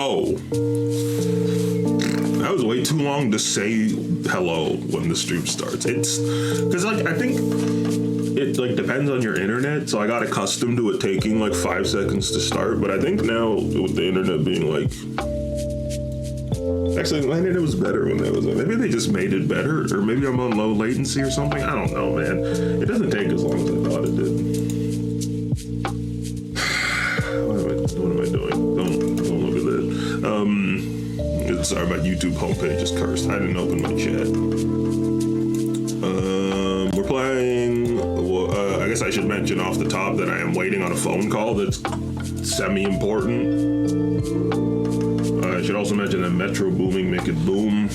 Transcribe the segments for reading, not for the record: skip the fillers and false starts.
go. That was way too long to say hello when the stream starts. It's because like I think it like depends on your internet. So I got accustomed to it taking like 5 seconds to start. But I think now with the internet being like, actually my internet was better when that was on. Maybe they just made it better, or maybe I'm on low latency or something. I don't know, man. It doesn't take as long as I thought it did. What am I doing? Don't look at that. Sorry, my YouTube homepage is cursed. I didn't open my chat. We're playing. I guess I should mention off the top that I am waiting on a phone call that's semi-important. I should also mention that Metro Booming Make It Boom.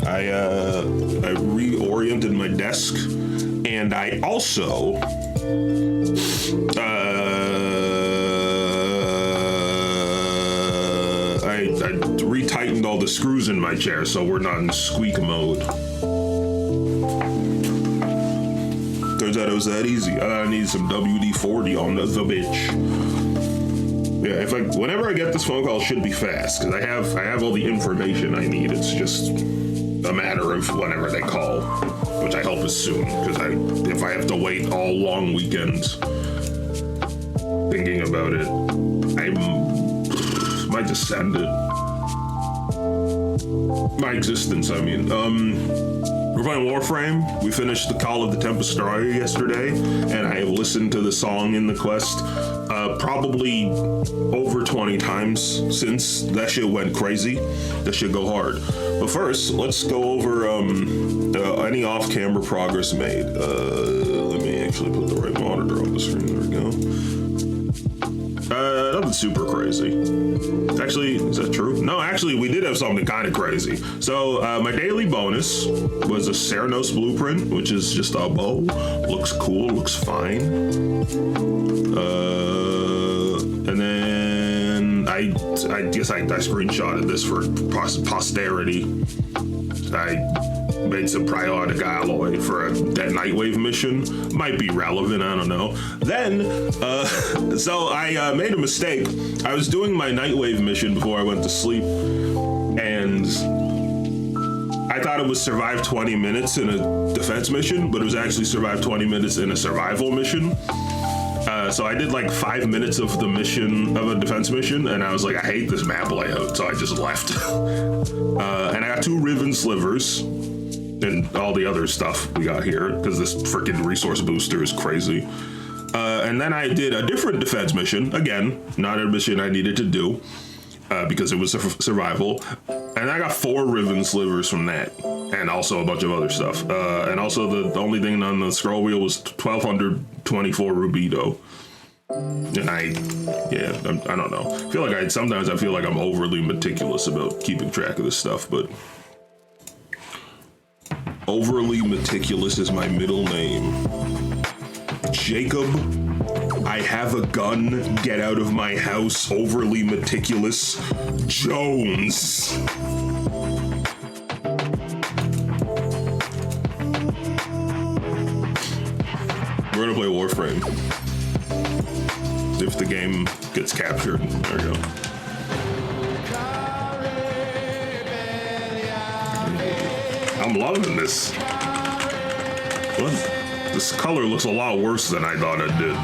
I reoriented my desk, and I also I retightened all the screws in my chair so we're not in squeak mode. Turns out it was that easy. I need some WD-40 on the bitch. Yeah, whenever I get this phone call, it should be fast because I have all the information I need. It's just a matter of whenever they call, which I hope is soon. Because if I have to wait all long weekends thinking about it, I might just send it. My existence, I mean. We're playing Warframe. We finished the Call of the Tempest Destroyer yesterday, and I have listened to the song in the quest probably over 20 times since. That shit went crazy. That shit go hard. But first, let's go over any off-camera progress made. Let me actually put the right monitor on the screen. There we go. Nothing super crazy. Actually, is that true? No, actually, we did have something kind of crazy. So, my daily bonus was a Ceranos blueprint, which is just a bow. Looks cool, looks fine. And then I guess I screenshotted this for posterity. I made some Prioritic Alloy for that Nightwave mission. Might be relevant, I don't know. Then, so I made a mistake. I was doing my Nightwave mission before I went to sleep, and I thought it was survive 20 minutes in a defense mission, but it was actually survive 20 minutes in a survival mission. So I did like 5 minutes of the mission, of a defense mission, and I was like, I hate this map layout, so I just left. And I got 2 Riven slivers and all the other stuff we got here, because this freaking resource booster is crazy. And then I did a different defense mission, again, not a mission I needed to do, because it was survival. And I got 4 Riven slivers from that, and also a bunch of other stuff. And also the only thing on the scroll wheel was 1224 rubido. And I don't know. I feel like sometimes I feel like I'm overly meticulous about keeping track of this stuff, but overly meticulous is my middle name. Jacob, I have a gun, get out of my house, overly meticulous, Jones. We're gonna play Warframe. If the game gets captured, there we go. I'm loving this. What? This color looks a lot worse than I thought it did.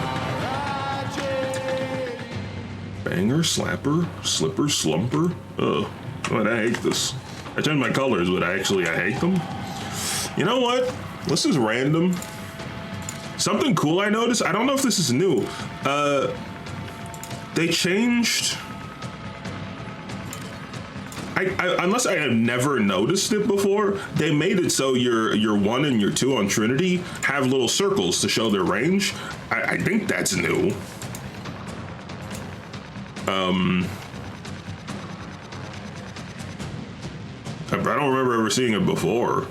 Banger, slapper, slipper, slumper. Ugh, God, I hate this. I changed my colors, but I hate them. You know what? This is random. Something cool I noticed, I don't know if this is new. They changed... unless I have never noticed it before, they made it so your 1 and your 2 on Trinity have little circles to show their range. I think that's new. I don't remember ever seeing it before.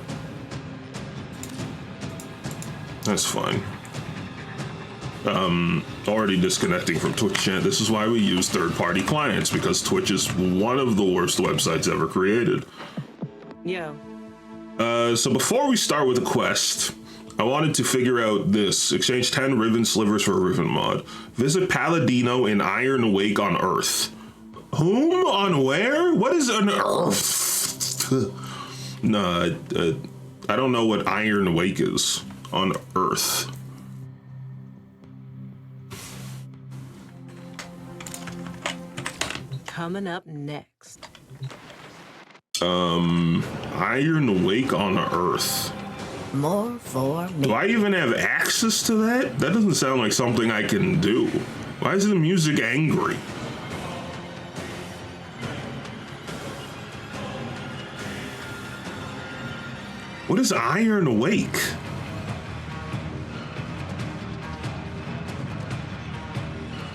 That's fine. Already disconnecting from Twitch chat. This is why we use third-party clients, because Twitch is one of the worst websites ever created. Yeah. So before we start with the quest, I wanted to figure out this. Exchange 10 Riven Slivers for a Riven mod. Visit Paladino in Iron Wake on Earth. Whom? On where? What is an Earth? No, I don't know what Iron Wake is on Earth. Coming up next. Iron Wake on Earth. More for me. Do I even have access to that? That doesn't sound like something I can do. Why is the music angry? What is Iron Wake?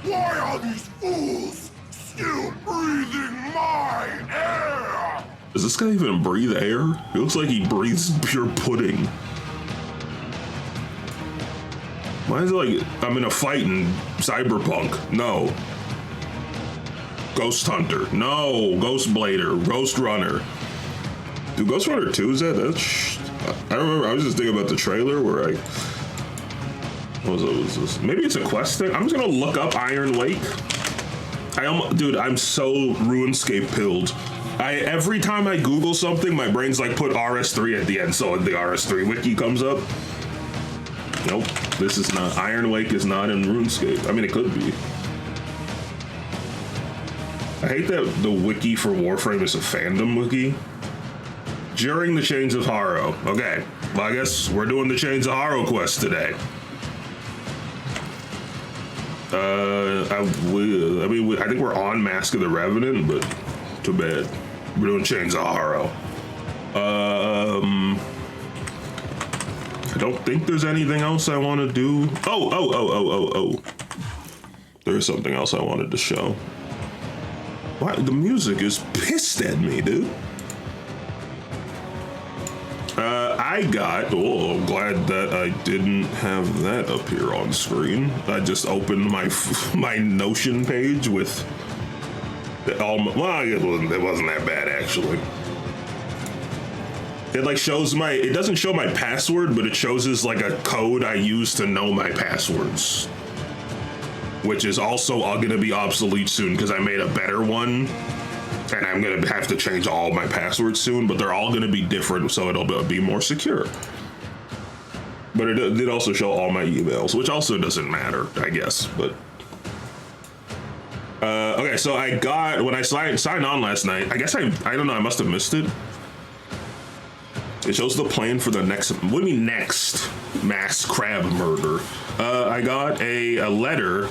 Why are these fools still breathing my air? Does this guy even breathe air? It looks like he breathes pure pudding. Why is it like I'm in a fight in Cyberpunk? No. Ghost Hunter. No. Ghost Blader. Ghost Runner. Dude, Ghost Runner 2 is that? I remember. I was just thinking about the trailer where what was this? Maybe it's a quest thing. I'm just gonna look up Iron Wake. Dude, I'm so RuneScape pilled. Every time I Google something, my brain's like put RS3 at the end, so the RS3 wiki comes up. Nope, this is not. Iron Wake is not in RuneScape. I mean, it could be. I hate that the wiki for Warframe is a fandom wiki. During the Chains of Harrow. Okay, well, I guess we're doing the Chains of Harrow quest today. I think we're on Mask of the Revenant, but too bad. We're doing Chains of Harrow. I don't think there's anything else I want to do. Oh. There's something else I wanted to show. Why? The music is pissed at me, dude. I'm glad that I didn't have that up here on screen. I just opened my Notion page with it wasn't that bad actually. It like shows it doesn't show my password, but it shows as like a code I use to know my passwords. Which is also gonna be obsolete soon because I made a better one. And I'm gonna have to change all my passwords soon, but they're all gonna be different, so it'll be more secure. But it did also show all my emails, which also doesn't matter, I guess. But okay, so when I signed on last night, I guess I don't know, I must have missed it. It shows the plan for the next. What do you mean next mass crab murder? I got a letter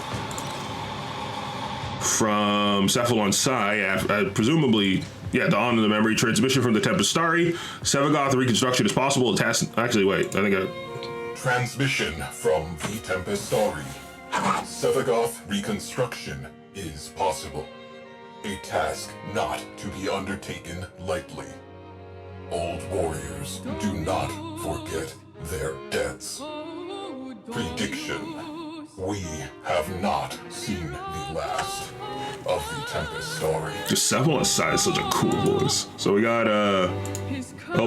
from Cephalon Psi, presumably, Dawn of the Memory transmission from the Tempest Starry. Sevagoth reconstruction is possible. Transmission from the Tempest Starry. Sevagoth reconstruction is possible. A task not to be undertaken lightly. Old warriors do not forget their debts. Prediction. We have not seen the last of the Tempest Story. Just Cephalon Psi is such a cool voice. So we got a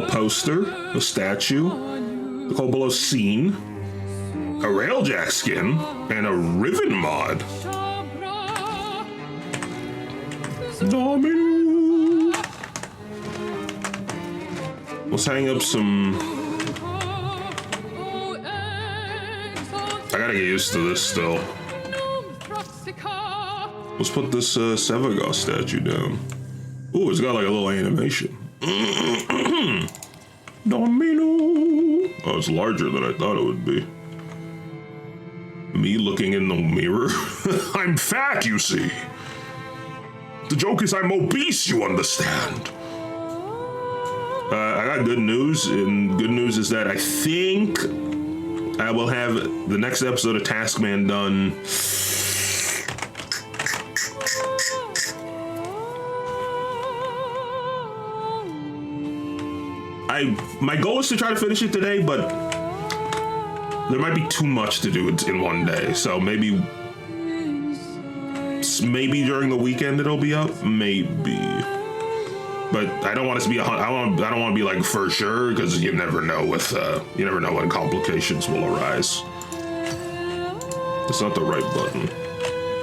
poster, a statue, the Cobolo scene, a Railjack skin, and a Riven mod. Domino. Let's hang up some. I gotta get used to this still. Let's put this Sevagoth statue down. Ooh, it's got like a little animation. Domino. Oh, it's larger than I thought it would be. Me looking in the mirror? I'm fat, you see. The joke is I'm obese, you understand. I got good news, and good news is that I think I will have the next episode of Taskman done. My goal is to try to finish it today, but there might be too much to do in one day. So maybe during the weekend it'll be up. Maybe. But I don't want it to be I don't want to be like for sure, because you never know when complications will arise. It's not the right button.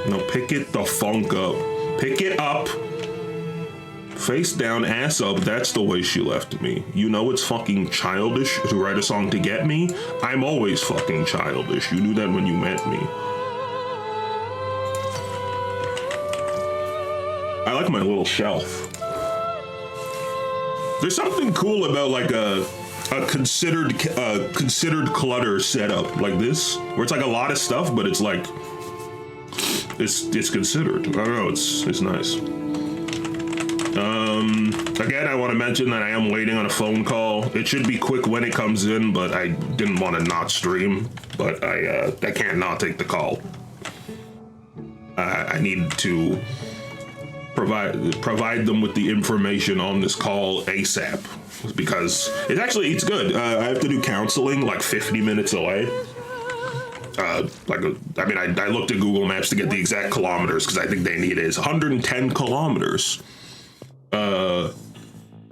No, pick it the funk up. Pick it up. Face down, ass up. That's the way she left me. You know it's fucking childish to write a song to get me. I'm always fucking childish. You knew that when you met me. I like my little shelf. There's something cool about like a considered clutter setup like this, where it's like a lot of stuff, but it's like it's considered. I don't know. It's nice. Again, I want to mention that I am waiting on a phone call. It should be quick when it comes in, but I didn't want to not stream. But I can't not take the call. I need to provide them with the information on this call ASAP, because it's good. I have to do counseling like 50 minutes away. I looked at Google Maps to get the exact kilometers, because I think they need it. It's 110 kilometers.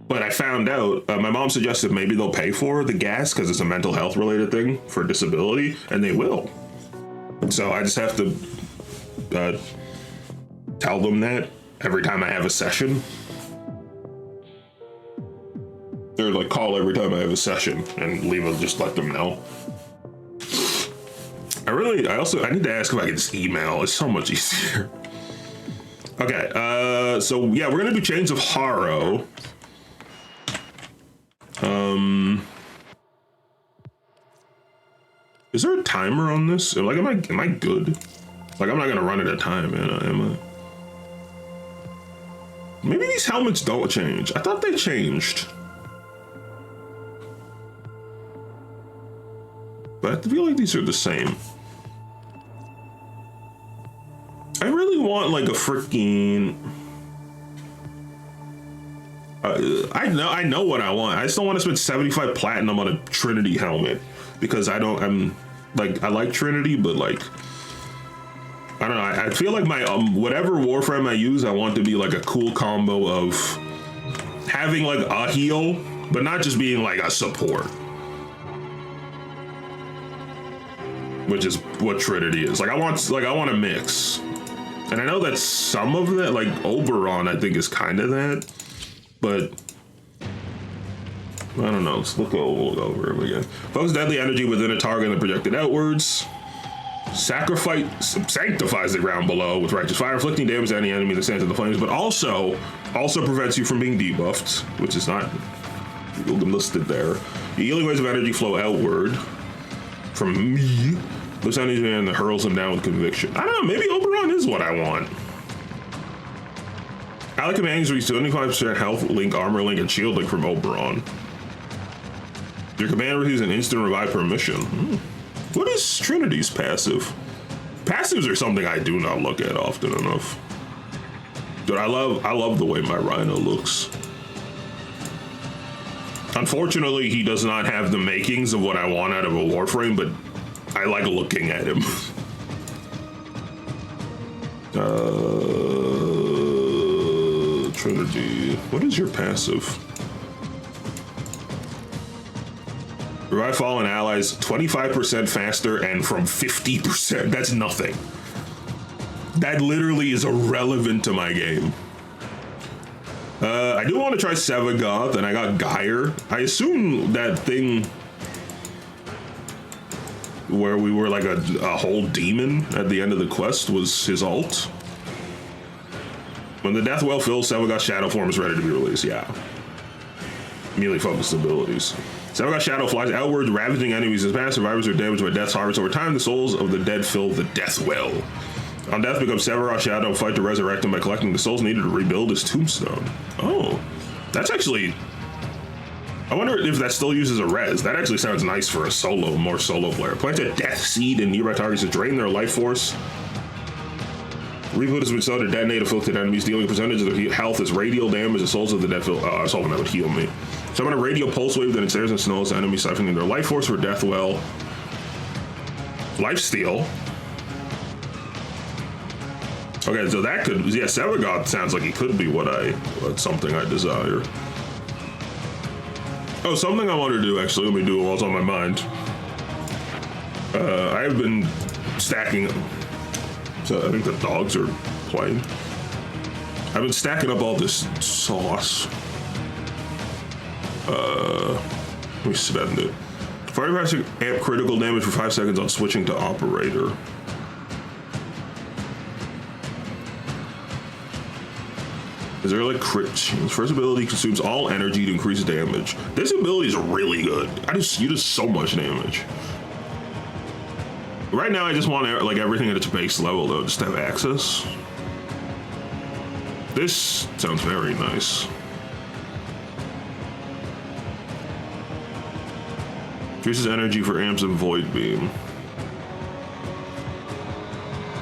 But I found out, my mom suggested maybe they'll pay for the gas because it's a mental health related thing for disability, and they will. So I just have to tell them that every time I have a session. Or like call every time I have a session and just let them know. I need to ask if I can just email. It's so much easier. Okay, so yeah, we're gonna do Chains of Horror. Is there a timer on this? Like, am I good? Like, I'm not gonna run at a time, am I? Maybe these helmets don't change. I thought they changed. But I feel like these are the same. I really want like a freaking... I know what I want. I just don't want to spend 75 platinum on a Trinity helmet, because I like Trinity, but like, I don't know. I feel like my whatever Warframe I use, I want to be like a cool combo of having like a heal, but not just being like a support, which is what Trinity is. Like I want a mix, and I know that some of that, like Oberon, I think is kind of that, but I don't know. Let's look over him again. Focus deadly energy within a target and projected outwards. Sanctifies the ground below with righteous fire, inflicting damage to any enemy that stands in the flames, but also prevents you from being debuffed, which is not listed there. The healing waves of energy flow outward from me. Looks on each man and hurls him down with conviction. I don't know. Maybe Oberon is what I want. Ally companions receive 75% health link, armor link, and shield link from Oberon. Your command receives an instant revive per mission. What is Trinity's passive? Passives are something I do not look at often enough. Dude, I love the way my Rhino looks. Unfortunately, he does not have the makings of what I want out of a Warframe, but I like looking at him. Trinity, what is your passive? Revive fallen allies 25% faster and from 50%. That's nothing. That literally is irrelevant to my game. I do want to try Sevagoth, and I got Gyre. I assume that thing where we were like a whole demon at the end of the quest was his ult. When the death well fills, Sevagoth's shadow form is ready to be released. Yeah. Melee focused abilities. Sevagoth's shadow flies outward, ravaging enemies as pass. Survivors are damaged by death's harvest. Over time, the souls of the dead fill the death well. On death becomes Sevagoth's shadow, fight to resurrect him by collecting the souls needed to rebuild his tombstone. Oh, that's actually... I wonder if that still uses a res. That actually sounds nice for a more solo player. Plant a death seed in nearby targets to drain their life force. Reboot has been sowed to detonate afflicted enemies, dealing a percentage of their health as radial damage. The souls of the dead fill... I was hoping that would heal me. Summon a radial pulse wave that ensnares and snows enemies, siphoning their life force for death well. Lifesteal. Okay, so that could, yeah, Sevagoth sounds like it could be something I desire. Oh, something I want to do, actually, let me do it while it's on my mind. I have been stacking, so I think the dogs are playing. I've been stacking up all this sauce. Let me spend it. 45 amp critical damage for 5 seconds on switching to operator. Is there like crit change? First ability consumes all energy to increase damage. This ability is really good. You do so much damage. Right now, I just want like everything at its base level though, just to have access. This sounds very nice. Increases energy for amps and void beam.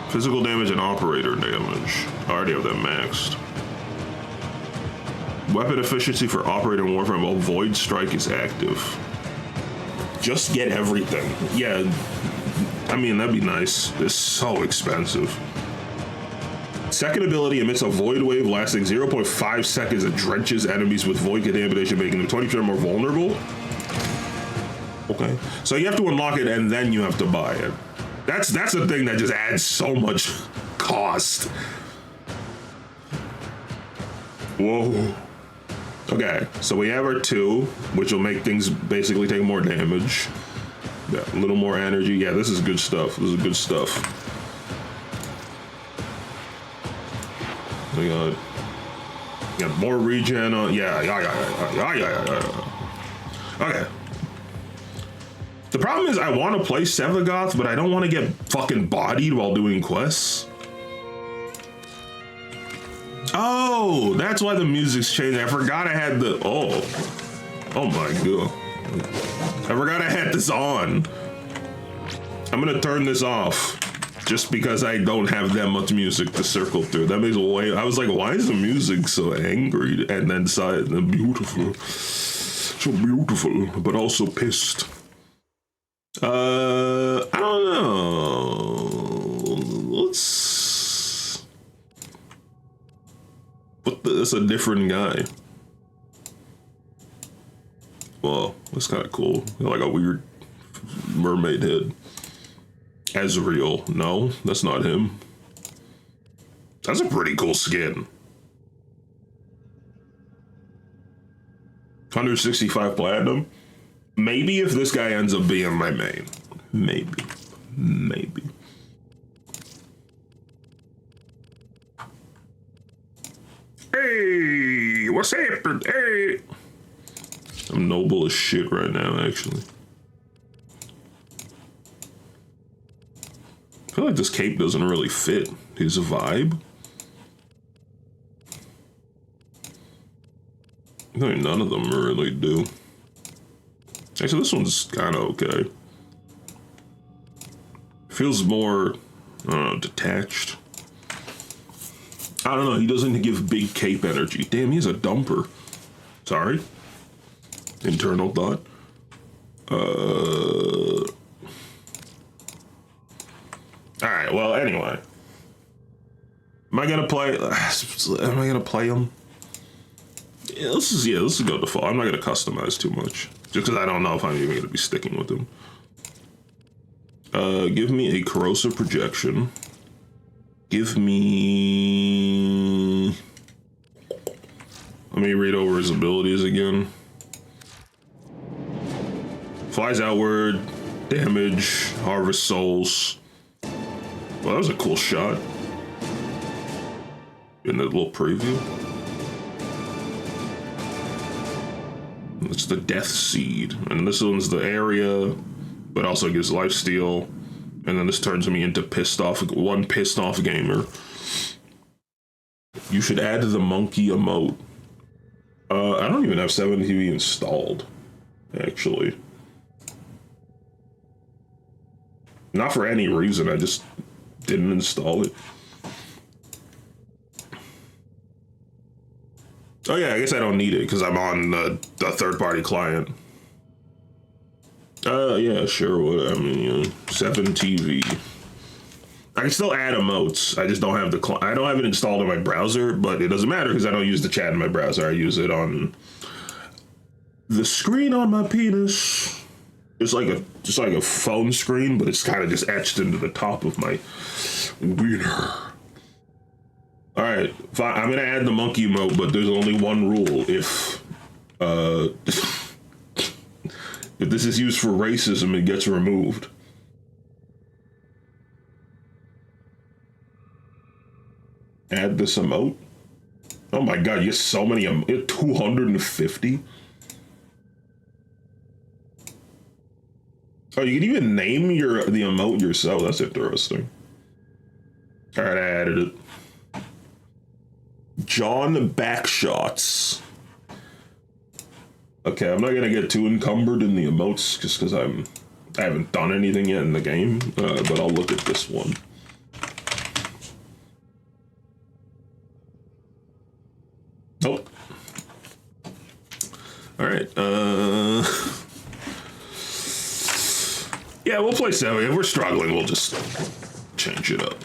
Physical damage and operator damage. I already have that maxed. Weapon efficiency for operator and Warframe while Void Strike is active. Just get everything. Yeah, I mean, that'd be nice. It's so expensive. Second ability emits a void wave lasting 0.5 seconds that drenches enemies with void contamination, making them 20% more vulnerable. Okay, so you have to unlock it and then you have to buy it. That's the thing that just adds so much cost. Whoa. Okay, so we have our 2, which will make things basically take more damage. Yeah, a little more energy. Yeah, this is good stuff. This is good stuff. We got more regen on. Yeah. Okay. The problem is I want to play Sevagoth, but I don't want to get fucking bodied while doing quests. Oh, that's why the music's changing. I forgot I had the, oh my god. I forgot I had this on. I'm gonna turn this off just because I don't have that much music to circle through. That makes way, I was like, why is the music so angry and then silent and beautiful? So beautiful, but also pissed. I don't know. Let's put this a different guy. Well, that's kind of cool. Like a weird mermaid head. Ezreal. No, that's not him. That's a pretty cool skin. 165 platinum. Maybe if this guy ends up being my main. Maybe. Hey, what's happening? Hey. I'm noble as shit right now, actually. I feel like this cape doesn't really fit his vibe. I think none of them really do. Actually, this one's kind of okay. Feels more, I don't know, detached. I don't know, he doesn't give big cape energy. Damn, he's a dumper. Sorry. Internal thought. Alright, well, anyway. Am I gonna play him? Yeah, let's just go default. I'm not gonna customize too much. Just because I don't know if I'm even gonna be sticking with him. Give me a corrosive projection. Give me... Let me read over his abilities again. Flies outward, damage, harvest souls. Well, that was a cool shot. In that little preview. It's the Death Seed. And this one's the area, but also gives lifesteal. And then this turns me into one pissed off gamer. You should add the monkey emote. I don't even have 7TV installed, actually. Not for any reason, I just didn't install it. Oh yeah, I guess I don't need it because I'm on the third-party client. Yeah, sure. What I mean, 7TV. I can still add emotes. I just don't have I don't have it installed on my browser, but it doesn't matter because I don't use the chat in my browser. I use it on the screen on my penis. It's like a phone screen, but it's kind of just etched into the top of my wiener. All right, fine. I'm gonna add the monkey emote, but there's only one rule: if this is used for racism, it gets removed. Add this emote. Oh my god, you have so many. 250. Oh, you can even name the emote yourself. That's interesting. All right, I added it. John Backshots. Okay, I'm not gonna get too encumbered in the emotes just because I haven't done anything yet in the game, but I'll look at this one. Nope. All right. Yeah, we'll play 7. If we're struggling, we'll just change it up.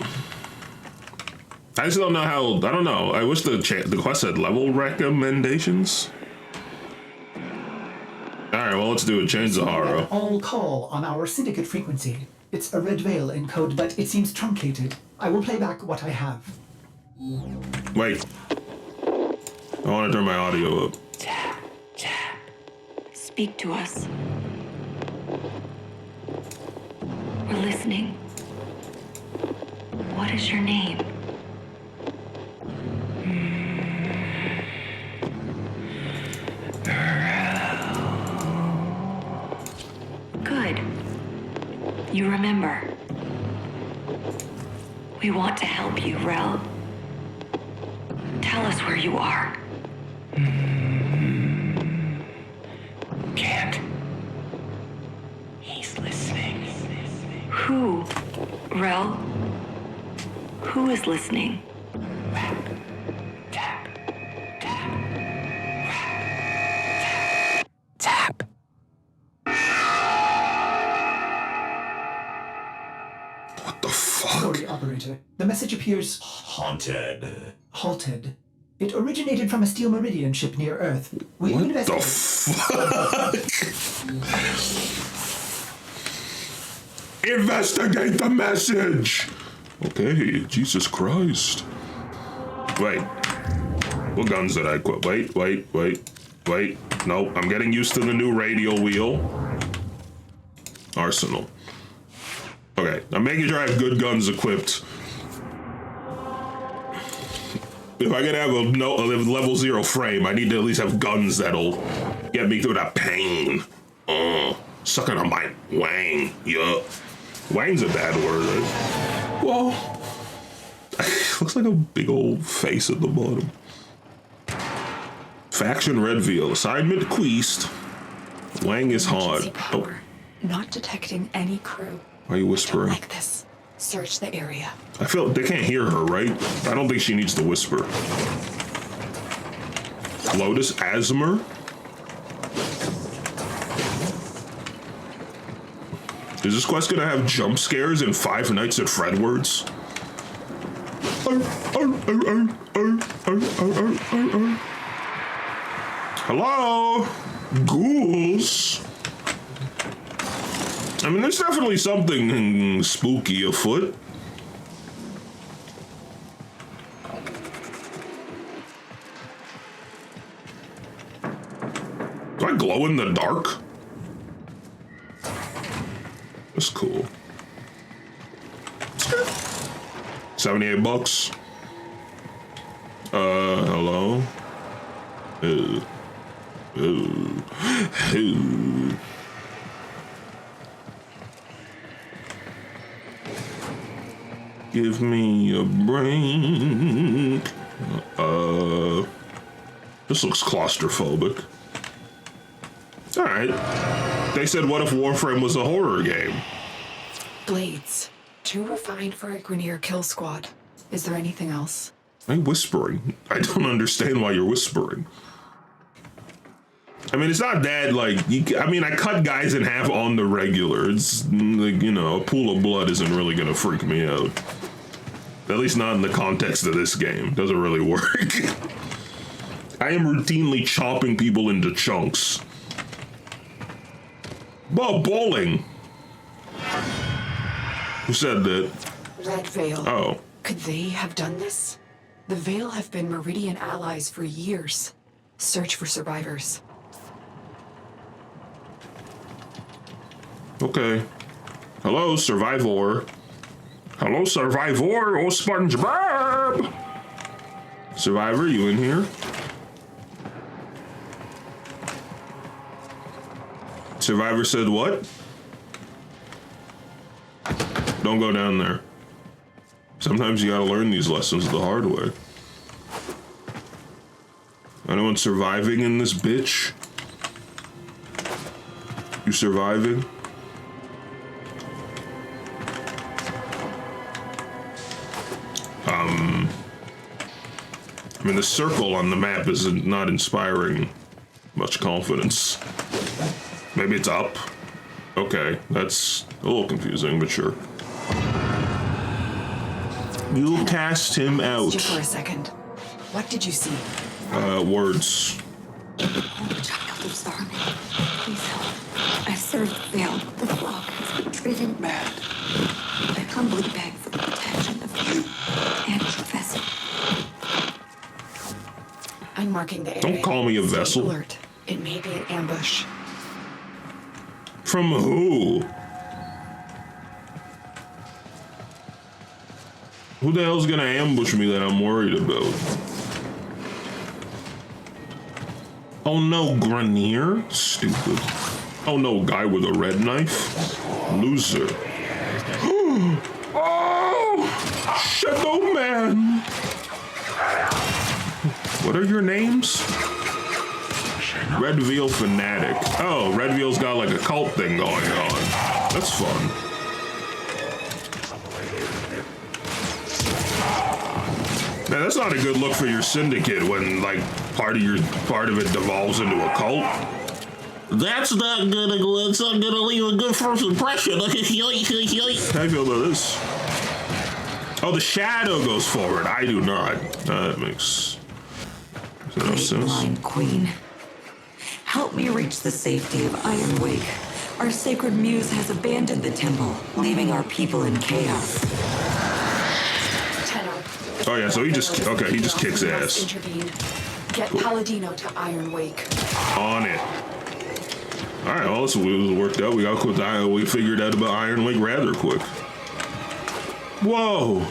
I just don't know how. I don't know. I wish the quest had level recommendations. All right, well, let's do it. Change the horror. All call on our syndicate frequency. It's a red veil in code, but it seems truncated. I will play back what I have. Wait. I want to turn my audio up. Speak to us. We're listening. What is your name? Good. You remember. We want to help you, Rel. Tell us where you are. Can't. He's listening. Who? Rel? Who is listening? Tap, tap, tap, tap. What the fuck? Sorry, operator. The message appears Haunted. halted. It originated from a Steel Meridian ship near Earth. Will you What the investigate? fuck? Investigate the message! Okay, Jesus Christ. Wait. What guns did I equip? Wait. Nope, I'm getting used to the new radial wheel. Arsenal. Okay, I'm making sure I have good guns equipped. If I could have a level 0 frame, I need to at least have guns that'll get me through that pain. Sucking on my wang. Yup. Wang's a bad word, right? Whoa. Looks like a big old face at the bottom. Faction Red Veil. Assignment Queast. Wang is hard. Oh, Not detecting any crew. why are you whispering? Like this. Search the area. I feel they can't hear her, right? I don't think she needs to whisper. Lotus Asmer? Is this quest gonna have jump scares in Five Nights at Fredward's? Hello? Ghouls? I mean, there's definitely something spooky afoot. Do I glow in the dark? That's cool. $78. Hello? Ooh. Give me a break. This looks claustrophobic. All right. They said, what if Warframe was a horror game? Blades. Too refined for a Grineer kill squad. Is there anything else? I'm whispering. I don't understand why you're whispering. I mean, it's not that, like, I cut guys in half on the regular. It's, like, you know, a pool of blood isn't really gonna freak me out. At least not in the context of this game. Doesn't really work. I am routinely chopping people into chunks. Well, bowling. Who said that? Red Veil. Oh. Could they have done this? The Veil have been Meridian allies for years. Search for survivors. Okay. Hello, Survivor. Hello, Survivor. Oh, SpongeBob. Survivor, you in here? Survivor said what? Don't go down there. Sometimes you gotta learn these lessons the hard way. Anyone surviving in this bitch? You surviving? I mean, the circle on the map is not inspiring much confidence. Maybe it's up. Okay, that's a little confusing, but sure. You cast him out. Just for a second. What did you see? Words. Oh, child of Zarman, please help. I served the Veil. The flock has been driven mad. I humbly beg for the protection of you and your vessel. I'm marking the area. Don't call me a Stay vessel. alert. It may be an ambush. From who? Who the hell's gonna ambush me that I'm worried about? Oh no, Grenier? Stupid. Oh no, guy with a red knife? Loser. Oh! Shadow Man! What are your names? Red Veil Fanatic. Oh, Red Veil's got like a cult thing going on. That's fun. Man, that's not a good look for your syndicate when like part of it devolves into a cult. That's not gonna. It's not gonna leave a good first impression. How do you feel about this? Oh, the shadow goes forward. I do not. That makes no sense. Blind Queen, help me reach the safety of Iron Wake. Our sacred muse has abandoned the temple, leaving our people in chaos. Tenor. Oh yeah, so he just kicks ass. Intervene. Get Palladino to Iron Wake. On it. All right, well, this was worked out. We figured out about Iron Wake rather quick. Whoa.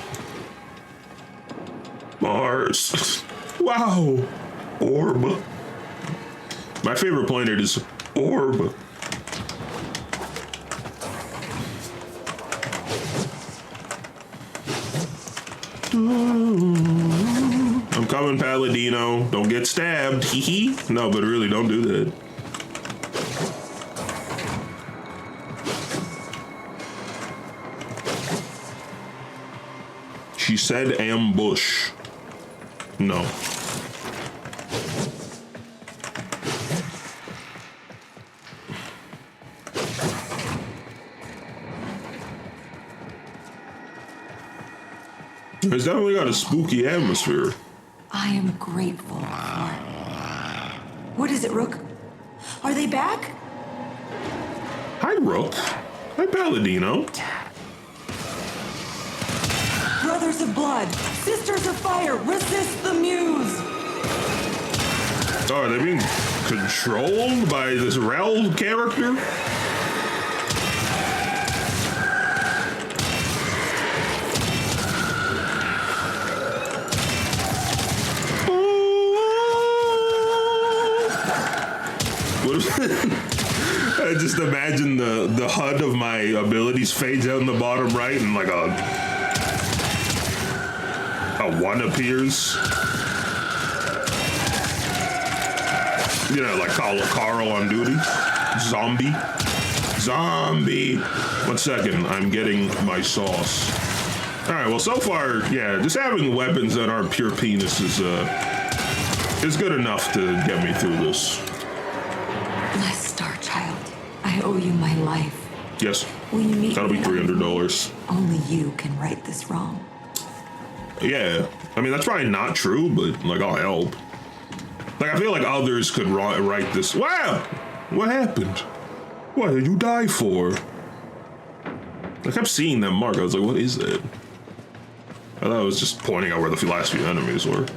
Mars. Wow. Orb. My favorite planet is Orb. I'm coming, Palladino. Don't get stabbed. Hee hee. No, but really, don't do that. She said ambush. No. It's definitely got a spooky atmosphere. I am grateful for it. What is it, Rook? Are they back? Hi, Rook. Hi, Palladino. Brothers of blood, sisters of fire, resist the muse! Oh, are they being controlled by this Rel character? I just imagine the HUD of my abilities fades out in the bottom right and like a one appears. You know, like Carl on duty. Zombie. 1 second, I'm getting my sauce. All right, well, so far, yeah, just having weapons that aren't pure penis is good enough to get me through this. Blessed Star Child, I owe you my life. Yes. Will you meet That'll be me? $300. Only you can right this wrong. Yeah, I mean, that's probably not true, but like, I'll help. Like, I feel like others could write this. Wow! What happened? What did you die for? I kept seeing that mark. I was like, what is that? I thought it was just pointing out where the last few enemies were.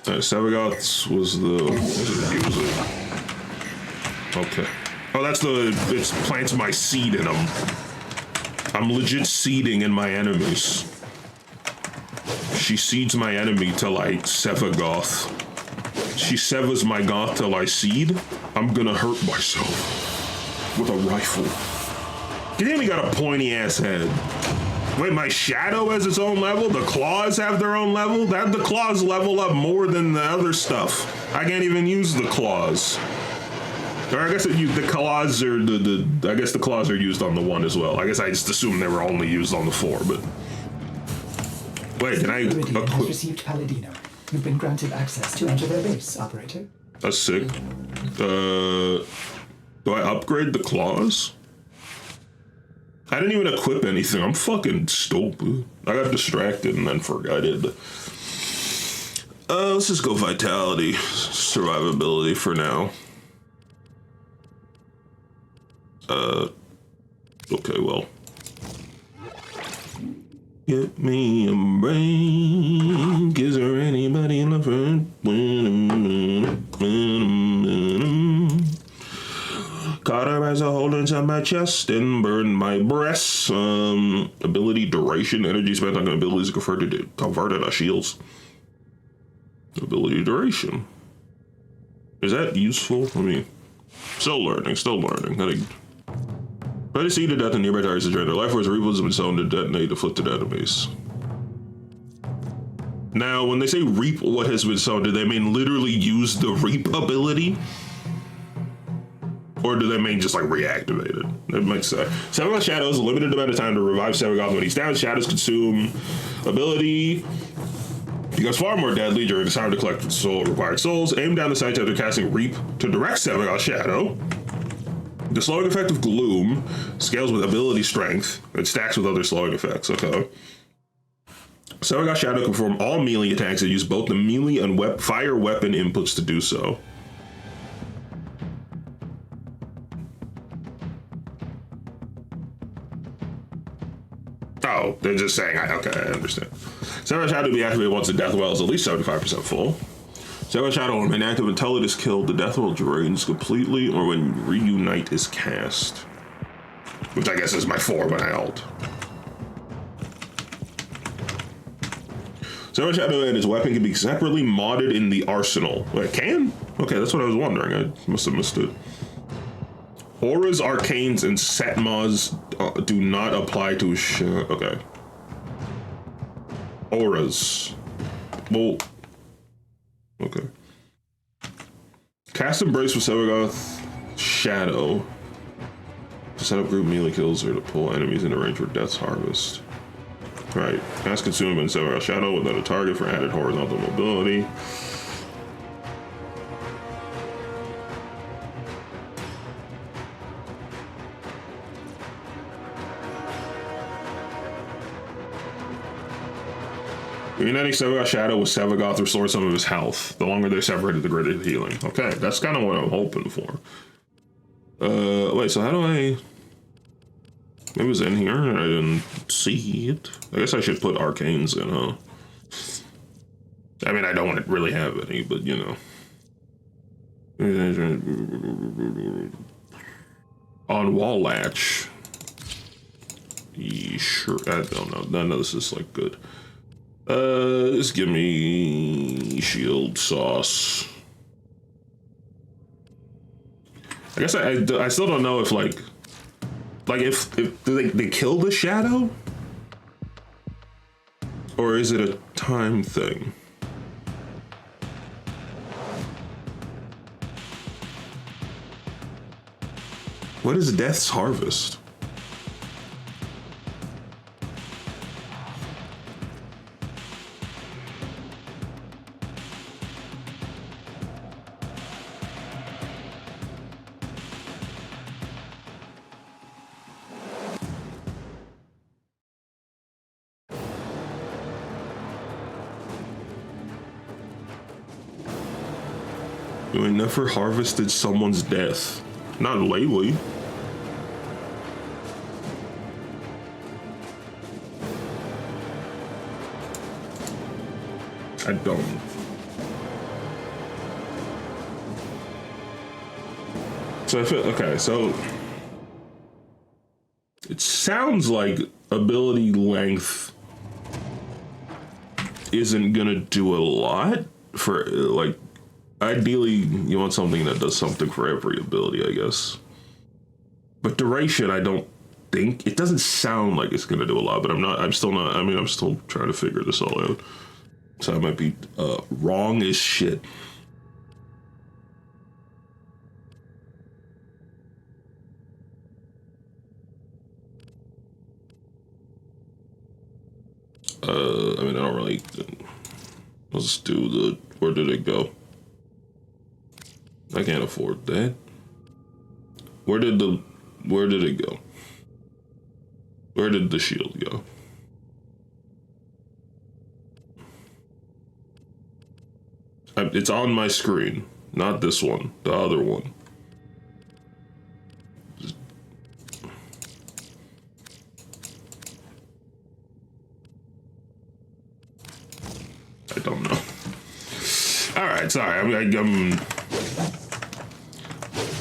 Sevagoth's was the... What did it use? Okay. Oh, that's the... It plants my seed in them. I'm legit seeding in my enemies. She seeds my enemy till I Sevagoth. She severs my goth till I seed. I'm gonna hurt myself with a rifle. Damn, he got a pointy ass head. Wait, my shadow has its own level? The claws have their own level? The claws level up more than the other stuff. I can't even use the claws. Or I guess the claws are I guess the claws are used on the 1 as well. I guess I just assumed they were only used on the 4, but wait, can I Meridian has received Palladino. You've been granted access to enter their base, operator. That's sick. Do I upgrade the claws? I didn't even equip anything. I'm fucking stupid. I got distracted and then forgot it. Let's just go vitality, survivability for now. Okay, well. Get me a break. Is there anybody in the front? Caught her as a hole inside my chest and burned my breasts. Ability duration. Energy spent on abilities converted to shields. Ability duration. Is that useful? I mean, still learning. Try to see to death in nearby targets to drain their life force. Reapers have been sown to detonate afflicted enemies. Now, when they say reap what has been sown, do they mean literally use the reap ability? Or do they mean just like reactivate it? That makes sense. Sevagoth Shadows, a limited amount of time to revive Sevagoth when he's down. Shadows consume ability. Becomes far more deadly during the time to collect required souls. Aim down the sights after casting Reap to direct Sevagoth Shadow. The slowing effect of Gloom scales with ability strength and stacks with other slowing effects. Okay. Sevagoth Shadow can perform all melee attacks that use both the melee and fire weapon inputs to do so. Oh, they're just saying, okay, I understand. Sevagoth Shadow to be activated once the death well is at least 75% full. Sevagoth Shadow will remain active until it is killed. The death well drains completely or when Reunite is cast. Which I guess is my 4 when I ult. Sevagoth Shadow and his weapon can be separately modded in the arsenal. Wait, it can? Okay, that's what I was wondering. I must have missed it. Auras, Arcanes, and Setmas do not apply to okay. Auras. Well, okay. Cast Embrace with Sevagoth Shadow to set up group melee kills or to pull enemies into range for Death's Harvest. Right. Cast Consume in Sevagoth Shadow without a target for added horizontal mobility. Reuniting Sevagoth Shadow with Sevagoth restores some of his health. The longer they're separated, the greater the healing. Okay, that's kind of what I'm hoping for. Wait, so how do I... It was in here and I didn't see it. I guess I should put Arcanes in, huh? I mean, I don't really have any, but you know. On Wall Latch. Sure, I don't know. None of this is like good. Just give me shield sauce. I guess I still don't know if like if do they kill the shadow, or is it a time thing? What is Death's Harvest? You ain't never harvested someone's death. Not lately. I don't. So I feel, okay, so it sounds like ability length isn't gonna do a lot for, like, ideally you want something that does something for every ability, I guess. But duration, I don't think, it doesn't sound like it's gonna do a lot, but I'm still trying to figure this all out. So I might be wrong as shit. I mean, I don't really. Let's do the. Where did it go? I can't afford that. Where did it go? Where did the shield go? It's on my screen, not this one, the other one. I don't know. All right, sorry, I'm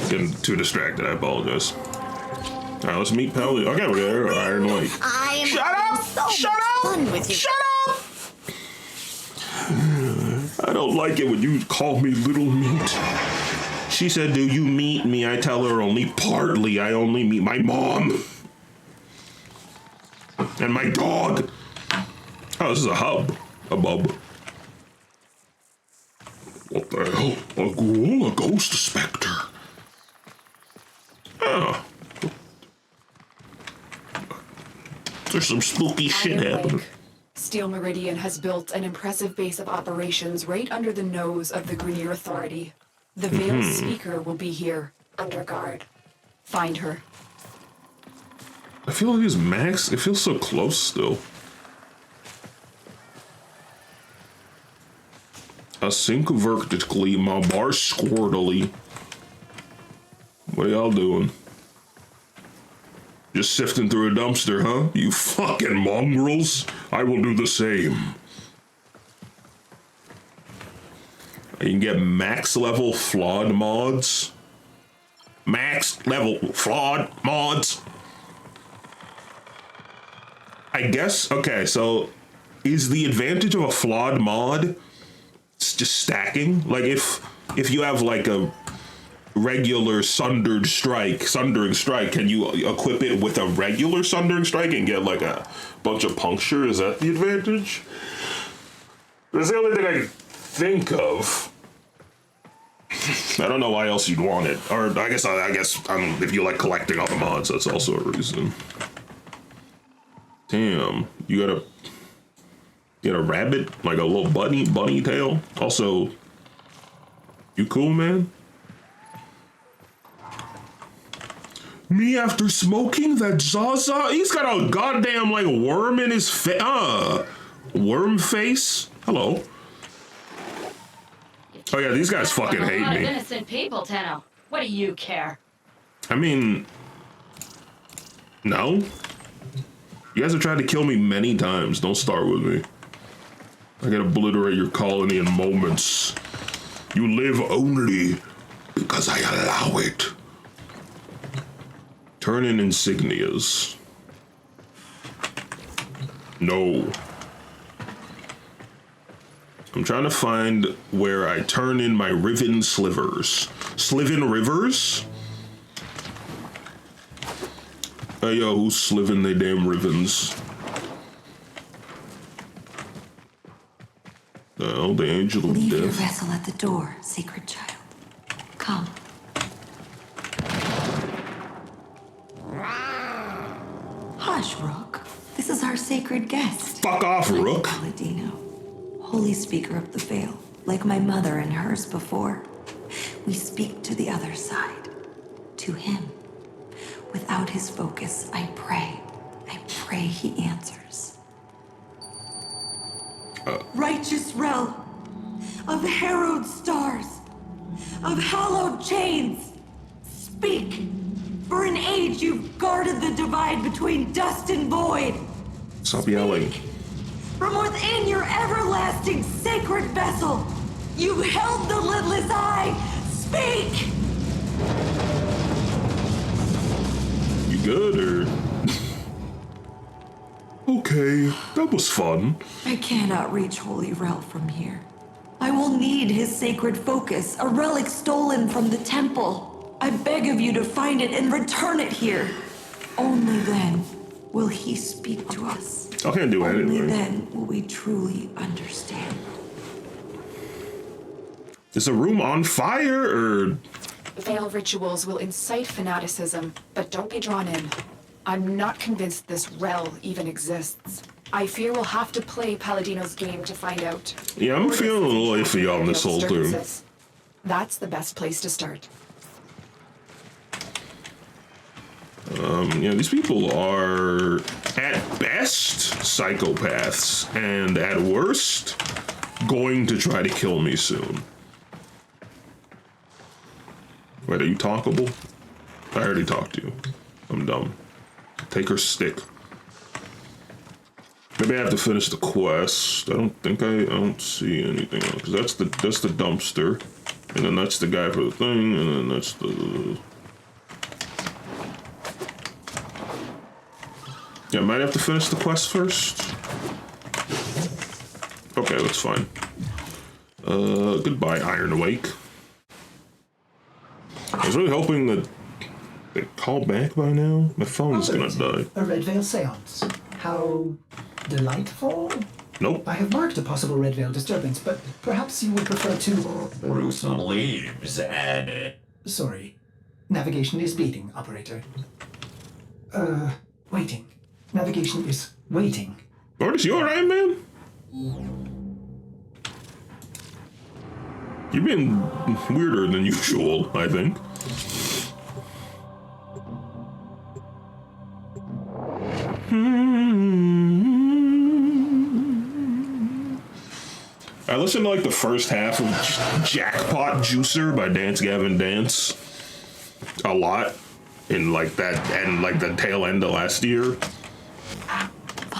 getting too distracted. I apologize. All right, let's meet Pelly. Okay, we're there. Iron Lake. Shut up! Shut up! Fun with you. Shut up! I don't like it when you call me little meat. She said, do you meet me? I tell her only partly. I only meet my mom. And my dog. Oh, this is a hub. A bub. What the hell? A ghoul? A ghost? A specter? Oh. There's some spooky shit happening. Steel Meridian has built an impressive base of operations right under the nose of the Grenier Authority. The Veil's speaker will be here, under guard. Find her. I feel like it's Max. It feels so close still. I sink vertically, my bar squirtily. What are y'all doing? Just sifting through a dumpster, huh? You fucking mongrels. I will do the same. You can get max level flawed mods. Max level flawed mods. I guess, okay, so is the advantage of a flawed mod it's just stacking? Like if you have like a regular sundering strike, can you equip it with a regular sundering strike and get like a bunch of puncture? Is that the advantage? That's the only thing I can think of. I don't know why else you'd want it. Or I guess if you like collecting all the mods, that's also a reason. Damn, you got a rabbit, like a little bunny tail. Also, you cool, man? Me after smoking that Zaza? He's got a goddamn like worm in his face. Worm face. Hello. Oh yeah, these guys fucking hate me. Innocent people, Tenno. What do you care? I mean, no. You guys have tried to kill me many times. Don't start with me. I can obliterate your colony in moments. You live only because I allow it. Turn in insignias. No. I'm trying to find where I turn in my Riven slivers. Sliven rivers? Hey yo, who's sliving they damn Rivens? Oh, the angel of Leave your death. vessel at the door, sacred child. Come. Hush, Rook. This is our sacred guest. Fuck off, Rook. Paladino, holy speaker of the Veil, like my mother and hers before. We speak to the other side, to him. Without his focus, I pray he answers. Righteous realm of harrowed stars, of hallowed chains. Speak! For an age you've guarded the divide between dust and void. Stop yelling. From within your everlasting sacred vessel, you've held the lidless eye. Speak! You good or? Okay, that was fun. I cannot reach Holy Rel from here. I will need his sacred focus, a relic stolen from the temple. I beg of you to find it and return it here. Only then will he speak to us. I can't do Only anything. then will we truly understand. Is the room on fire or? Veil rituals will incite fanaticism, but don't be drawn in. I'm not convinced this Rel even exists. I fear we'll have to play Paladino's game to find out. Yeah, I'm feeling a little iffy on this whole thing. That's the best place to start. Yeah, these people are at best psychopaths, and at worst, going to try to kill me soon. Wait, are you talkable? I already talked to you. I'm dumb. Take her stick. Maybe I have to finish the quest. I don't see anything else. 'Cause that's the dumpster. And then that's the guy for the thing, and then that's the... Yeah, I might have to finish the quest first. Okay, that's fine. Goodbye, Iron Wake. I was really hoping that they call back by now. My phone is gonna die. A Red Veil seance. How delightful. Nope. I have marked a possible Red Veil disturbance, but perhaps you would prefer to... Gruesome leaves and... Sorry. Navigation is beating, operator. Waiting. Navigation is waiting. Mortis, you alright, man? You've been weirder than usual, I think. I listened to like the first half of Jackpot Juicer by Dance Gavin Dance a lot in like that and like the tail end of last year.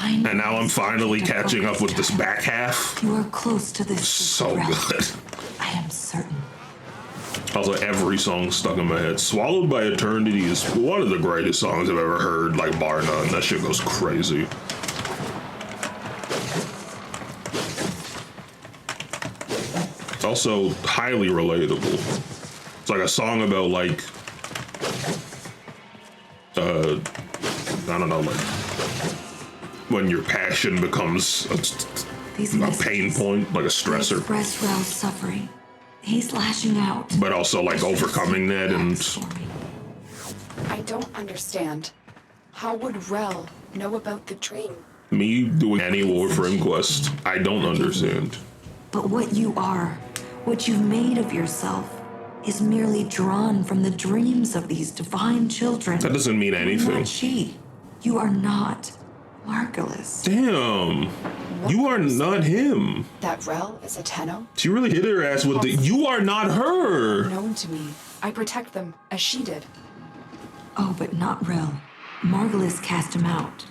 And now I'm finally catching up with this back half. You are close to this. So good. I am certain. Also, every song stuck in my head. Swallowed by Eternity is one of the greatest songs I've ever heard, like bar none. That shit goes crazy. It's also highly relatable. It's like a song about like, I don't know, like when your passion becomes a pain point, like a stressor. Express Rel's suffering. He's lashing out. But also like overcoming that and... I don't understand. How would Rel know about the dream? Me doing any Warframe quest, I don't understand. But what you are, what you've made of yourself, is merely drawn from the dreams of these divine children. That doesn't mean anything. Not she. You are not Margulis. Damn. You are not him. That Rel is a Tenno? She really hit her ass with the, you are not her. Known to me. I protect them, as she did. Oh, but not Rel. Margulis cast him out,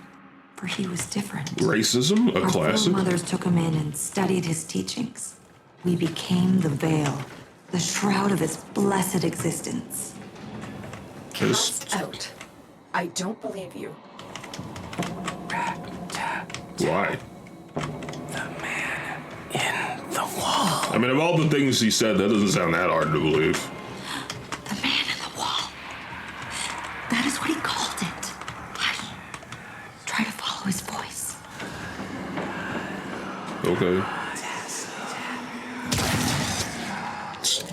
for he was different. Racism, a Our classic. foremothers took him in and studied his teachings. We became the veil, the shroud of his blessed existence. Cast out. I don't believe you. Why? The man in the wall. I mean, of all the things he said, that doesn't sound that hard to believe. The man in the wall. That is what he called it. Hush. Try to follow his voice. Okay.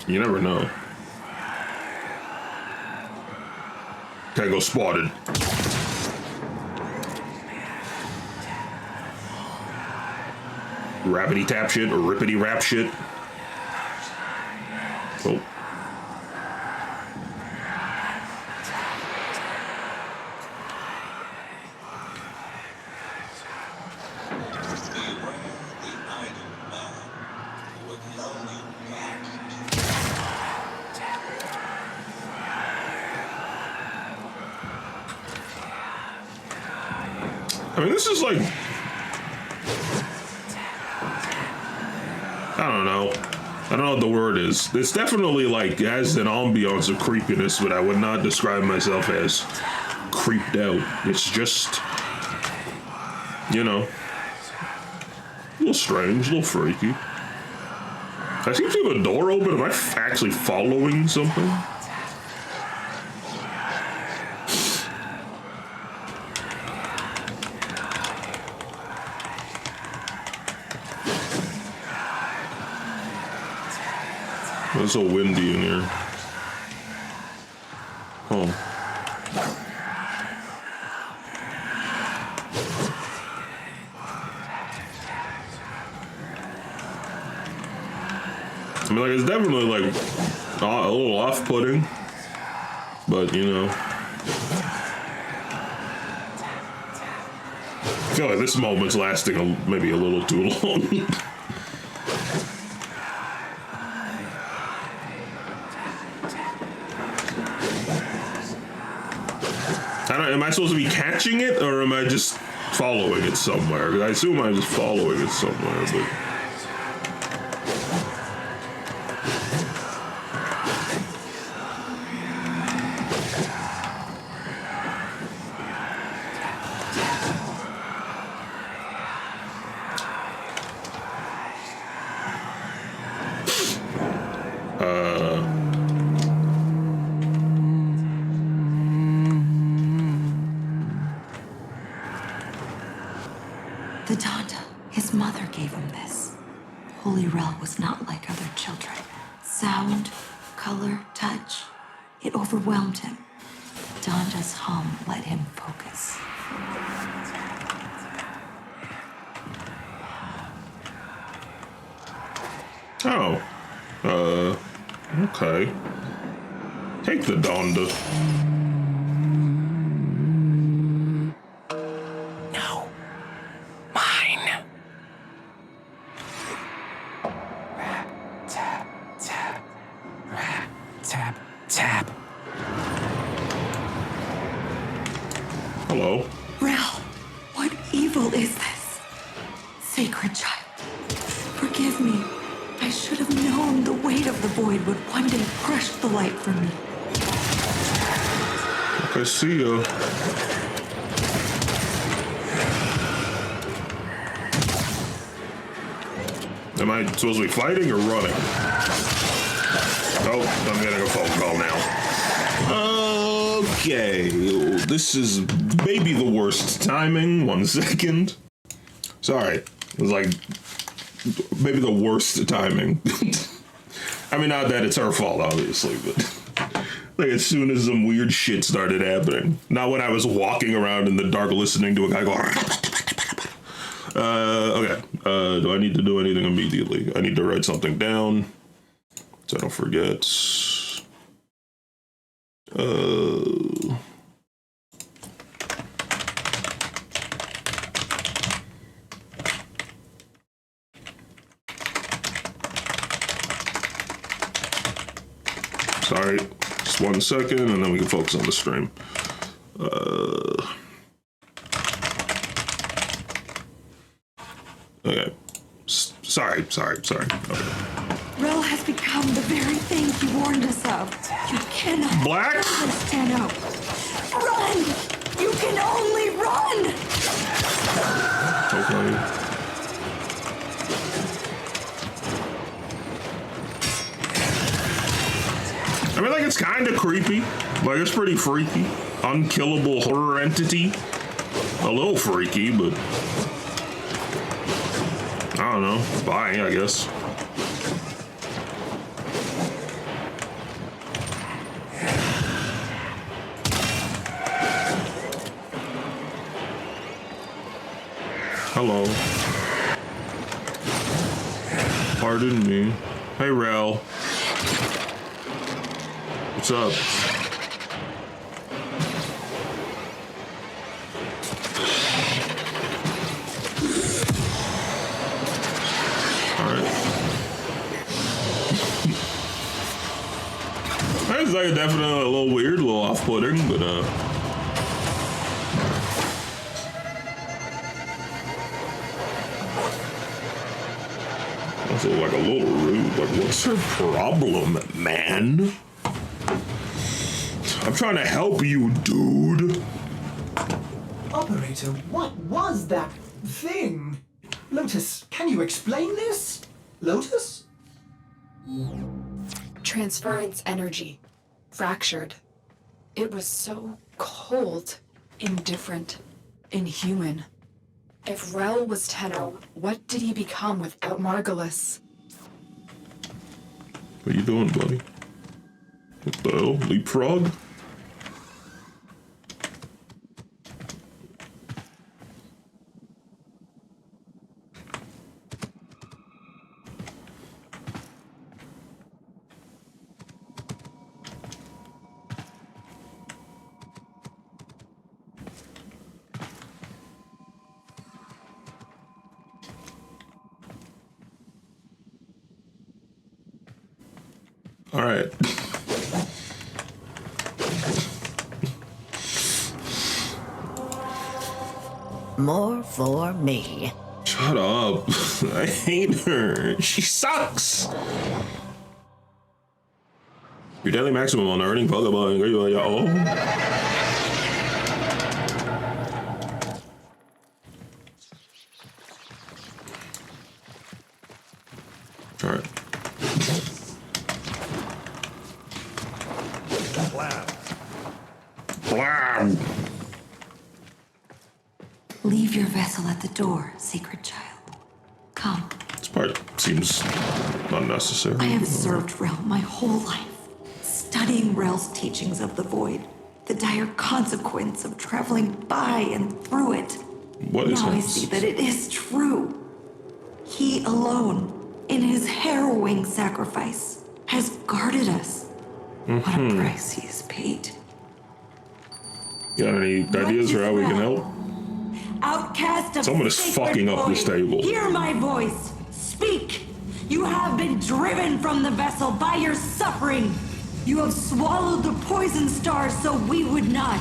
You never know. Tango spotted. Rappity tap shit or rippity rap shit. Oh. I mean, this is like, I don't know. I don't know what the word is. It's definitely like, it has an ambiance of creepiness, but I would not describe myself as creeped out. It's just, you know, a little strange, a little freaky. I seem to have a door open. Am I actually following something? It's so windy in here. Oh. I mean, like, it's definitely, like, a little off-putting, but, you know. I feel like this moment's lasting maybe a little too long. Am I supposed to be catching it, or am I just following it somewhere? Because I assume I'm just following it somewhere, but... The Donda, his mother gave him this. Holy Rel was not like other children. Sound, color, touch, it overwhelmed him. Donda's hum let him focus. Oh. Okay. Take the Donda. No. Mine. Tap, tap. Tap, tap. Hello. Rel, what evil is this? Sacred child, forgive me. I should have known the weight of the void would one day crush the light from me. I see you. Am I supposed to be fighting or running? Oh, I'm getting a phone call now. Okay, this is maybe the worst timing. 1 second. Sorry, it was like maybe the worst timing. I mean, not that it's her fault, obviously, but like as soon as some weird shit started happening. Not when I was walking around in the dark listening to a guy go. Okay. Do I need to do anything immediately? I need to write something down so I don't forget. Sorry, just 1 second, and then we can focus on the stream. Okay. Sorry. Okay. Rel has become the very thing he warned us of. You cannot Black? let this stand out. Run! You can only run! Okay. I mean, like, it's kind of creepy. Like, it's pretty freaky. Unkillable horror entity. A little freaky, but... I don't know. Bye, I guess. Hello. Pardon me. Hey, Rel. What's up? It's like definitely a little weird, a little off-putting, but Also, like a little rude. Like, what's her problem, man? I'm trying to help you, dude. Operator, what was that thing? Lotus, can you explain this? Lotus? Transference energy. Fractured. It was so cold, indifferent, inhuman. If Rel was Tenno, what did he become without Margulis? What are you doing, buddy? What the hell? Leapfrog? All right. More for me. Shut up. I hate her. She sucks. Your daily maximum on earning Pokemon. All right. Blam. Leave your vessel at the door, sacred child. Come. This part seems unnecessary. I have served Rel my whole life, studying Rel's teachings of the void, the dire consequence of traveling by and through it. What is now I this? see that it is true. He alone, in his harrowing sacrifice, has guarded us. What a price he has paid. Got any ideas for how we can help? Outcast of Someone is sacred fucking up this void, table. Hear my voice. Speak. You have been driven from the vessel by your suffering. You have swallowed the poison stars so we would not.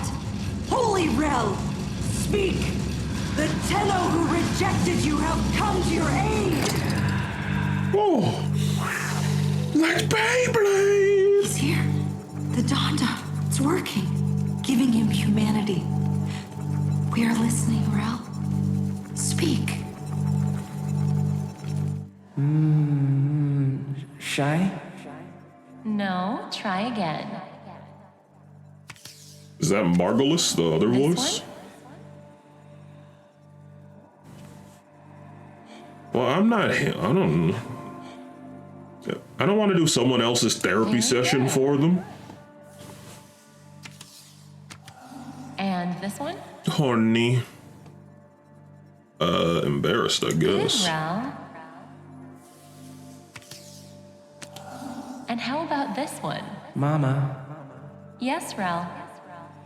Holy Rel, speak. The Tenno who rejected you have come to your aid. Oh, like Beyblade. He's here. The Donda. It's working. Giving him humanity. We are listening, Rel. Speak. Shy? No, try again. Is that Margulis, the other This voice? one? Well, I don't want to do someone else's therapy session for them. And this one? Horny. Embarrassed, I guess. Rel. And how about this one? Mama. Yes, Rel.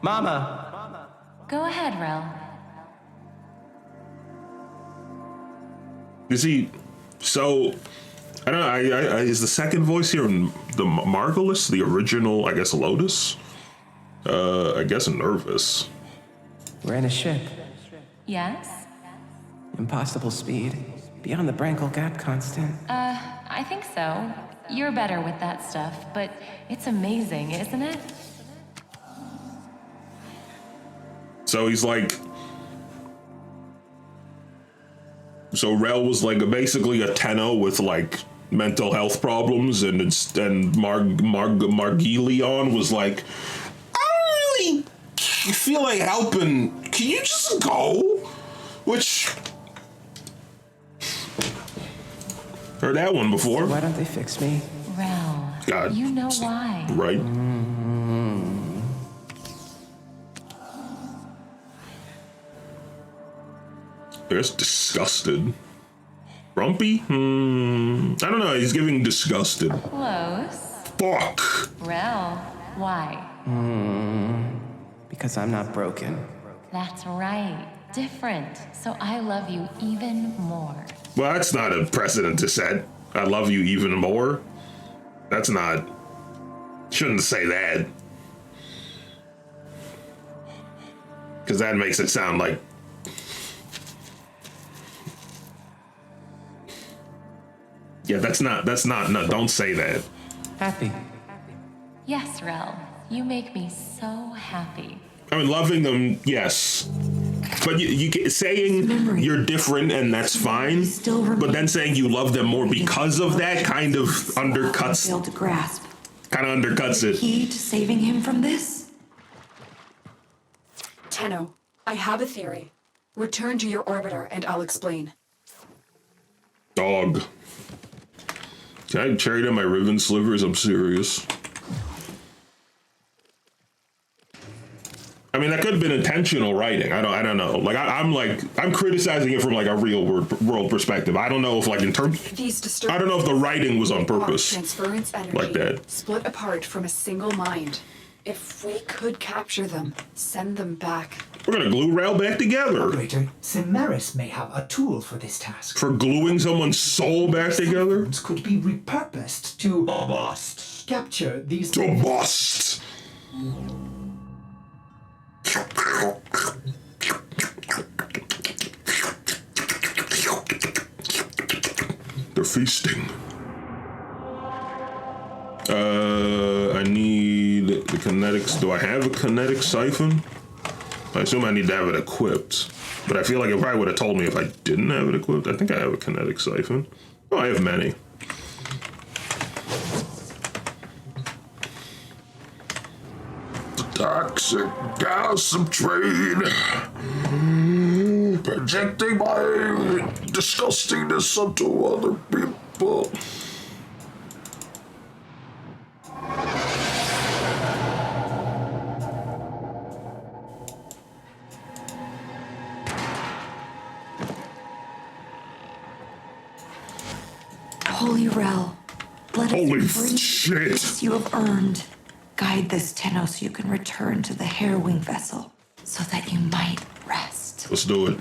Mama! Go ahead, Rel. Is he? So, I don't know. Is the second voice here the Margulis, the original? I guess Lotus. I guess nervous. We're in a ship. Yes? Impossible speed. Beyond the Brankel Gap constant. I think so. You're better with that stuff, but it's amazing, isn't it? So he's like. So Rel was like basically a Tenno with like mental health problems, and Margilion was like, I don't really feel like helping. Can you just go? Which heard that one before. Why don't they fix me? Rel, God. you know why. Right? I guess disgusted. Grumpy? I don't know. He's giving disgusted. Close. Fuck. Rel, why? Because I'm not broken. That's right. Different. So I love you even more. Well, that's not a precedent to set. I love you even more. That's not. Shouldn't say that. Because that makes it sound like. Yeah, that's not, no, don't say that. Happy. Yes, Rel. You make me so happy. I mean, loving them, yes. But saying you're different and that's fine, but then saying you love them more because of that kind of undercuts, Failed to grasp. it. Key to saving him from this? Tenno, I have a theory. Return to your orbiter and I'll explain. Dog. Can I cherry down my ribbon slivers? I'm serious. I mean, that could have been intentional writing. I don't know. Like, I'm criticizing it from like a real world perspective. I don't know if like in terms, I don't know if the writing was on purpose. Transference energy Like that. split apart from a single mind. If we could capture them, send them back. We're gonna glue Rel back together. Operator, Cimeris may have a tool for this task. For gluing someone's soul back together? Could be repurposed to capture these. To bust. They're feasting. I need the kinetics. Do I have a kinetic siphon? I assume I need to have it equipped. But I feel like it probably would have told me if I didn't have it equipped. I think I have a kinetic siphon. Oh, I have many. Toxic gas of trade. Projecting my disgustingness onto other people. Holy Rel, let Holy us bring shit. this you have earned. Guide this Tenno so you can return to the Hairwing vessel, so that you might rest. Let's do it.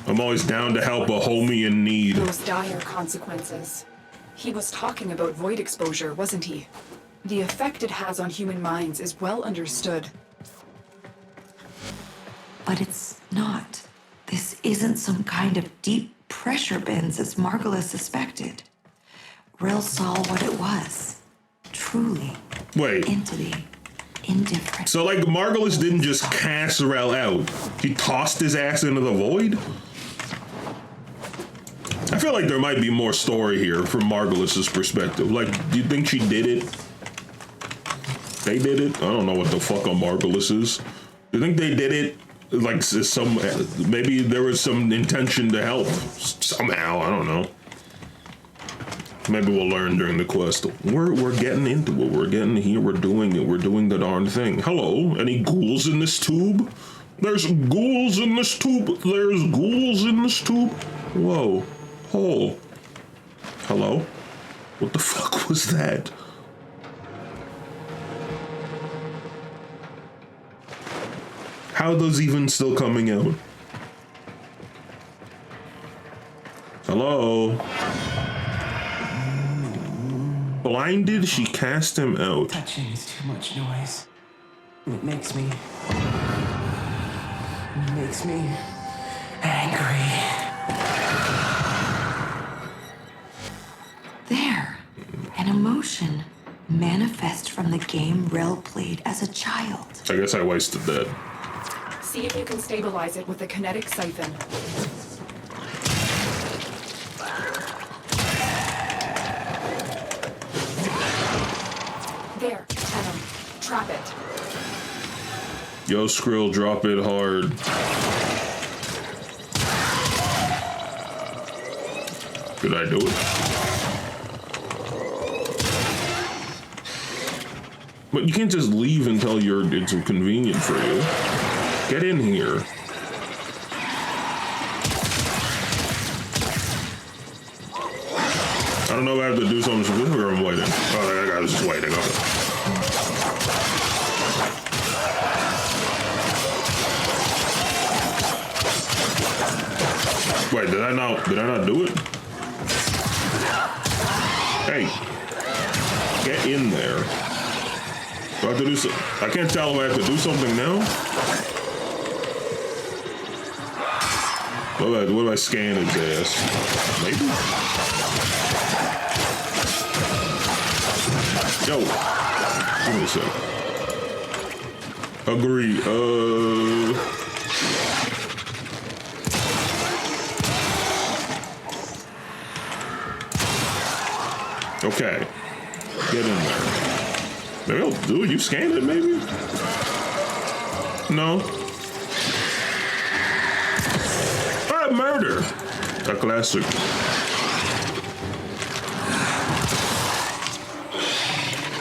I'm always down to help a homie in need. Those dire consequences. He was talking about void exposure, wasn't he? The effect it has on human minds is well understood. But it's not. This isn't some kind of deep pressure bends as Margolis suspected. Rel saw what it was. Truly. Wait. Entity. Indifferent. So, like, Margolis didn't just cast Rel out. He tossed his ass into the void? I feel like there might be more story here from Margolis's perspective. Like, do you think she did it? They did it? I don't know what the fuck a Margolis is. Do you think they did it? Like, maybe there was some intention to help somehow. I don't know. Maybe we'll learn during the quest. We're getting into it. We're getting here. We're doing it. We're doing the darn thing. Hello? Any ghouls in this tube? There's ghouls in this tube. There's ghouls in this tube. Whoa. Hole. Hello? What the fuck was that? How are those even still coming out? Hello? Blinded, she cast him out. Touching is too much noise. It makes me angry. There. An emotion. Manifest from the game Rel played as a child. I guess I wasted that. See if you can stabilize it with the kinetic siphon. There, Tenno. Trap it. Yo, Skrill, drop it hard. Did I do it? But you can't just leave until it's convenient for you. Get in here. I don't know if I have to do something specific or I'm waiting. Oh, I was just waiting. Okay. Wait, did I not do it? Hey, get in there. Do I have to do I can't tell if I have to do something now. What do I scan his ass? Maybe? Yo, give me a sec. Agree. Okay. Get in there. Maybe I'll do it. You scanned it, maybe? No. Ah, murder. A classic.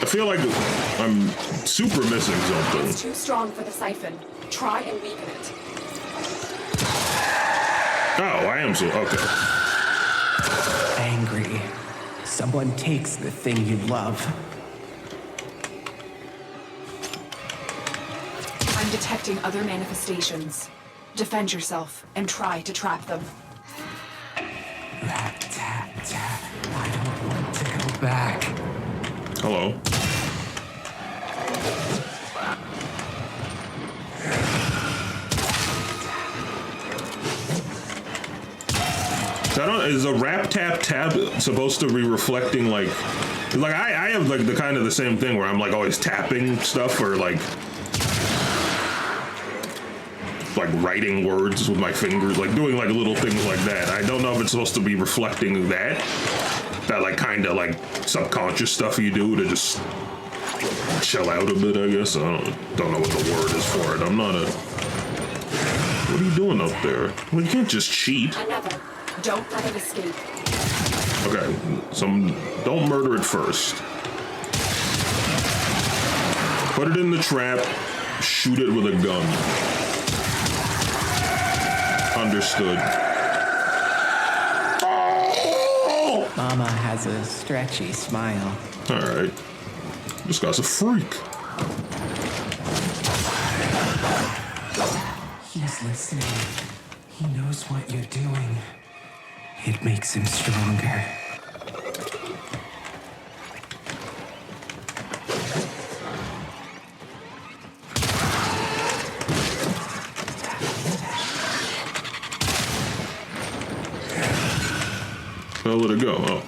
I feel like I'm super missing something. It's too strong for the siphon. Try and weaken it. Oh, I am so okay. Angry. Someone takes the thing you love. I'm detecting other manifestations. Defend yourself and try to trap them. Rat, tat, tat. I don't want to go back. Hello. Is a rap tap tap supposed to be reflecting like I have like the kind of the same thing where I'm like always tapping stuff or like writing words with my fingers, like doing like little things like that. I don't know if it's supposed to be reflecting that like kind of like subconscious stuff you do to just chill out a bit, I guess. I don't know what the word is for it. I'm not a... What are you doing up there? Well, you can't just cheat. Another. Don't let it escape. Okay, don't murder it first. Put it in the trap, shoot it with a gun. Understood. Oh! Mama has a stretchy smile. Alright. This guy's a freak. He's listening. He knows what you're doing. It makes him stronger. Where let it go? Oh.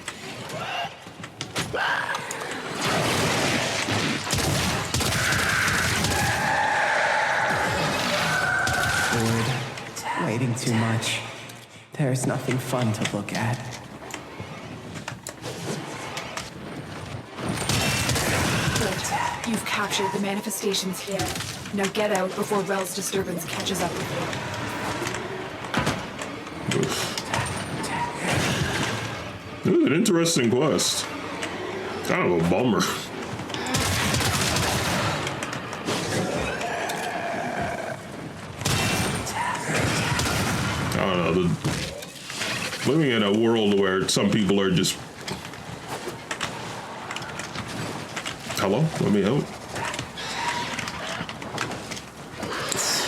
Bored. Waiting too much. There's nothing fun to look at. Good. You've captured the manifestations here. Now get out before Rel's disturbance catches up with you. It was an interesting quest. Kind of a bummer. I don't know. Living in a world where some people are just... Hello? Let me out.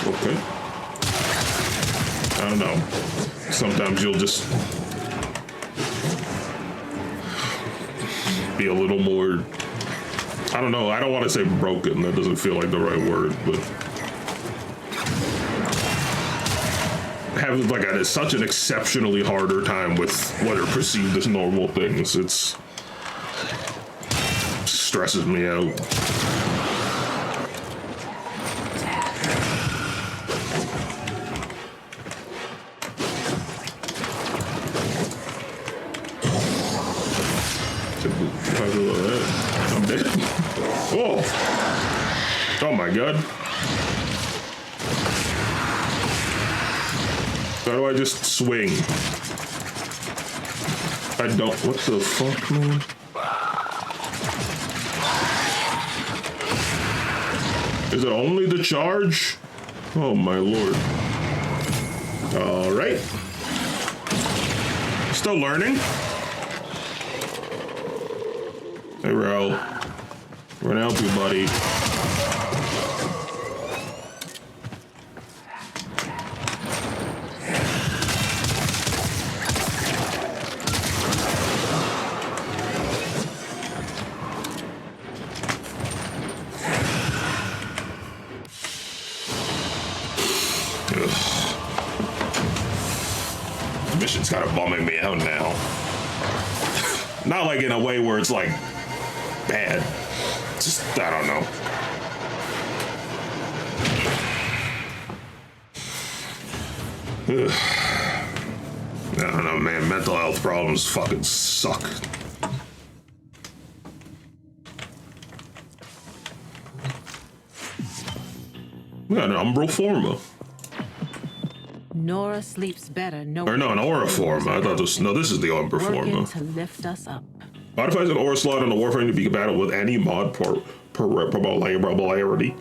Okay. I don't know. Sometimes you'll just... be a little more, I don't know, I don't want to say broken, that doesn't feel like the right word, but have like such an exceptionally harder time with what are perceived as normal things. It's stresses me out. I'm dead. Oh! Oh my god. How do I just swing? I don't. What the fuck, man? Is it only the charge? Oh my lord. Alright. Still learning. Hey, Rel. We're gonna help you, buddy. The mission's kind of bumming me out now. Not like in a way where it's like bad. just, I don't know. Ugh. I don't know, man. Mental health problems fucking suck. We got an umbral forma. Nora sleeps better. No, Or no, an aura forma. I thought this. No, this is the umbral forma. working to lift us up. Modifies an aura slot on the Warframe to be compatible with any mod probability.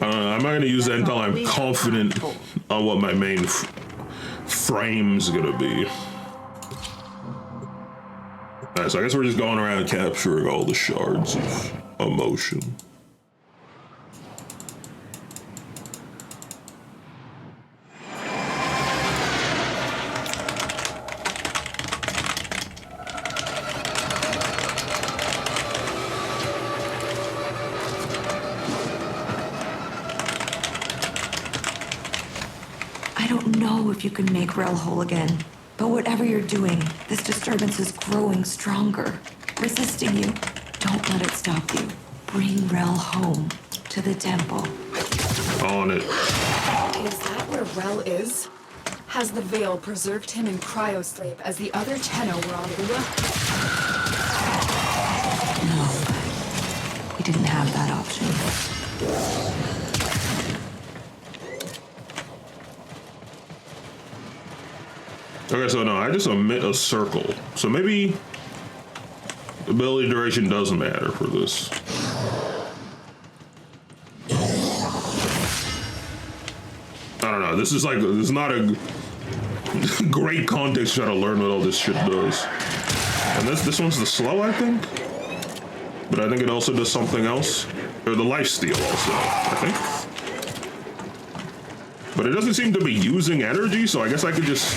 I'm not gonna use that until I'm confident on what my main frame's gonna be. Alright, so I guess we're just going around capturing all the shards of emotion. I don't know if you can make Rel whole again, but whatever you're doing, this disturbance is growing stronger, resisting you. Don't let it stop you. Bring Rel home to the temple. On it. Is that where Rel is? Has the Veil preserved him in cryosleep as the other Tenno were on Lua? No, we didn't have that option. Okay, so no, I just omit a circle. So maybe ability duration doesn't matter for this. I don't know. This is not a great context to try to learn what all this shit does. And this one's the slow, I think. But I think it also does something else. Or the lifesteal also, I think. But it doesn't seem to be using energy, so I guess I could just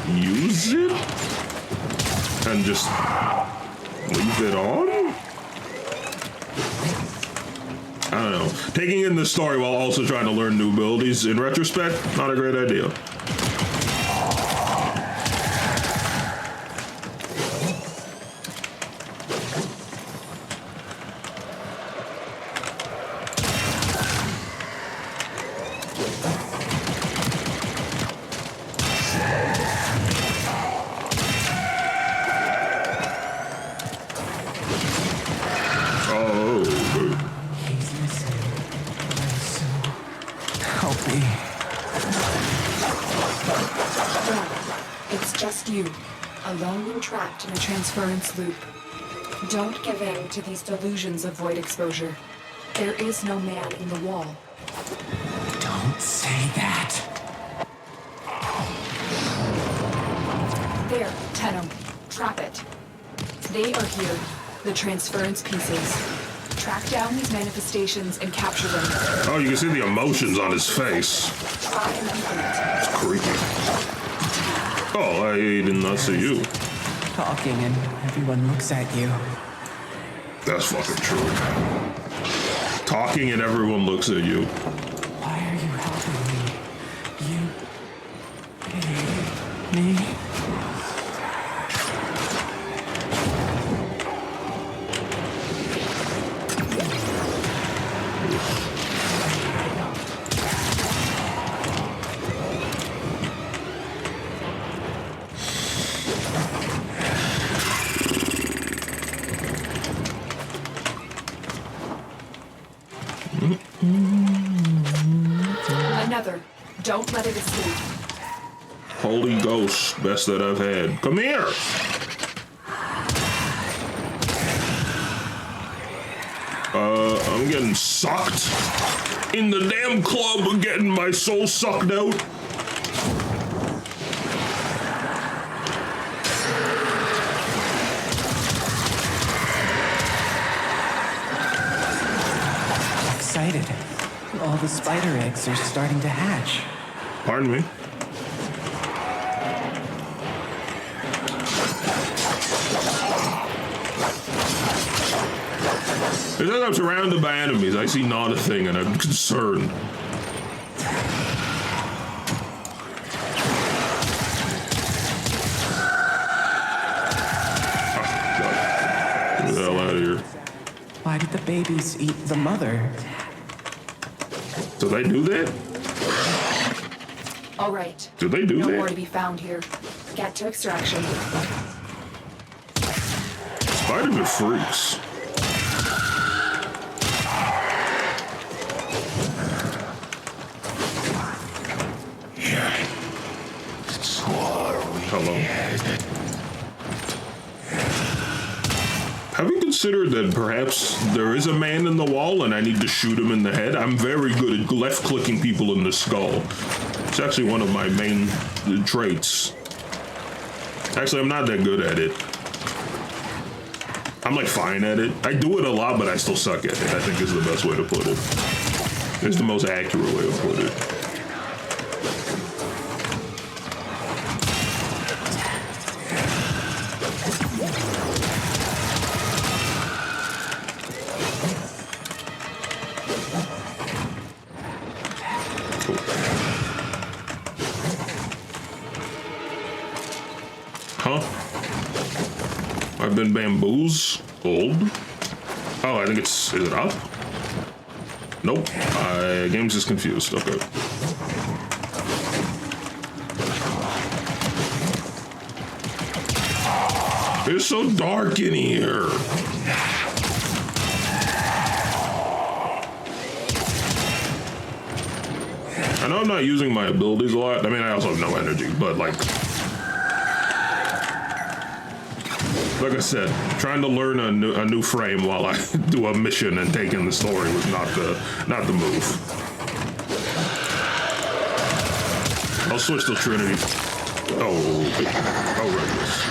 use it and just leave it on? I don't know. Taking in the story while also trying to learn new abilities, in retrospect, not a great idea. It's just you, alone and trapped in a transference loop. Don't give in to these delusions of void exposure. There is no man in the wall. Don't say that. There, Tenno. Trap it. They are here, the transference pieces. Track down these manifestations and capture them. Oh, you can see the emotions on his face. Try and open it. It's creepy. Oh, I did not see you. Talking and everyone looks at you. That's fucking true. Talking and everyone looks at you. Why are you helping me? You hate me? Another. Don't let it escape. Holy Ghost, best that I've had. Come here! I'm getting sucked in the damn club and getting my soul sucked out. Excited. All the spider eggs are starting to hatch. Pardon me? As I'm surrounded by enemies, I see not a thing and I'm concerned. Oh, God. did the babies eat the mother? Do they do that? All right. Do they do No that? more to be found here. Get to extraction. Spider-Man freaks. Hello. Have you considered that perhaps there is a man in the wall and I need to shoot him in the head? I'm very good at left-clicking people in the skull. It's actually one of my main traits. Actually, I'm not that good at it. I'm like fine at it. I do it a lot, but I still suck at it, I think is the best way to put it. It's the most accurate way to put it. Huh? I've been bamboozled. Oh, I think is it up? Nope. Game's just confused. Okay. It's so dark in here. I know I'm not using my abilities a lot. I mean, I also have no energy, but like I said, trying to learn a new frame while I do a mission and take in the story was not the move. I'll switch to Trinity. Oh, reckless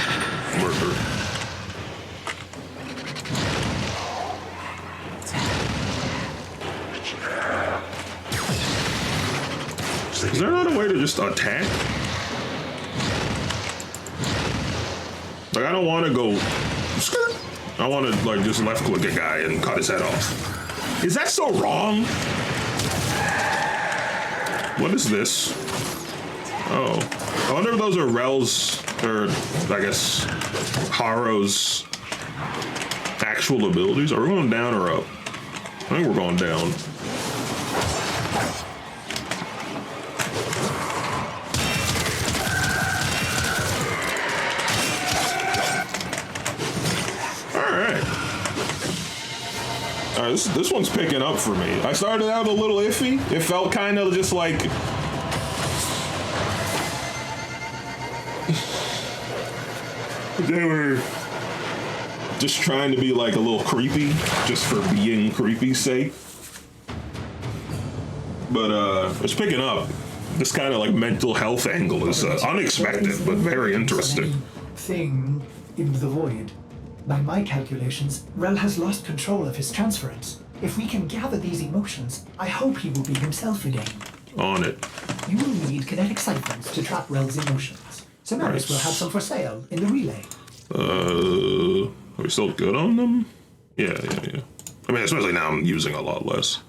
murder. Is there not a way to just attack? Like, I don't want to go. I want to like just left click a guy and cut his head off. Is that so wrong? What is this? Oh, I wonder if those are Rel's or I guess Haro's actual abilities. Are we going down or up? I think we're going down. This one's picking up for me. I started out a little iffy. It felt kind of just like they were just trying to be like a little creepy, just for being creepy's sake. But it's picking up. This kind of like mental health angle is unexpected, but very interesting. Thing in the void. By my calculations, Rel has lost control of his transference. If we can gather these emotions, I hope he will be himself again. On it. You will need kinetic ciphers to trap Rel's emotions. Samaris will have some for sale in the relay. Are we still good on them? Yeah. I mean, especially now I'm using a lot less.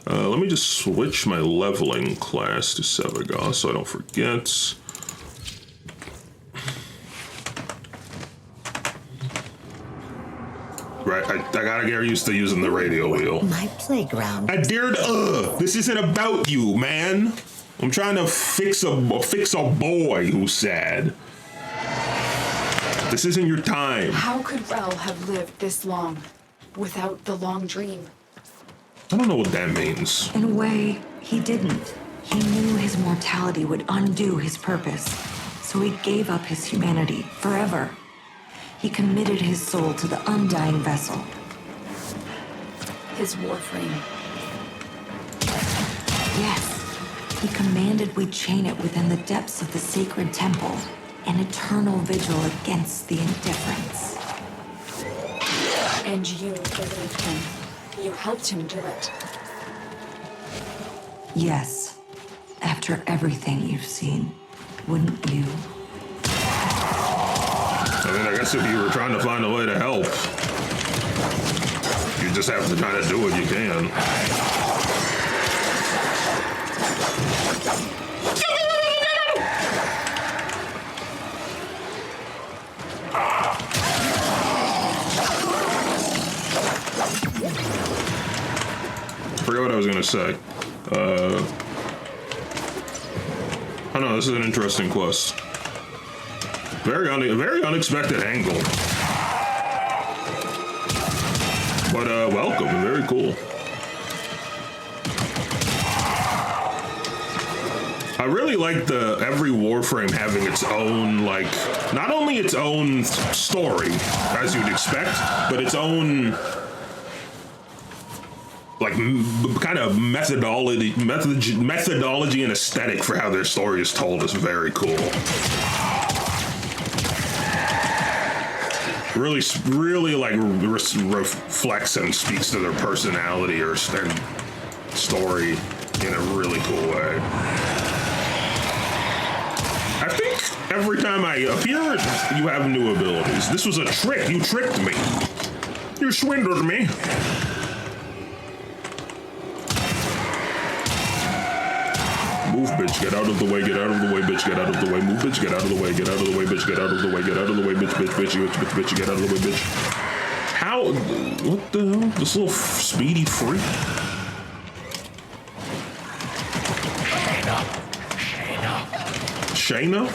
Let me just switch my leveling class to Sevagoth so I don't forget. Right, I gotta get used to using the radio wheel. My playground. I dared. This isn't about you, man. I'm trying to fix a boy who's sad. This isn't your time. How could Rel have lived this long without the long dream? I don't know what that means. In a way, he didn't. He knew his mortality would undo his purpose, so he gave up his humanity forever. He committed his soul to the undying vessel. His Warframe. Yes, he commanded we chain it within the depths of the sacred temple, an eternal vigil against the indifference. And you believed him. You helped him do it. Yes, after everything you've seen, wouldn't you? I mean, I guess if you were trying to find a way to help, you just have to try to do what you can. Forget what I was gonna say. Oh no, this is an interesting quest. Very unexpected angle. But welcome, very cool. I really like every Warframe having its own, like, not only its own story, as you'd expect, but its own, like, kind of methodology and aesthetic for how their story is told is very cool. Really, like, reflects and speaks to their personality and story in a really cool way. I think every time I appear, you have new abilities. This was a trick. You tricked me. You swindled me. Move, bitch. Get out of the way. Get out of the way, bitch. Get out of the way. Move, bitch. Get out of the way. Get out of the way, bitch. Get out of the way. Get out of the way, bitch. Bitch. Bitch. Bitch. Get out of the way, bitch. How? What the hell? This little speedy freak. Shayna?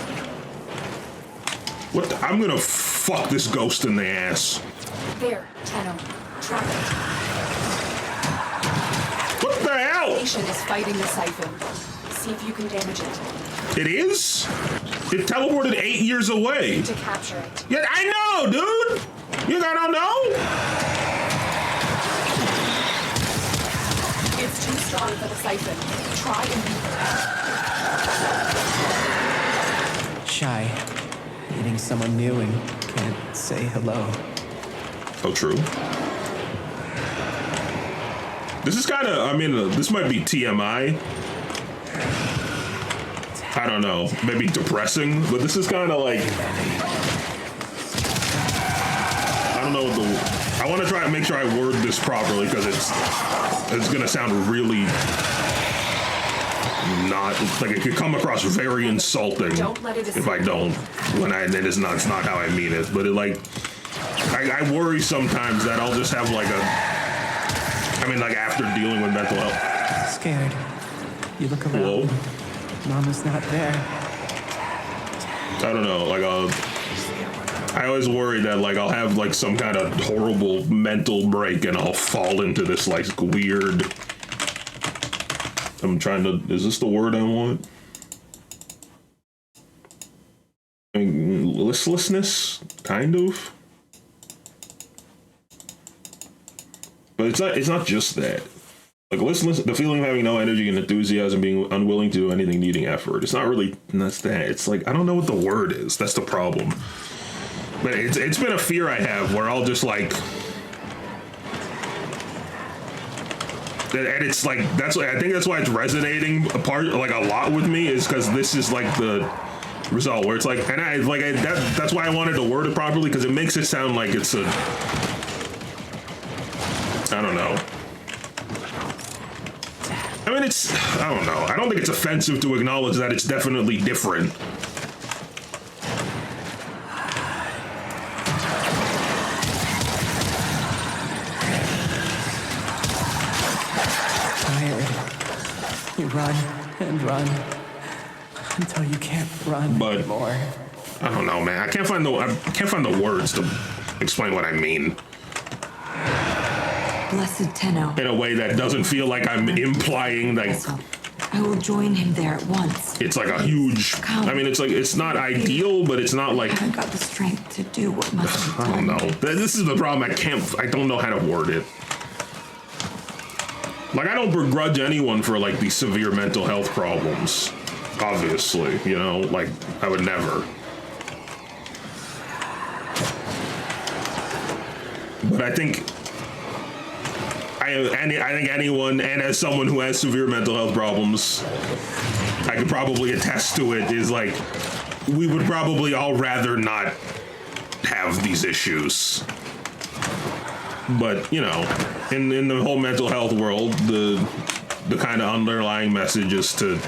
What? I'm gonna fuck this ghost in the ass. There, Tenno. Trap it. What the hell? The station is fighting the siphon. See if you can damage it. It is? It teleported 8 years away. To capture it. Yeah, I know, dude. You don't know? It's too strong for the siphon. Try and beat it. Shy. Meeting someone new and can't say hello. Oh, true. This is kind of, I mean, this might be TMI. I don't know, maybe depressing, but this is kind of like, I don't know, I want to try and make sure I word this properly because it's gonna sound really not, like it could come across very insulting if I don't, it's not how I mean it, but it like, I worry sometimes that I'll just have like after dealing with mental health. Scared. You look around. Whoa. Mama's not there. I don't know, like I always worry that like I'll have like some kind of horrible mental break and I'll fall into this like weird, is this the word I want? I mean, listlessness, kind of. But it's not just that. Like, the feeling of having no energy and enthusiasm, being unwilling to do anything, needing effort. It's not really, that's that. It's like, I don't know what the word is. That's the problem. But it's been a fear I have where I'll just like, and it's like, I think that's why it's resonating a lot with me, is because this is like the result where it's like, and that's why I wanted to word it properly, because it makes it sound like it's I don't know. I mean, I don't know. I don't think it's offensive to acknowledge that it's definitely different. Tired. You run and run until you can't run anymore. I don't know, man. I can't find the words to explain what I mean. Blessed Tenno. In a way that doesn't feel like I'm implying like I will join him there at once. It's like a huge. I mean, it's like it's not ideal, but it's not like. I haven't got the strength to do what must be done. I don't know. This is the problem. I don't know how to word it. Like, I don't begrudge anyone for like these severe mental health problems. Obviously, you know, like I would never. But I think. I think anyone, and as someone who has severe mental health problems, I could probably attest to it, is like, we would probably all rather not have these issues. But, you know, in the whole mental health world, the kind of underlying message is to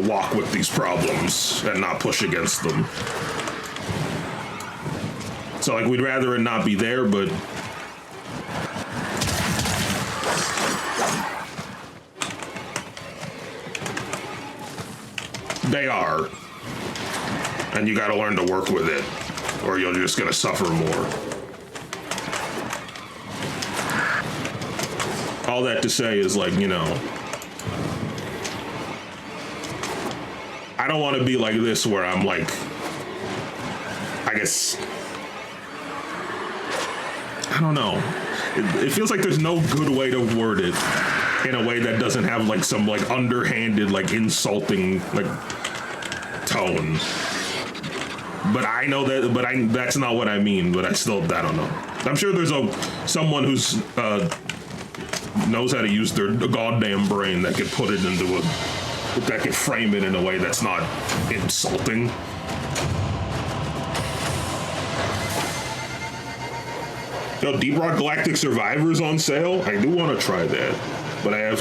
walk with these problems and not push against them. So, like, we'd rather it not be there, but They are. And you gotta learn to work with it, or you're just gonna suffer more. All that to say is, like, you know, I don't want to be like this where I'm like, I guess, I don't know. It feels like there's no good way to word it in a way that doesn't have like some like underhanded, like insulting, like tone. But I know that, that's not what I mean, but I don't know. I'm sure there's someone who's, knows how to use their goddamn brain that could put it into that could frame it in a way that's not insulting. Yo, Deep Rock Galactic Survivor's on sale. I do want to try that, but I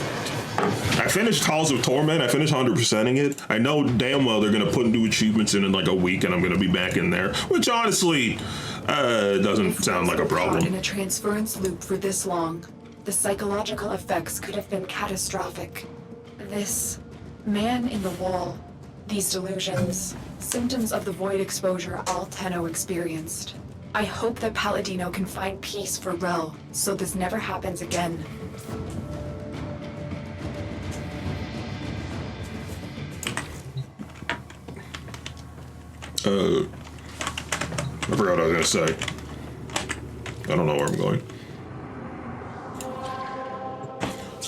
finished Halls of Torment. I finished 100%ing it. I know damn well they're gonna put new achievements in like a week, and I'm gonna be back in there. Which honestly, doesn't sound like a problem. In a transference loop for this long, the psychological effects could have been catastrophic. This man in the wall, these delusions, symptoms of the void exposure all Tenno experienced. I hope that Palladino can find peace for Rel, so this never happens again. I forgot what I was gonna say. I don't know where I'm going.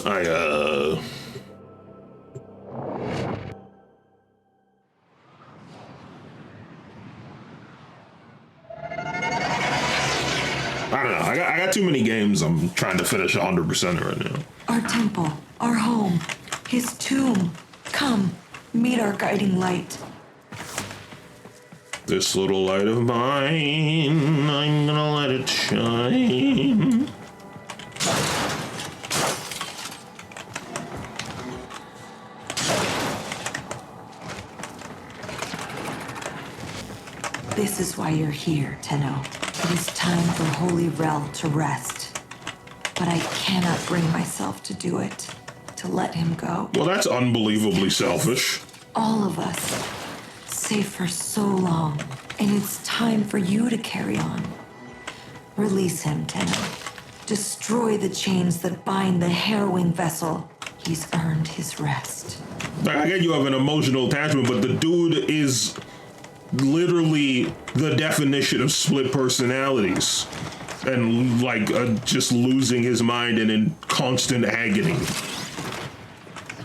I don't know. I got too many games I'm trying to finish 100% right now. Our temple, our home, his tomb. Come, meet our guiding light. This little light of mine, I'm gonna let it shine. This is why you're here, Tenno. It is time for Holy Rel to rest. But I cannot bring myself to do it, to let him go. Well, that's unbelievably selfish. All of us, safe for so long, and it's time for you to carry on. Release him, Tenno. Destroy the chains that bind the harrowing vessel. He's earned his rest. I get you have an emotional attachment, but the dude is literally the definition of split personalities and like just losing his mind and in constant agony.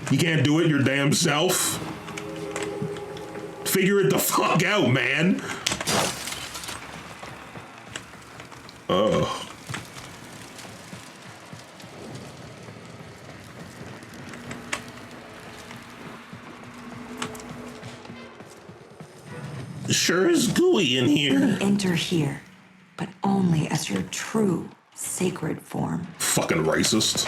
You can't do it your damn self. Figure it the fuck out, man. Oh. Sure is gooey in here. Enter here, but only as your true sacred form. Fucking racist.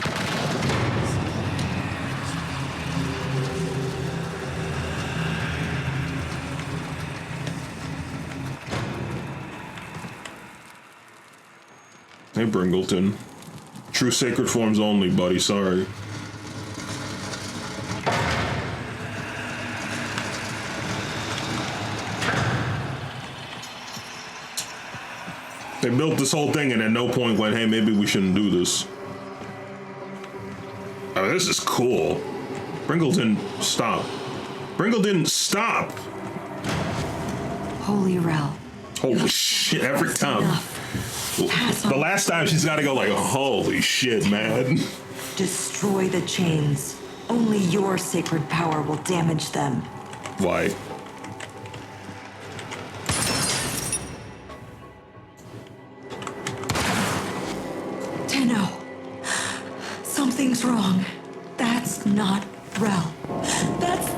Hey, Bringleton. True sacred forms only, buddy. Sorry. They built this whole thing and at no point went, hey, maybe we shouldn't do this. Oh, this is cool. Bringleton, stop. Bringleton, stop! Holy Rel. Holy shit, every time. The last time she's gotta go like, holy shit, man. Destroy the chains. Only your sacred power will damage them. Why? Tenno. Something's wrong. That's not Rel. That's...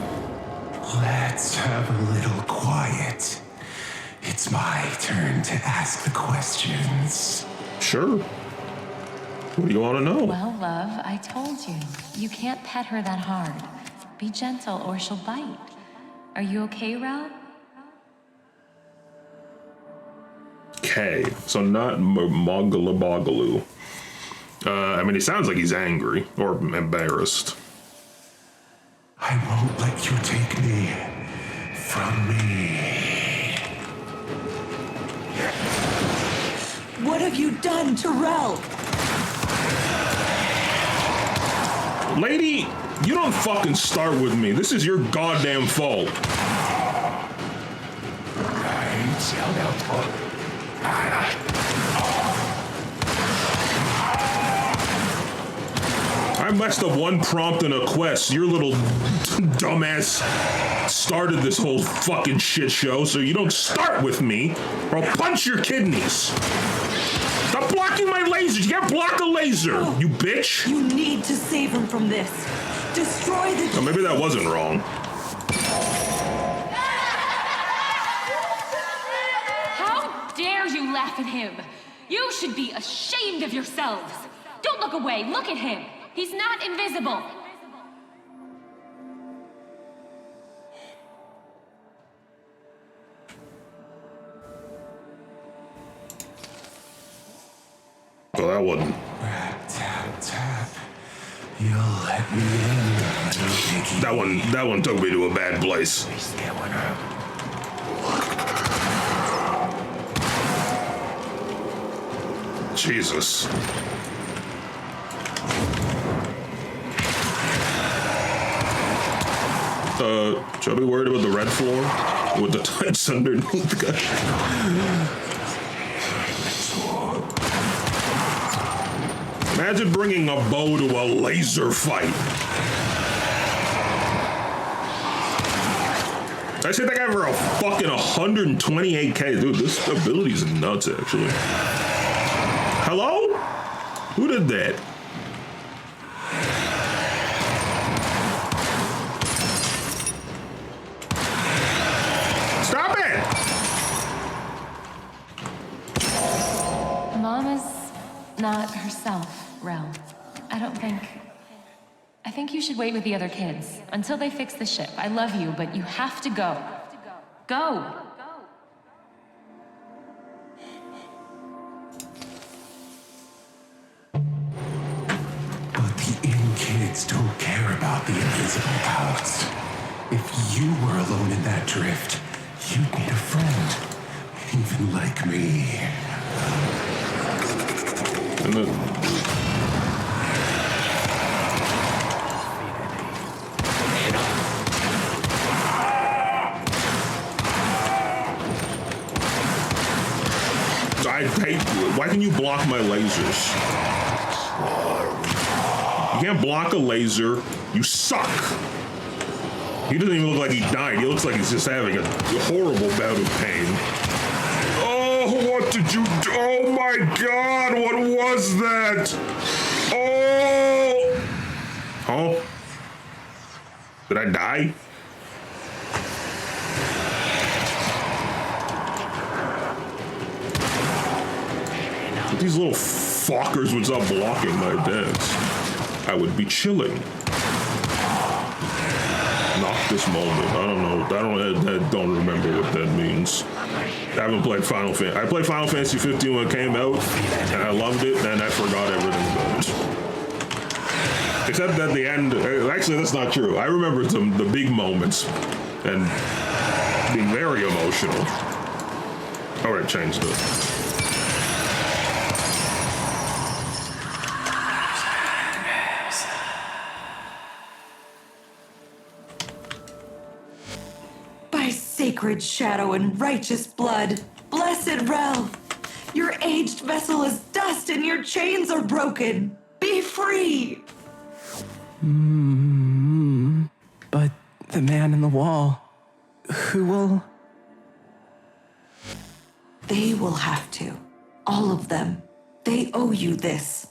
Let's have a little quiet. It's my turn to ask the questions. Sure. What do you want to know? Well, love, I told you. You can't pet her that hard. Be gentle or she'll bite. Are you okay, Rel? Okay, so not Mogalabogaloo. I mean, he sounds like he's angry or embarrassed. I won't let you take me. from me. What have you done to Rel? Lady, you don't fucking start with me. This is your goddamn fault. I messed up one prompt in a quest. Your little dumbass started this whole fucking shit show, so you don't start with me, or I'll punch your kidneys. Stop blocking my lasers. You can't block a laser, you bitch. You need to save him from this. Destroy the... Oh, maybe that wasn't wrong. How dare you laugh at him? You should be ashamed of yourselves. Don't look away. Look at him. He's not invisible. Oh, that wasn't. Tap, tap. You'll let me in. That one took me to a bad place. Jesus. Should I be worried about the red floor with the tights underneath? Imagine bringing a bow to a laser fight. I said that guy for a fucking 128k. Dude, this ability's nuts, actually. Hello? Who did that? Stop it! Mama's not herself, Rel. I think you should wait with the other kids until they fix the ship. I love you, but you have to go. Go! But the Inn kids don't care about the invisible pals. If you were alone in that drift, you'd need a friend. Even like me. And then... Why can you block my lasers? You can't block a laser. You suck. He doesn't even look like he died. He looks like he's just having a horrible bout of pain. Oh, what did you do? Oh my God, what was that? Oh! Oh? Did I die? If these little fuckers would stop blocking my dance, I would be chilling. Not this moment. I don't know. I don't remember what that means. I haven't played Final Fantasy. I played Final Fantasy 15 when it came out, and I loved it, and I forgot everything about it. Except at the end, actually that's not true. I remember the big moments, and being very emotional. All right, changed it. Sacred shadow and righteous blood, blessed Rel, your aged vessel is dust and your chains are broken. Be free. But the man in the wall, who will? They will have to. All of them. They owe you this.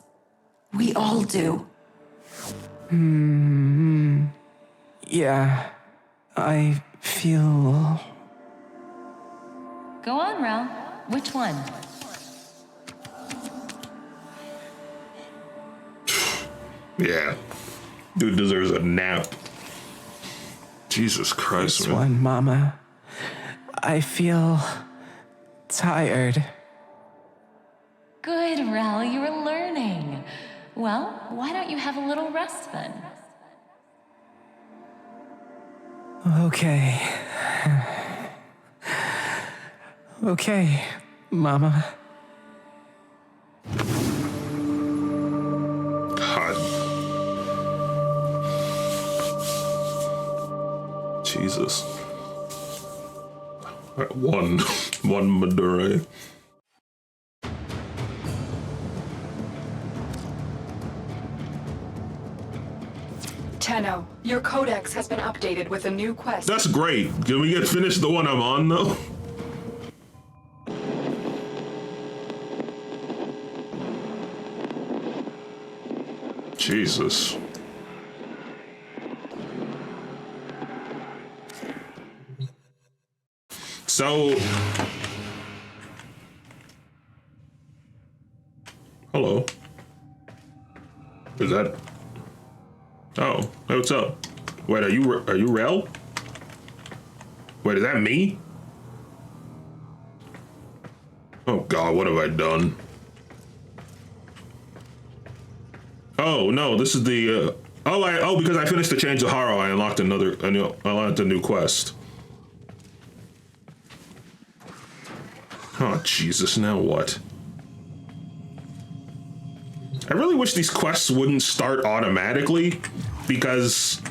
We all do. Yeah, I feel... Go on, Rel. Which one? Yeah. Dude deserves a nap. Jesus Christ, This man. one, Mama. I feel... tired. Good, Rel. You were learning. Well, why don't you have a little rest then? Okay. Okay, Mama. God. Jesus. All right, one Madure. Tenno, your codex has been updated with a new quest. That's great. Can we finish the one I'm on though? Jesus. So, hello. Is that? Oh, hey, what's up? Wait, are you Rel? Wait, is that me? Oh God, what have I done? Oh no, this is the because I finished the Change of Haro, I unlocked a new quest. Oh Jesus, now what? I really wish these quests wouldn't start automatically, because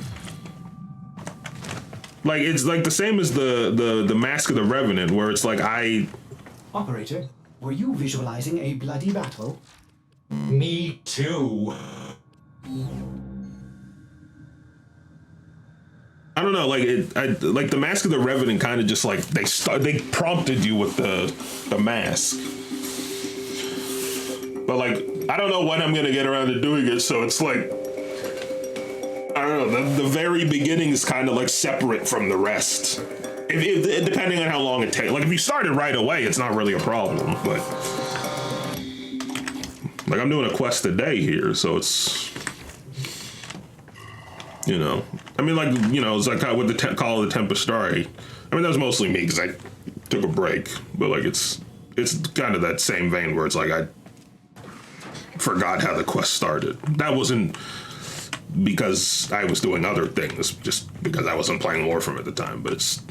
like it's like the same as the Mask of the Revenant, where it's like Operator, were you visualizing a bloody battle? Me too. I don't know, like like the Mask of the Revenant kind of just like they prompted you with the mask, but like I don't know when I'm gonna get around to doing it, so it's like I don't know. The very beginning is kind of like separate from the rest. If depending on how long it takes. Like if you started right away, it's not really a problem, but like I'm doing a quest a day here, so it's. You know, I mean, like, you know, it's like with the Call of the Tempestari. I mean, that was mostly me because I took a break, but like it's kind of that same vein where it's like I forgot how the quest started. That wasn't because I was doing other things, just because I wasn't playing Warframe at the time, but it's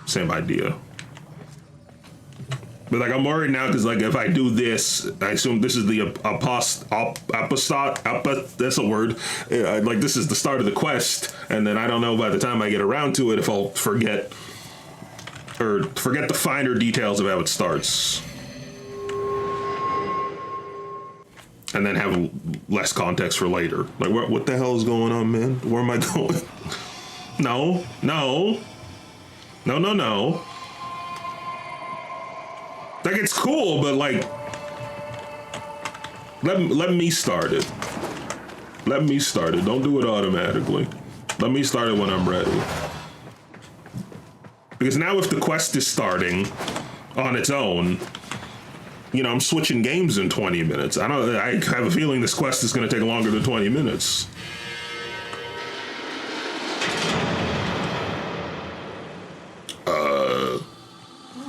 same idea. But like I'm worried now because like if I do this, I assume this is the that's a word. Like this is the start of the quest, and then I don't know by the time I get around to it if I'll forget the finer details of how it starts, and then have less context for later. Like what the hell is going on, man? Where am I going? No. Like it's cool, but like let me start it. Let me start it. Don't do it automatically. Let me start it when I'm ready. Because now if the quest is starting on its own, you know, I'm switching games in 20 minutes. I have a feeling this quest is going to take longer than 20 minutes.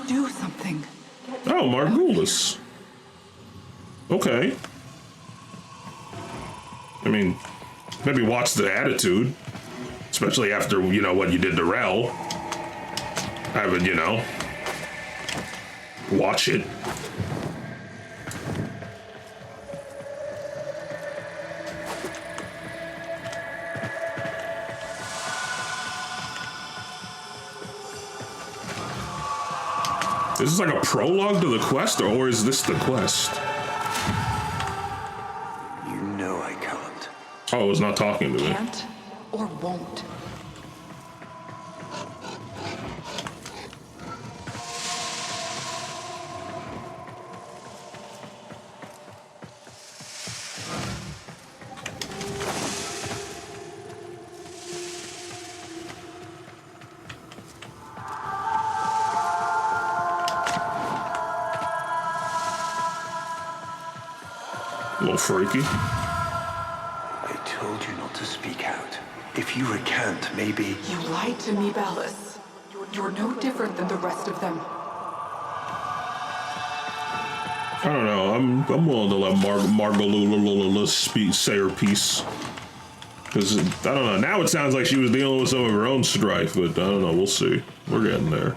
Do something. Oh, Margulis. Okay. I mean, maybe watch the attitude, especially after, you know, what you did to Rel. I would, you know, watch it. Is this like a prologue to the quest, or is this the quest? You know I can't. Oh, it's not talking to me. Can't or won't. A little freaky. I told you not to speak out. If you recant, maybe... You lied to me, Ballas. You're no different than the rest of them. I don't know. I'm willing to let Margalula say her piece. Because, I don't know. Now it sounds like she was dealing with some of her own strife, but I don't know. We'll see. We're getting there.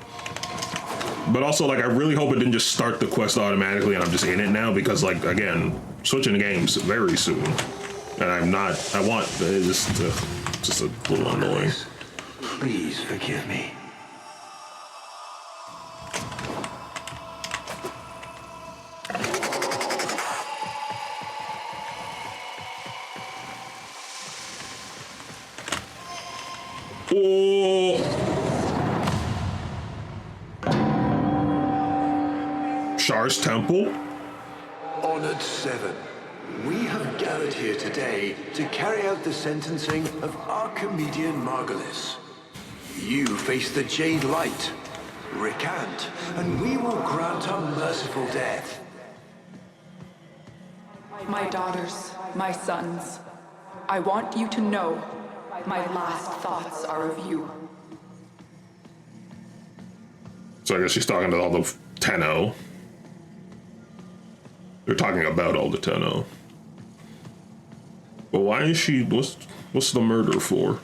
But also, like, I really hope it didn't just start the quest automatically and I'm just in it now because, like, again, switching games very soon. And I'm not, I want, it's just a little annoying. Please forgive me. Oh. Char's Temple? Honored Seven, we have gathered here today to carry out the sentencing of our comedian Margulis. You face the Jade Light. Recant, and we will grant a merciful death. My daughters, my sons, I want you to know my last thoughts are of you. So I guess she's talking to all the Tenno. They're talking about all the Tenno. But why is she, what's the murder for?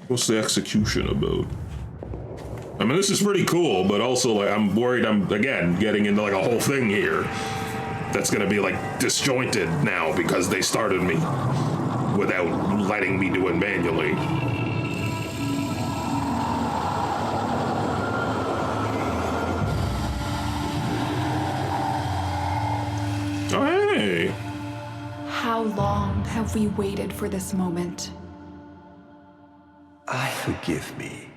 What's the execution about? I mean, this is pretty cool, but also, like, I'm worried I'm, again, getting into, like, a whole thing here that's gonna be, like, disjointed now because they started me without letting me do it manually. Oh, hey. How long have we waited for this moment? Forgive me.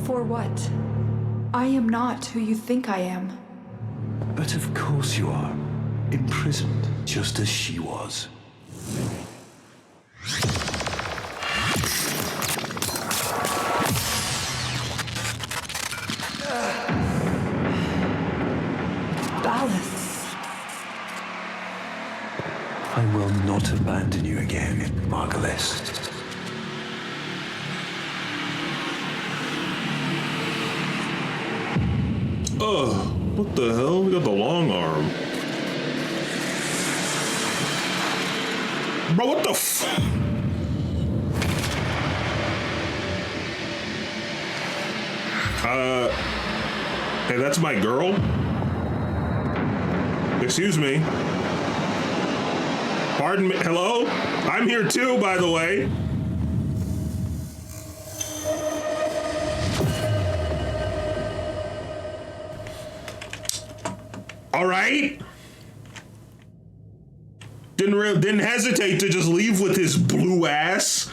For what? I am not who you think I am. But of course you are. Imprisoned, just as she was. Ballas. I will not abandon you again, Margulis. What the hell? We got the long arm. Bro, what the f... Hey, that's my girl? Excuse me. Pardon me, hello? I'm here too, by the way. All right. Didn't hesitate to just leave with his blue ass.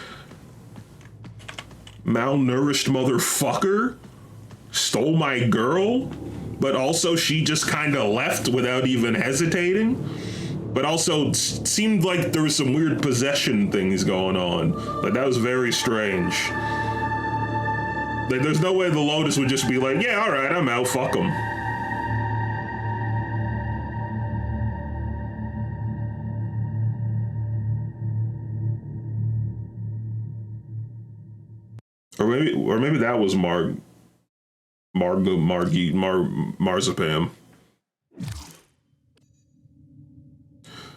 Malnourished motherfucker. Stole my girl. But also she just kind of left without even hesitating. But also seemed like there was some weird possession things going on. Like that was very strange. Like there's no way the Lotus would just be like, yeah, all right, I'm out, fuck him. Or maybe that was Marzipan.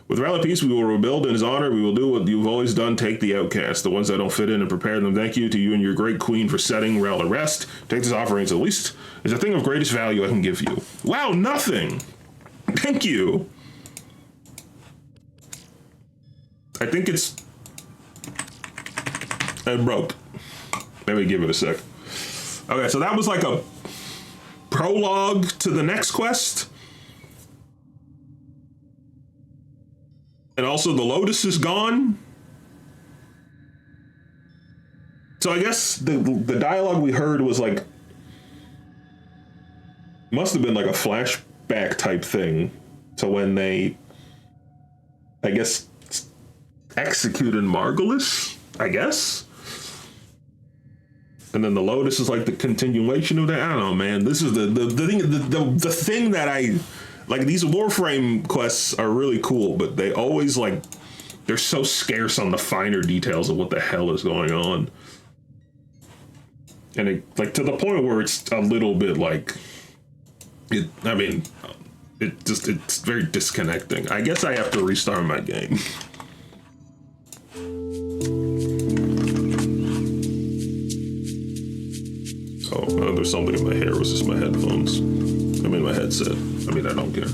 With Rally Peace, we will rebuild in his honor. We will do what you've always done. Take the outcast, the ones that don't fit in, and prepare them. Thank you to you and your great queen for setting Rel to rest. Take this offering as the least is a thing of greatest value I can give you. Wow, nothing. Thank you. I think it's... It broke. Maybe give it a sec. Okay, so that was like a prologue to the next quest. And also the Lotus is gone. So I guess the dialogue we heard was like, must have been like a flashback type thing to when they, I guess, executed Margulis, I guess. And then the Lotus is like the continuation of that. I don't know, man. This is the thing that I like. These Warframe quests are really cool, but they always like they're so scarce on the finer details of what the hell is going on, and it like to the point where it's a little bit like it. I mean, it's very disconnecting. I guess I have to restart my game. Oh, there's something in my hair. Was this my headphones? I mean, my headset. I mean, I don't care.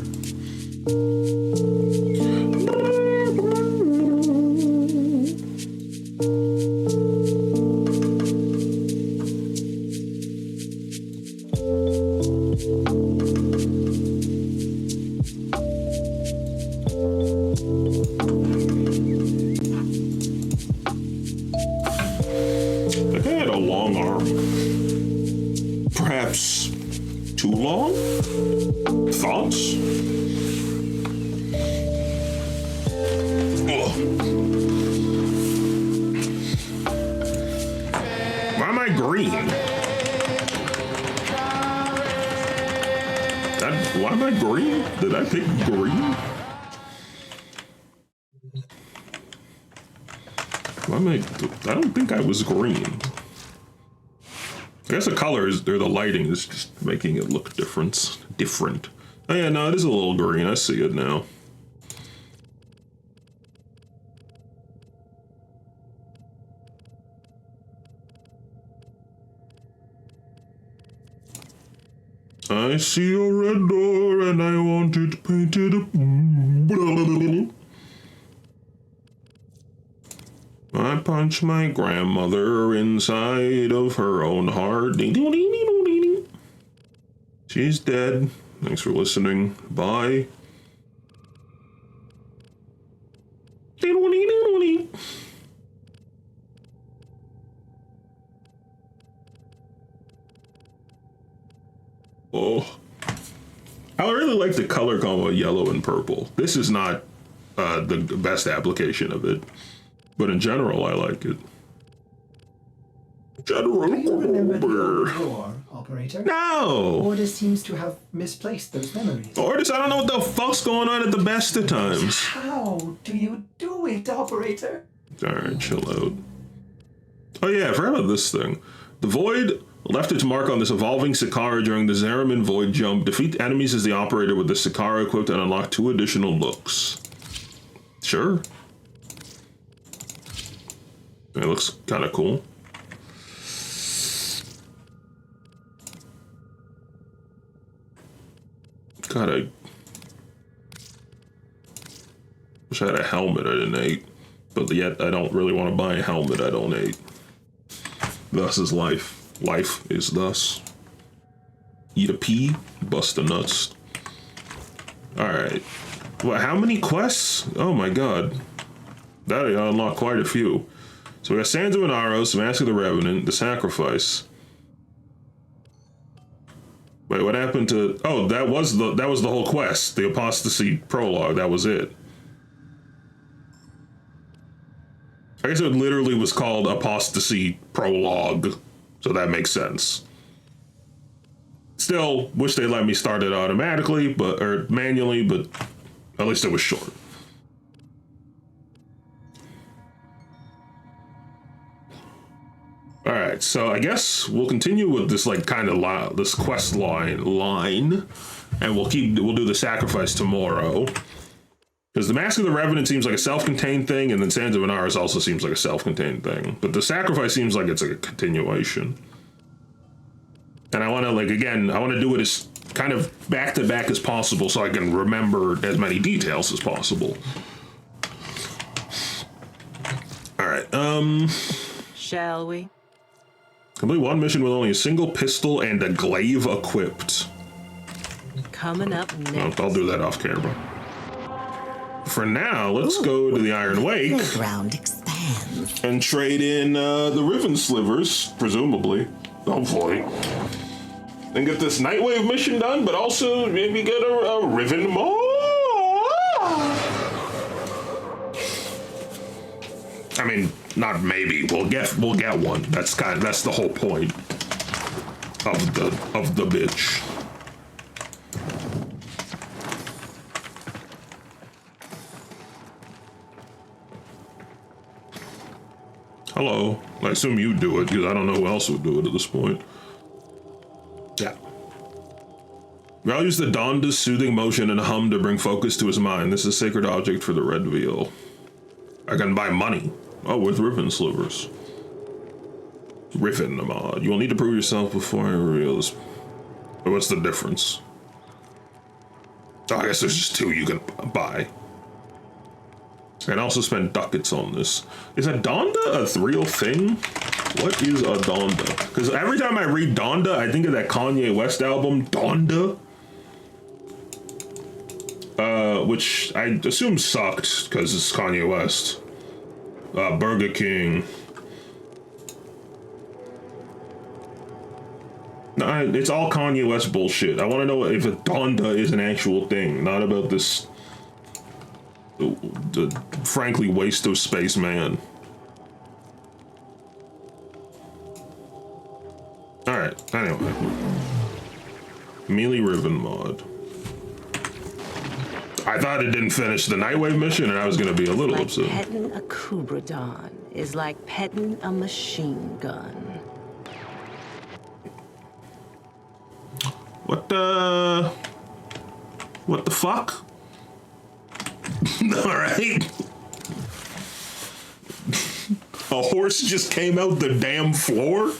That guy had a long arm. Perhaps too long? Thoughts? Ugh. Why am I green? Why am I green? Did I pick green? Why am I don't think I was green. I guess the colors, or the lighting is just making it look different. Oh yeah, no, it is a little green. I see it now. I see a red door and I want it painted. I punched my grandmother inside of her own heart. She's dead. Thanks for listening. Bye. Oh. I really like the color combo yellow and purple. This is not the best application of it, but in general, I like it. Do you remember the door, operator? No! Ordis seems to have misplaced those memories. Ordis, I don't know what the fuck's going on at the best of times. How do you do it, operator? Alright, chill out. Oh yeah, I forgot about this thing. The Void left its mark on this evolving Sakara during the Zariman Void jump. Defeat enemies as the operator with the Sakara equipped and unlock 2 additional looks. Sure. It looks kind of cool. God, I wish I had a helmet I didn't hate, but yet I don't really want to buy a helmet I don't hate. Thus is life. Life is thus. Eat a pea, bust the nuts. Alright. Well, how many quests? Oh my god. That unlocked quite a few. So we got Sands of Inaros, Mask of the Revenant, The Sacrifice. Wait, what happened to... Oh, that was the whole quest. The Apostasy Prologue, that was it. I guess it literally was called Apostasy Prologue, so that makes sense. Still, wish they let me start it automatically, or manually, but at least it was short. All right, so I guess we'll continue with this this quest line, and we'll do the sacrifice tomorrow. Because the Mask of the Revenant seems like a self-contained thing, and then Sands of Inaros also seems like a self-contained thing. But the sacrifice seems like it's like a continuation. And I want to, I want to do it as kind of back-to-back as possible so I can remember as many details as possible. All right, Shall we? Complete one mission with only a single pistol and a glaive equipped. Coming up next. I'll do that off camera. For now, let's go to the Iron Wake. The ground expands. And trade in the Riven Slivers, presumably. Hopefully. And get this Nightwave mission done, but also maybe get a Riven more. I mean, not maybe. We'll get one. That's the whole point of the bitch. Hello. I assume you do it, because I don't know who else would do it at this point. Yeah. I'll use the Donda's soothing motion and hum to bring focus to his mind. This is a sacred object for the Red Veil. I can buy money. Oh, with Riven Slivers. Riven mod. You will need to prove yourself before I reveal this. What's the difference? Oh, I guess there's just two you can buy. And also spend ducats on this. Is a Donda a real thing? What is a Donda? Because every time I read Donda, I think of that Kanye West album, Donda. Which I assume sucked because it's Kanye West. Burger King. No, it's all Kanye West bullshit. I want to know if a Donda is an actual thing, not about this the frankly waste of space man. Alright, anyway. Melee Riven mod. I thought it didn't finish the Nightwave mission and I was gonna be a little upset. Petting a Kubradon is like petting a machine gun. What the fuck? Alright. A horse just came out the damn floor?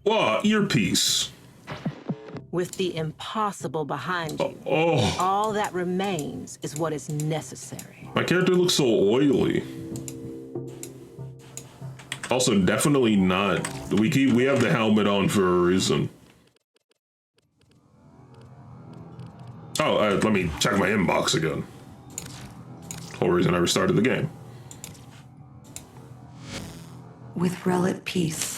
Whoa, earpiece. With the impossible behind you, all that remains is what is necessary. My character looks so oily. Also, definitely not. We have the helmet on for a reason. Oh, let me check my inbox again. Whole reason I restarted the game. With Rel at peace,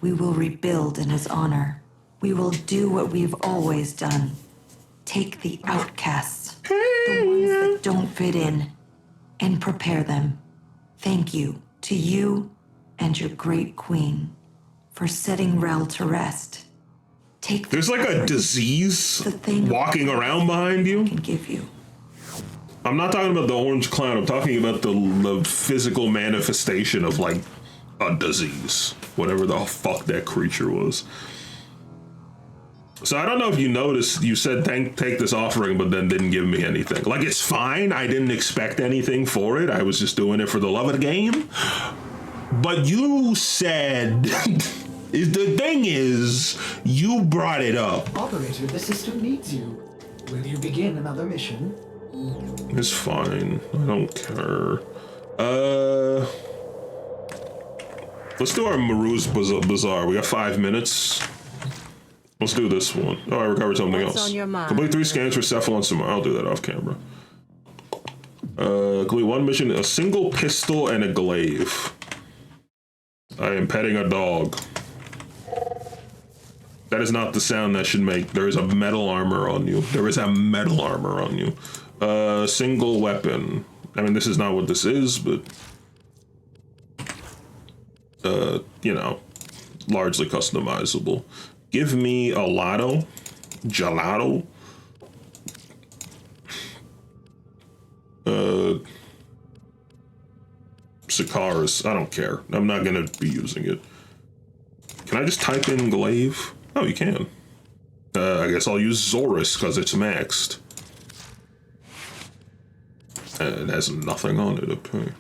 we will rebuild in his honor. We will do what we've always done. Take the outcasts, the ones that don't fit in, and prepare them. Thank you to you and your great queen for setting Rel to rest. There's like a disease walking around behind you. Can give you. I'm not talking about the orange cloud. I'm talking about the physical manifestation of like a disease, whatever the fuck that creature was. So I don't know if you noticed, you said take this offering, but then didn't give me anything. Like, it's fine. I didn't expect anything for it. I was just doing it for the love of the game. But you said, the thing is, you brought it up. Operator, the system needs you. Will you begin another mission? It's fine. I don't care. Let's do our Maru's Bazaar. We got 5 minutes. Let's do this one. Oh, I recovered something else. On your mind? Complete 3 scans for Cephalon Samar. I'll do that off camera. Complete 1 mission, a single pistol and a glaive. I am petting a dog. That is not the sound that should make. There is a metal armor on you. There is a metal armor on you. Single weapon. I mean, this is not what this is, but you know, largely customizable. Give me a lotto, gelato. Sikaris, I don't care. I'm not gonna be using it. Can I just type in glaive? Oh, you can. I guess I'll use Zorus because it's maxed. It has nothing on it, okay.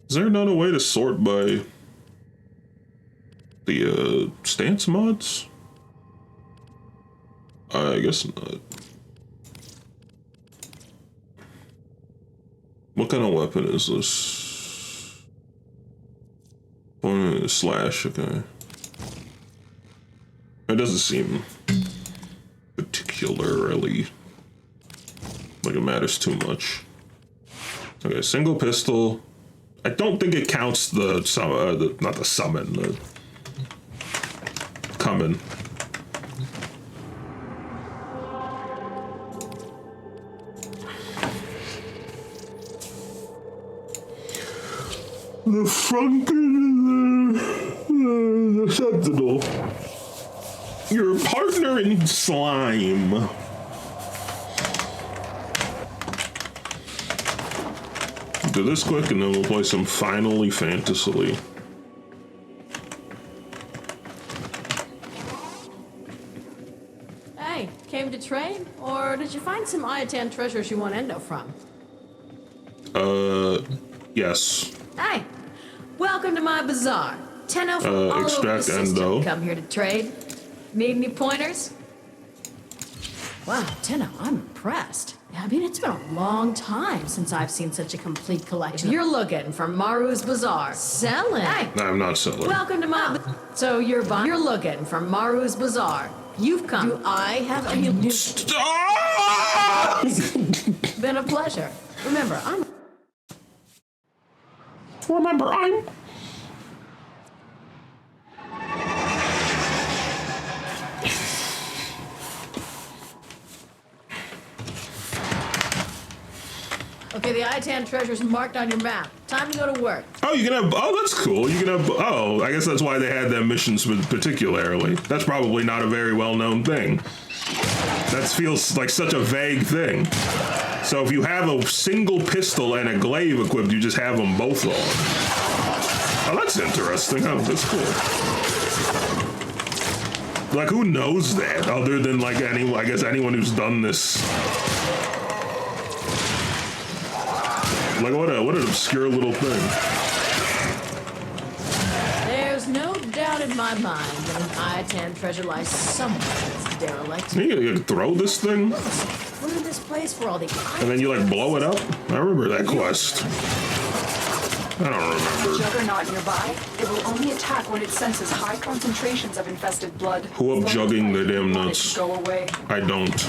Is there not a way to sort by the stance mods? I guess not. What kind of weapon is this? Slash, okay. It doesn't seem particularly like it matters too much. Okay, single pistol. I don't think it counts the not the summon, the coming. The Franken, the Sentinel. Your partner in slime. do this quick, and then we'll play some Finally Fantasy. Hey, came to trade? Or did you find some Iatan treasures you want Endo from? Yes. Hey, welcome to my bazaar. Tenno from all over the extract system Endo. come here to trade. Need any pointers? Wow, Tenno, I'm impressed. I mean, it's been a long time since I've seen such a complete collection. You're looking for Maru's Bazaar. Selling. Hey, I'm not selling. welcome to my... So you're buying... You're looking for Maru's Bazaar. You've come... Do I have any new... Stop! Been a pleasure. Remember, I'm... Okay, the Iatan treasure's marked on your map. Time to go to work. Oh, you can have. Oh, that's cool. You can have. Oh, I guess that's why they had that mission particularly. That's probably not a very well-known thing. That feels like such a vague thing. So if you have a single pistol and a glaive equipped, you just have them both on. Oh, that's interesting. Oh, that's cool. Like, who knows that other than like I guess anyone who's done this. Like, what an obscure little thing. There's no doubt in my mind that an Iatan treasure lies somewhere that's derelict. You can throw this thing? What is this place for all the And then you, like, blow it up? I remember that quest. I don't remember. Juggernaut nearby. It will only attack when it senses high concentrations of infested blood. Who up jugging the damn nuts? Go away. I don't.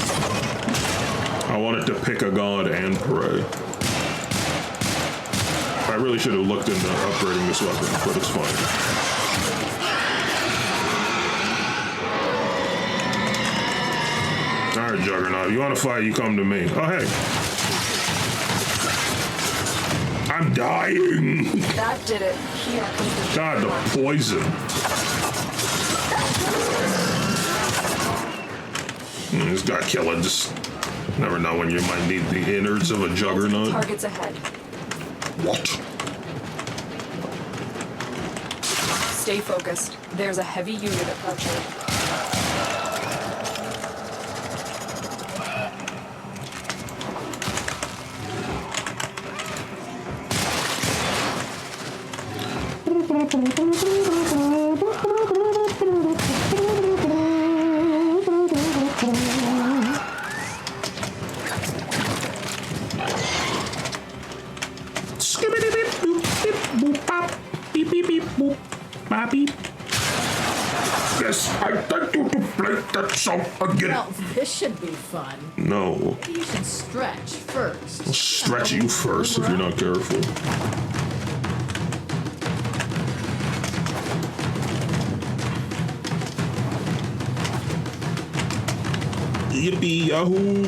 I wanted to pick a god and pray. I really should have looked into upgrading this weapon, but it's fine. Alright, Juggernaut. You want to fight, you come to me. Oh, hey. I'm dying. That did it. Here. God, the poison. This guy killer just never know when you might need the innards of a Juggernaut. Targets ahead. What? Stay focused. There's a heavy unit approaching. Yes, I'd like you to play that song again. Well, this should be fun. No. You should stretch first. I'll stretch you first if you're not careful. Yippee yahoo!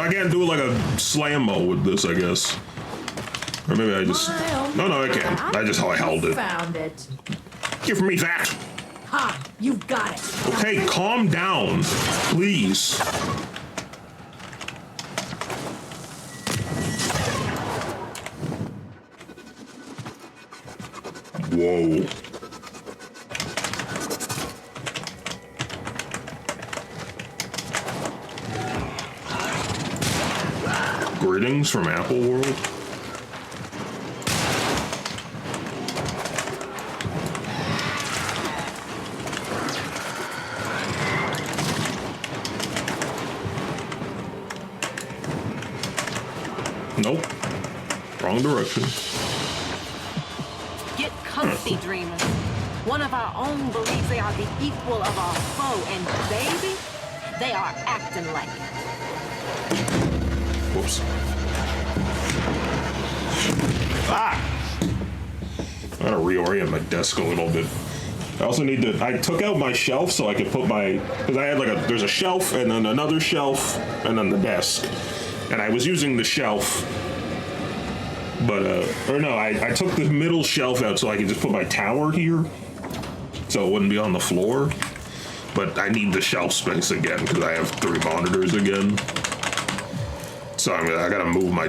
I can't do like a slammo with this, I guess. Or maybe I just... No, I can't. I just held it. Found it. Give me that! Ha! You got it. Okay, calm down, please. Whoa. Greetings from Apple World. Nope. Wrong direction. Get comfy, dreamers. One of our own believes they are the equal of our foe, and baby, they are acting like it. Whoops. Ah! I gotta reorient my desk a little bit. I also need to, I took out my shelf so I could put my, because I had like there's a shelf and then another shelf and then the desk. And I was using the shelf, but, or no, I took the middle shelf out so I could just put my tower here so it wouldn't be on the floor. but I need the shelf space again because I have 3 monitors again. So I mean, I gotta move my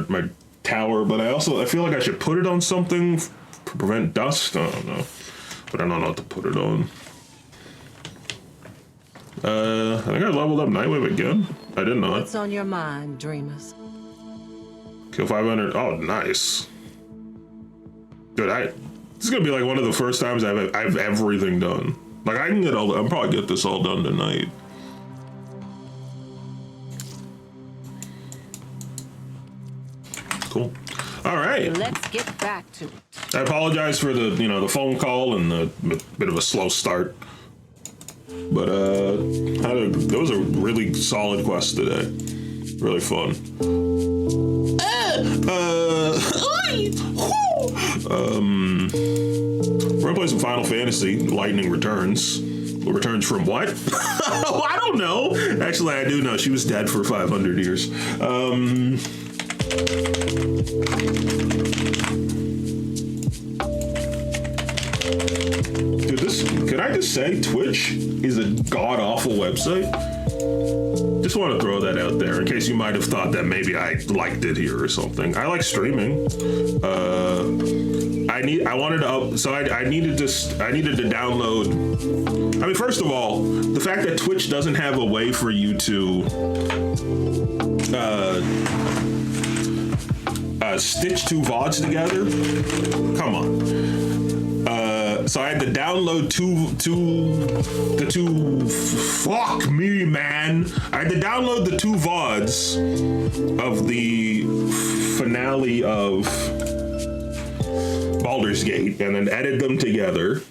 my tower, but I feel like I should put it on something to prevent dust. I don't know, but I don't know what to put it on. I think I leveled up Nightwave again. I didn't know it. What's on your mind, dreamers? Kill 500. Oh, nice. Dude, this is gonna be like one of the first times I have everything done. Like I can get I'll probably get this all done tonight. Cool. All right. Let's get back to it. I apologize for the the phone call and the bit of a slow start. But that was a really solid quest today. Really fun. We're gonna play some Final Fantasy. Lightning Returns. Returns from what? Oh, I don't know. Actually, I do know. She was dead for 500 years. Dude, can I just say Twitch is a god-awful website? Just want to throw that out there in case you might have thought that maybe I liked it here or something. I like streaming. I needed to download. I mean, first of all, the fact that Twitch doesn't have a way for you to stitch 2 VODs together. Come on. So I had to download the two. Fuck me, man. I had to download the 2 VODs of the finale of Baldur's Gate and then edit them together.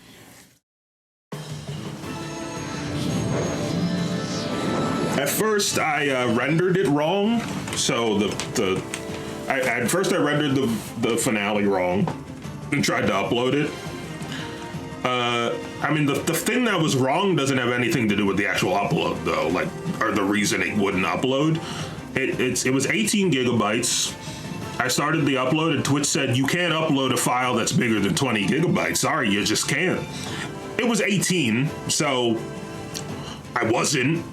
At first, I rendered it wrong. So at first I rendered the finale wrong and tried to upload it. I mean, the thing that was wrong doesn't have anything to do with the actual upload, though, or the reason it wouldn't upload. It was 18 gigabytes. I started the upload, and Twitch said, you can't upload a file that's bigger than 20 gigabytes. Sorry, you just can't. It was 18, so I wasn't,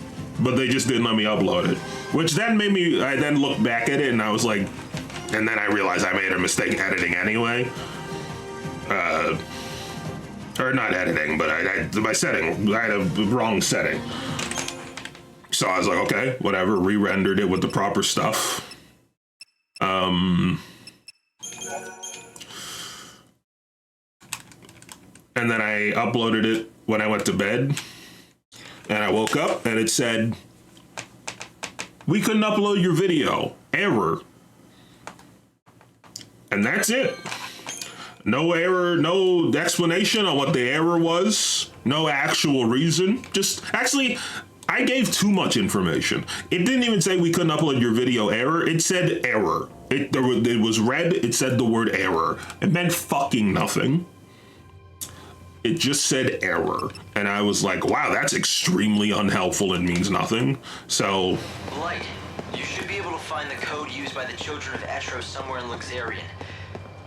but they just didn't let me upload it. Which then I then looked back at it, and I was like, and then I realized I made a mistake editing anyway. Or not editing, but my setting, I had a wrong setting. So I was like, okay, whatever, re-rendered it with the proper stuff. And then I uploaded it when I went to bed. And I woke up and it said, we couldn't upload your video. Error. And that's it. No error, no explanation on what the error was, no actual reason. Actually, I gave too much information. It didn't even say we couldn't upload your video error. It said error. It was red, it said the word error. It meant fucking nothing. It just said error. And I was like, wow, that's extremely unhelpful and means nothing. So... Light, you should be able to find the code used by the children of Etro somewhere in Luxarian.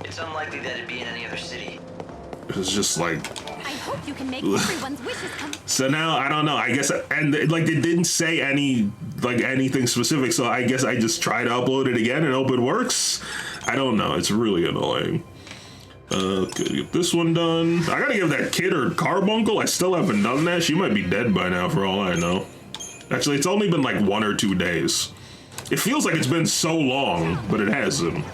It's unlikely that it'd be in any other city. It was just like... I hope you can make everyone's wishes come. So now, I don't know, I guess, and it didn't say anything specific, so I guess I just try to upload it again and hope it works. I don't know, it's really annoying. Okay, get this one done. I gotta give that kid her carbuncle. I still haven't done that. She might be dead by now for all I know. Actually, it's only been like 1 or 2 days. It feels like it's been so long, but it hasn't.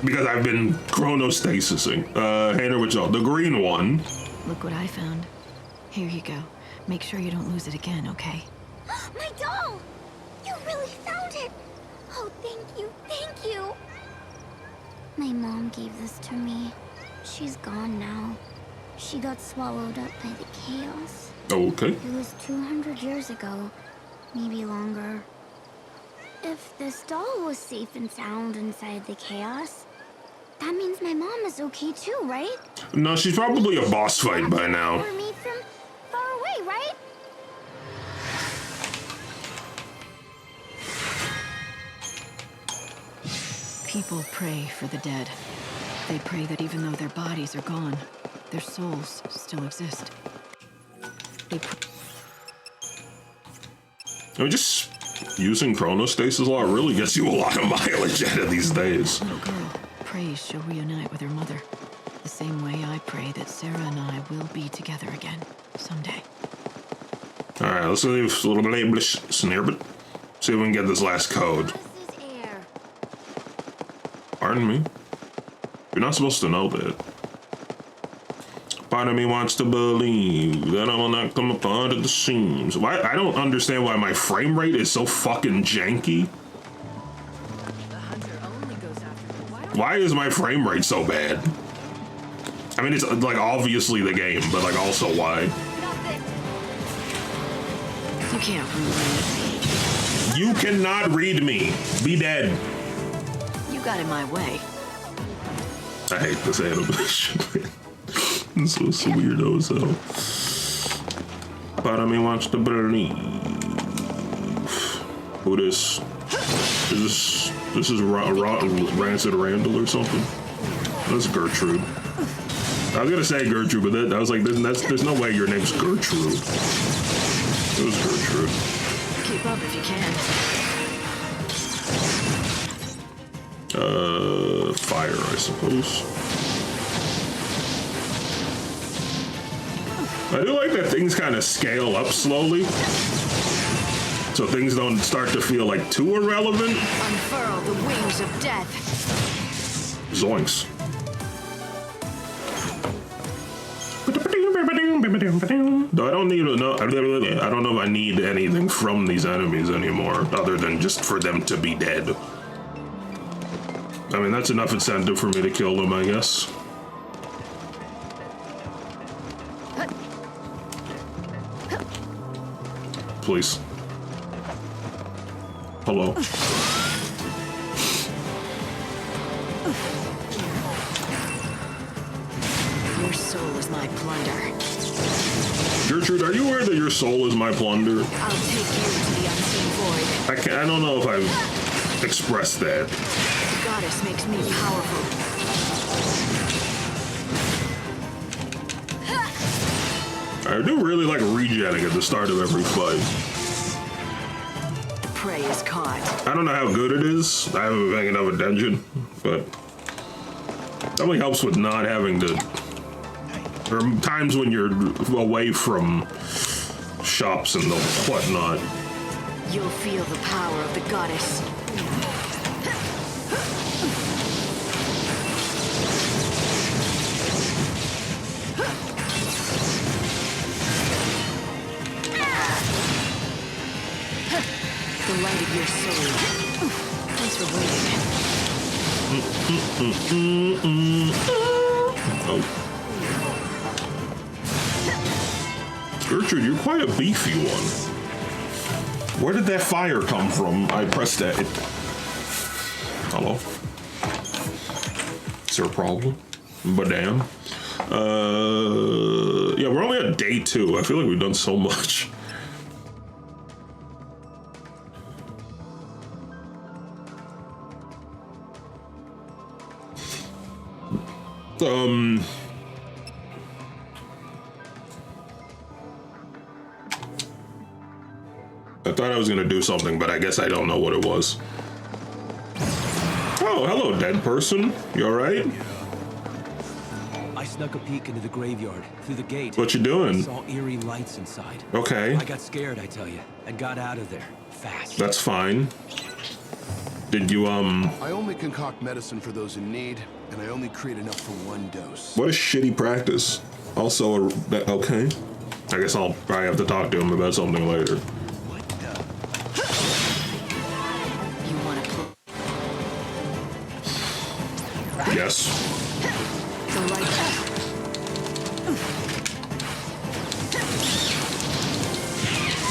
Because I've been chronostasising. Hand her with y'all. The green one. Look what I found. Here you go. Make sure you don't lose it again, okay? My doll! You really found it! Oh, thank you, thank you! My mom gave this to me. She's gone now. She got swallowed up by the chaos. Oh, okay. It was 200 years ago. Maybe longer. If this doll was safe and sound inside the chaos, that means my mom is okay too, right? No, she's probably a boss fight by now. Or me from far away, right? People pray for the dead. They pray that even though their bodies are gone, their souls still exist. I mean, just using chronostasis a lot really gets you a lot of mileage out of these days. Little girl prays she'll reunite with her mother. The same way I pray that Sarah and I will be together again someday. Alright, let's leave a little bit English snare, but see if we can get this last code. Pardon me? You're not supposed to know that. Part of me wants to believe that I will not come apart at the seams. Why? I don't understand why my frame rate is so fucking janky. Why is my frame rate so bad? I mean, it's like obviously the game, but like also why? You can't read me. You cannot read me. Be dead. You got in my way. I hate this animation. It's so weirdo as hell. Part of me wants to believe. Who this? This is Rancid Randall or something? That's Gertrude. I was gonna say Gertrude, but I was like, there's no way your name's Gertrude. It was Gertrude. Keep up if you can. Fire, I suppose. I do like that things kind of scale up slowly, so things don't start to feel like too irrelevant. Unfurl the wings of death. Zoinks. Though I don't need to know. I don't know if I need anything from these enemies anymore, other than just for them to be dead. I mean, that's enough incentive for me to kill them, I guess. Please. Hello. Your soul is my plunder. Gertrude, are you aware that your soul is my plunder? I'll take you to the unseen void. I don't know if I've expressed that. The goddess makes me powerful. I do really like regenning at the start of every fight. Prey is caught. I don't know how good it is. I haven't been hanging out with dungeon, but definitely helps with not having to. There are times when you're away from shops and the whatnot. You'll feel the power of the goddess. The light of your soul. Thanks for waiting. Oh. Gertrude, you're quite a beefy one. Where did that fire come from? I pressed that. Hello? Is there a problem? But damn. Yeah, we're only on day 2. I feel like we've done so much. I thought I was gonna do something, but I guess I don't know what it was. Oh, hello, dead person. You alright? I snuck a peek into the graveyard through the gate. What you doing? I saw eerie lights inside. Okay. I got scared, I tell you, and got out of there fast. That's fine. Did you, I only concoct medicine for those in need, and I only create enough for 1 dose. What a shitty practice. Also, okay. I guess I'll probably have to talk to him about something later. Yes.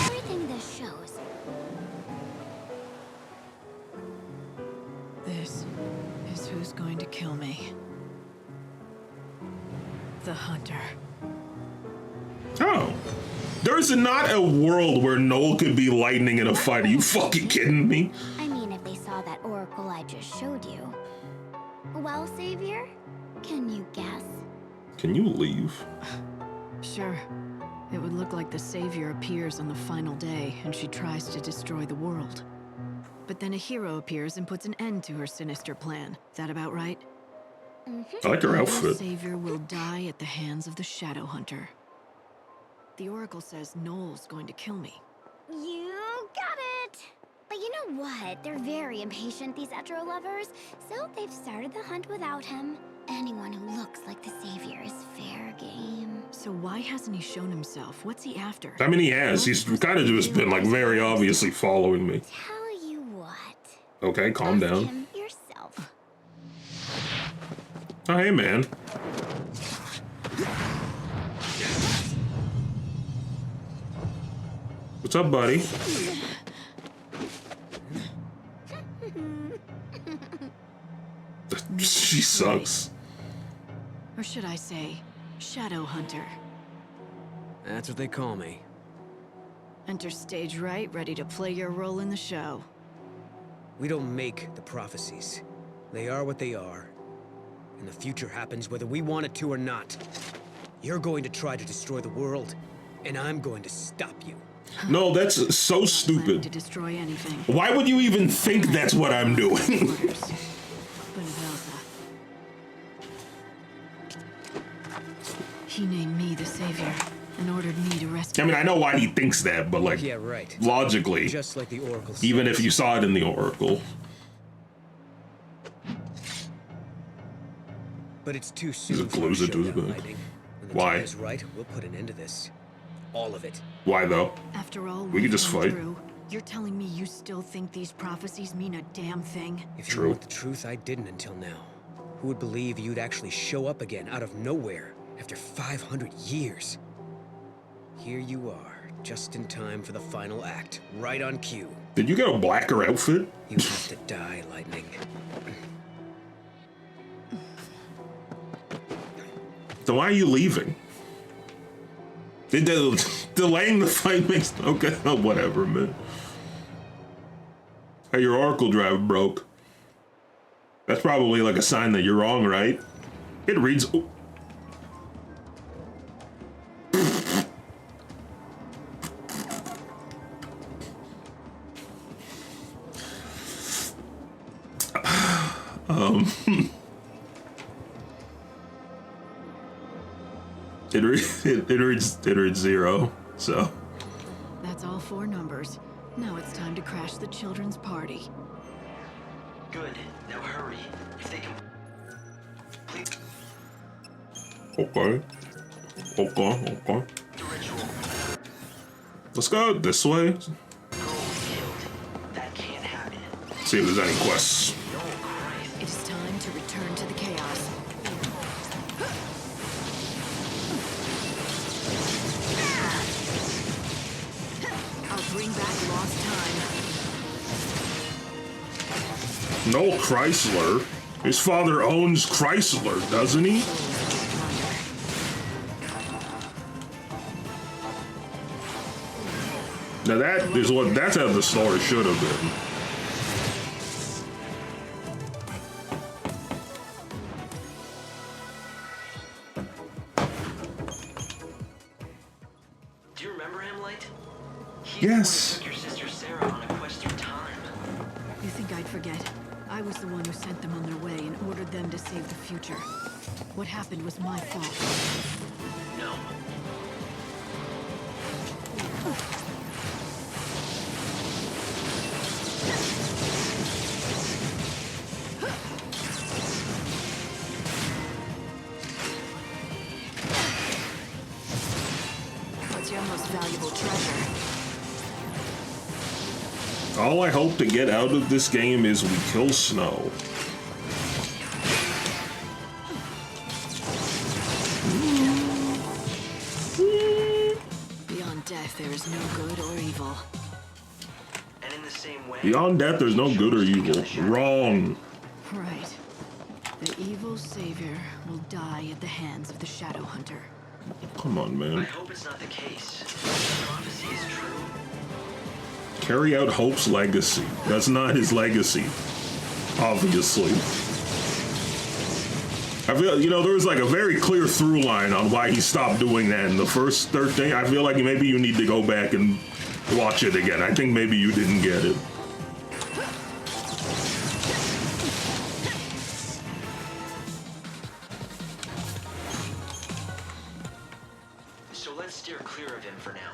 Everything this shows. This is who's going to kill me. The hunter. Oh. There's not a world where Noel could be lightning in a fight. Are you fucking kidding me? I mean, if they saw that oracle I just showed you. Well, Savior, can you guess? Can you leave? Sure. It would look like the Savior appears on the final day and she tries to destroy the world. But then a hero appears and puts an end to her sinister plan. Is that about right? I like her The outfit. Savior will die at the hands of the Shadow Hunter. The Oracle says Noel's going to kill me. You got it! But you know what? They're very impatient, these Etro lovers, so they've started the hunt without him. Anyone who looks like the Savior is fair game. So why hasn't he shown himself? What's he after? I mean, he has. He's kind of just been, like, very obviously following me. Tell you what. Okay, calm Ask down. him yourself. Oh, hey, man. What's up, buddy? She sucks. Or should I say, Shadow Hunter. That's what they call me. Enter stage right, ready to play your role in the show. We don't make the prophecies. They are what they are. And the future happens whether we want it to or not. You're going to try to destroy the world, and I'm going to stop you. No, that's so stupid. To destroy anything. Why would you even think that's what I'm doing? He named me the Savior and ordered me to rescue. I mean, I know why he thinks that, but like, yeah, right. Logically, just like the Oracle says. Even if you saw it in the Oracle. But it's too soon. Glues it to his back. When the Why? time is right, we'll put an end to this. All of it. Why though? After all, we could just fight. You're telling me you still think these prophecies mean a damn thing? If you want the truth, I didn't until now. Who would believe you'd actually show up again out of nowhere after 500 years? Here you are, just in time for the final act, right on cue. Did you get a blacker outfit? You have to die, Lightning. So why are you leaving? Delaying the fight makes... Okay, whatever, man. Hey, your Oracle drive broke. That's probably like a sign that you're wrong, right? It reads... Oh. It reads 0, so. That's all 4 numbers. Now it's time to crash the children's party. Good. Now hurry. If they can... Please. Okay. Okay. The ritual. Let's go this way. That can't happen. See if there's any quests. It is time to return to the chaos. I'll bring back lost time. Noel Chrysler. His father owns Chrysler, doesn't he? Now that's how the story should have been. Do you remember him, Light? Yes. Took your sister Sarah on a quest through time. You think I'd forget? I was the one who sent them on their way and ordered them to save the future. What happened was my fault. No. What's your most valuable treasure? All I hope to get out of this game is we kill Snow. Beyond death, there is no good or evil. And in the same way... Beyond death, there's no good or evil. Wrong. Right. The evil savior will die at the hands of the Shadow Hunter. Come on, man. I hope it's not the case. The prophecy is true. Carry out Hope's legacy. That's not his legacy. Obviously. I feel, you know, there was like a very clear through line on why he stopped doing that in the first third thing. I feel like maybe you need to go back and watch it again. I think maybe you didn't get it. So let's steer clear of him for now.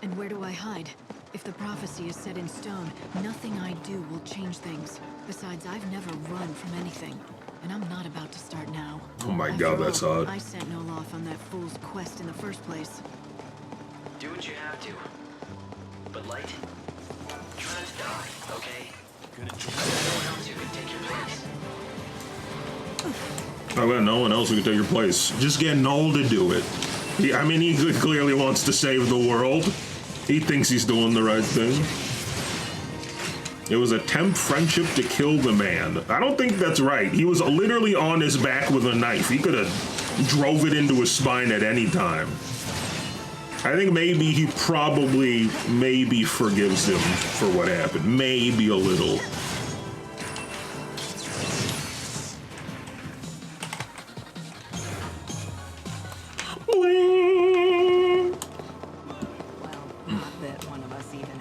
And where do I hide? If the prophecy is set in stone, nothing I do will change things. Besides, I've never run from anything. And I'm not about to start now. Oh my god, that's odd. I sent Noloff on that fool's quest in the first place. Do what you have to. But Light, try not to die, okay? No one else who can take your place. I got no one else who can take your place. Just get Noel to do it. I mean, he clearly wants to save the world. He thinks he's doing the right thing. It was attempt friendship to kill the man. I don't think that's right. He was literally on his back with a knife. He could have drove it into his spine at any time. I think maybe he probably forgives him for what happened. Maybe a little. Not that one of us even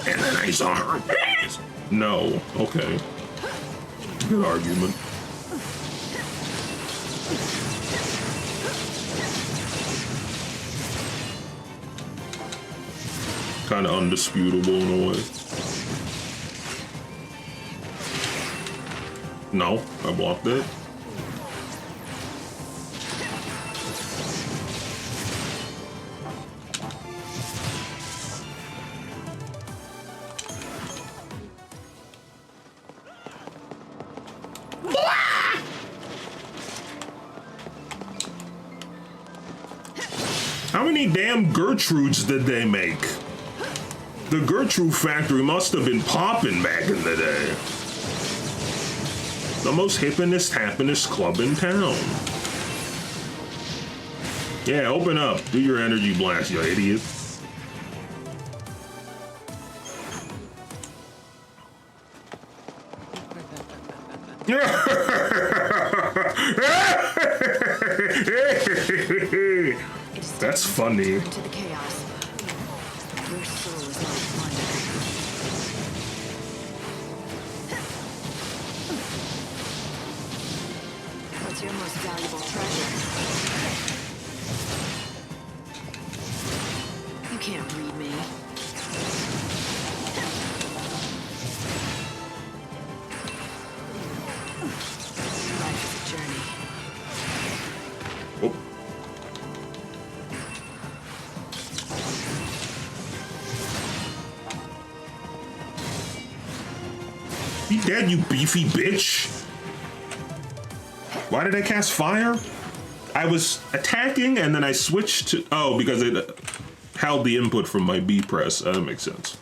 And then I saw her face. No. Okay. Good argument. Kind of undisputable in a way. No, I blocked it. How many damn Gertrudes did they make? The Gertrude factory must have been popping back in the day. The most hippinest, happinest club in town. Yeah, open up. Do your energy blast, you idiot. That's funny. Into the chaos. Your soul is not plunder. What's your most valuable treasure? You can't read me. Life is a journey. Oh. Be dead, you beefy bitch. Why did I cast fire? I was attacking and then I switched to... Oh, because it held the input from my B press. That makes sense.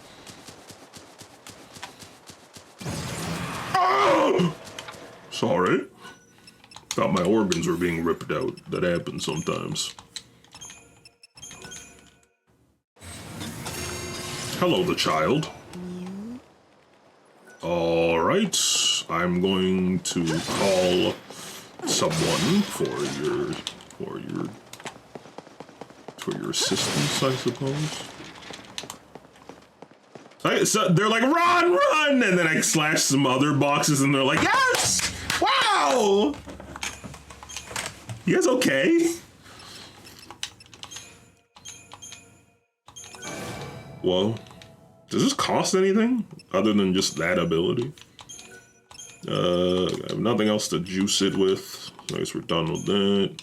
Oh! Sorry. Thought my organs were being ripped out. That happens sometimes. Hello, the child. All right, I'm going to call someone for your assistance, I suppose. So they're like, run! And then I slash some other boxes, and they're like, yes! Wow! You guys okay? Whoa. Does this cost anything other than just that ability? I have nothing else to juice it with. I guess we're done with that.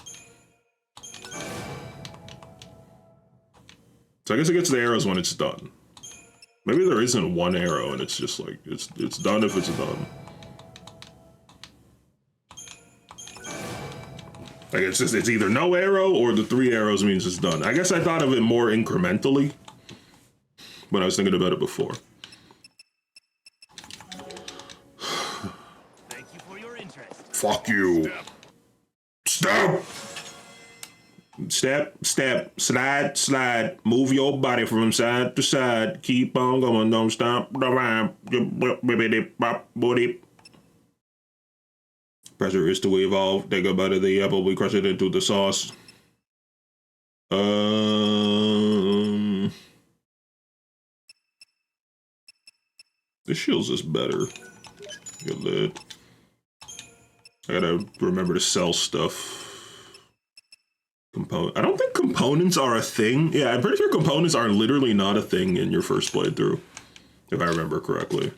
So I guess it gets the arrows when it's done. Maybe there isn't one arrow and it's just like, it's done if it's done. Like it's either no arrow or the 3 arrows means it's done. I guess I thought of it more incrementally when I was thinking about it before. Thank you for your interest. Fuck you. Step. Step, slide. Move your body from side to side. Keep on going, don't stop. Pressure is to evolve. Take a bite of the apple. We crush it into the sauce. The shields is better. Get that. I gotta remember to sell stuff. I don't think components are a thing. Yeah, I'm pretty sure components are literally not a thing in your first playthrough, if I remember correctly.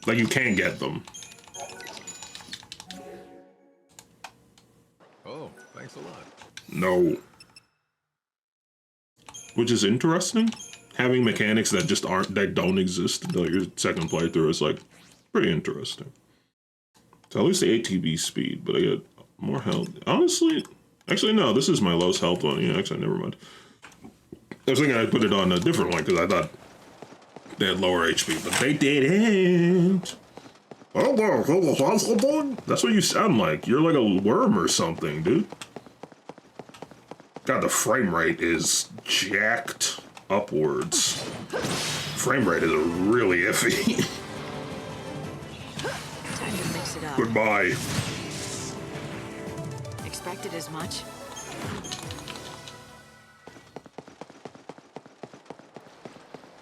Like, you can get them. Oh, thanks a lot. No. Which is interesting. Having mechanics that just that don't exist until your second playthrough is like pretty interesting. So at least the ATB speed, but I get more health. Honestly, actually no, this is my lowest health one. Yeah, actually, never mind. I was thinking I'd put it on a different one because I thought they had lower HP, but they didn't. That's what you sound like. You're like a worm or something, dude. God, the frame rate is jacked upwards. Frame rate is really iffy. Time to mix it up. Goodbye. Expected as much.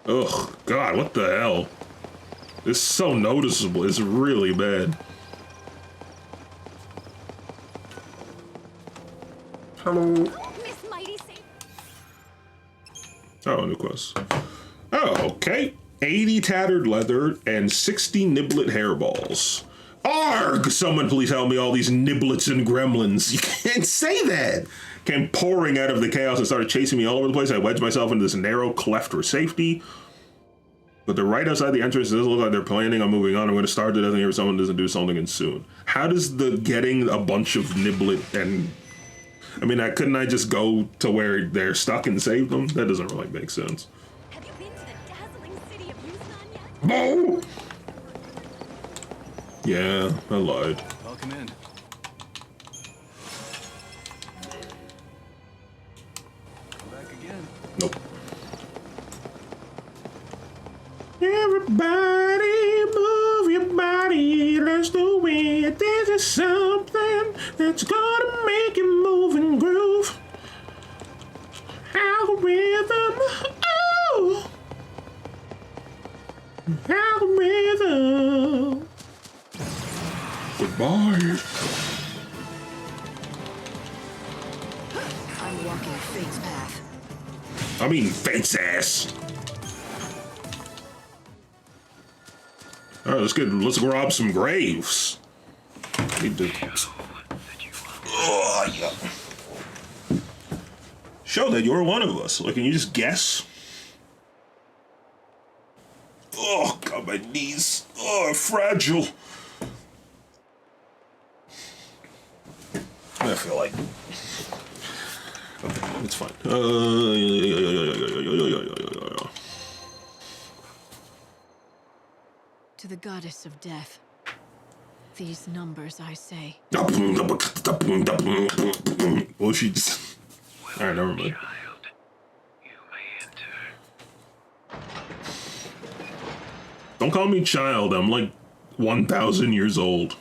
Ugh, God, what the hell? It's so noticeable. It's really bad. Hello. Oh, new quest. Oh, okay. 80 tattered leather and 60 niblet hairballs. Arg! Someone please help me, all these niblets and gremlins. You can't say that! Came pouring out of the chaos and started chasing me all over the place. I wedged myself into this narrow cleft for safety. But they're right outside the entrance. It doesn't look like they're planning on moving on. I'm going to start to death here if someone doesn't do something and soon. How does the getting a bunch of niblet and... I mean, couldn't I just go to where they're stuck and save them? That doesn't really make sense. Have you been to the dazzling city of Yuznan yet? No! Yeah, I lied. Welcome in. Come back again. Nope. Everybody move your body, let's do it. This is something that's gonna make you move and groove. Algorithm, oh! Algorithm. Goodbye. I'm walking fate's path. I mean, fate's ass. All right, let's rob some graves. Need to... Oh, yeah. Show that you're one of us. Like, can you just guess? Oh, God, my knees. Oh, fragile. I feel like... Okay, it's fine. To the goddess of death. These numbers, I say. Well, she just... Alright, never mind. Don't call me child, I'm like 1,000 years old.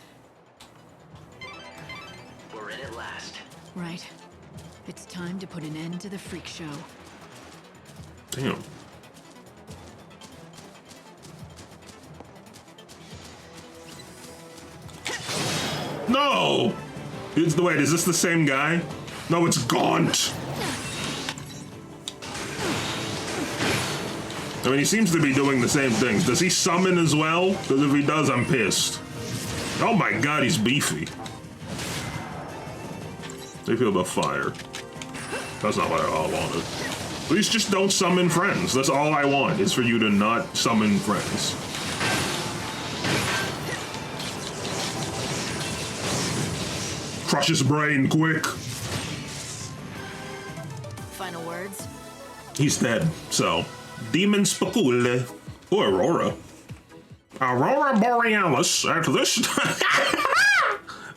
We're in at last. Right. It's time to put an end to the freak show. Damn. No! Wait, is this the same guy? No, it's Gaunt. I mean, he seems to be doing the same things. Does he summon as well? Because if he does, I'm pissed. Oh my God, he's beefy. How do you feel about fire? That's not what I all wanted. Please just don't summon friends. That's all I want, is for you to not summon friends. Crush his brain, quick. Final words? He's dead, so. Demon Spicule. Oh, Aurora. Aurora Borealis. After this.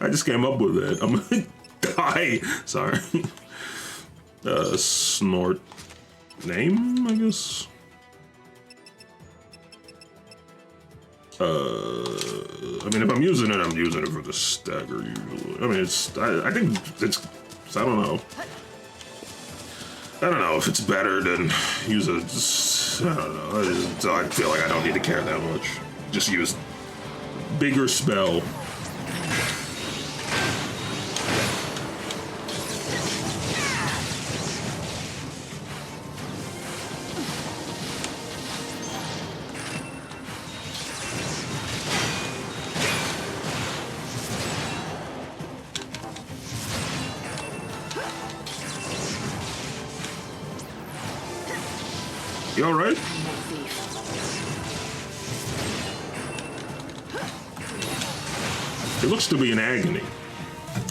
I just came up with it. I'm gonna die. Sorry. Snort. Name, I guess. I mean, if I'm using it for the stagger usually. I mean, I think it's, I don't know. I don't know if it's better than use a, I don't know. I feel like I don't need to care that much. Just use bigger spell. You all right? He looks to be in agony.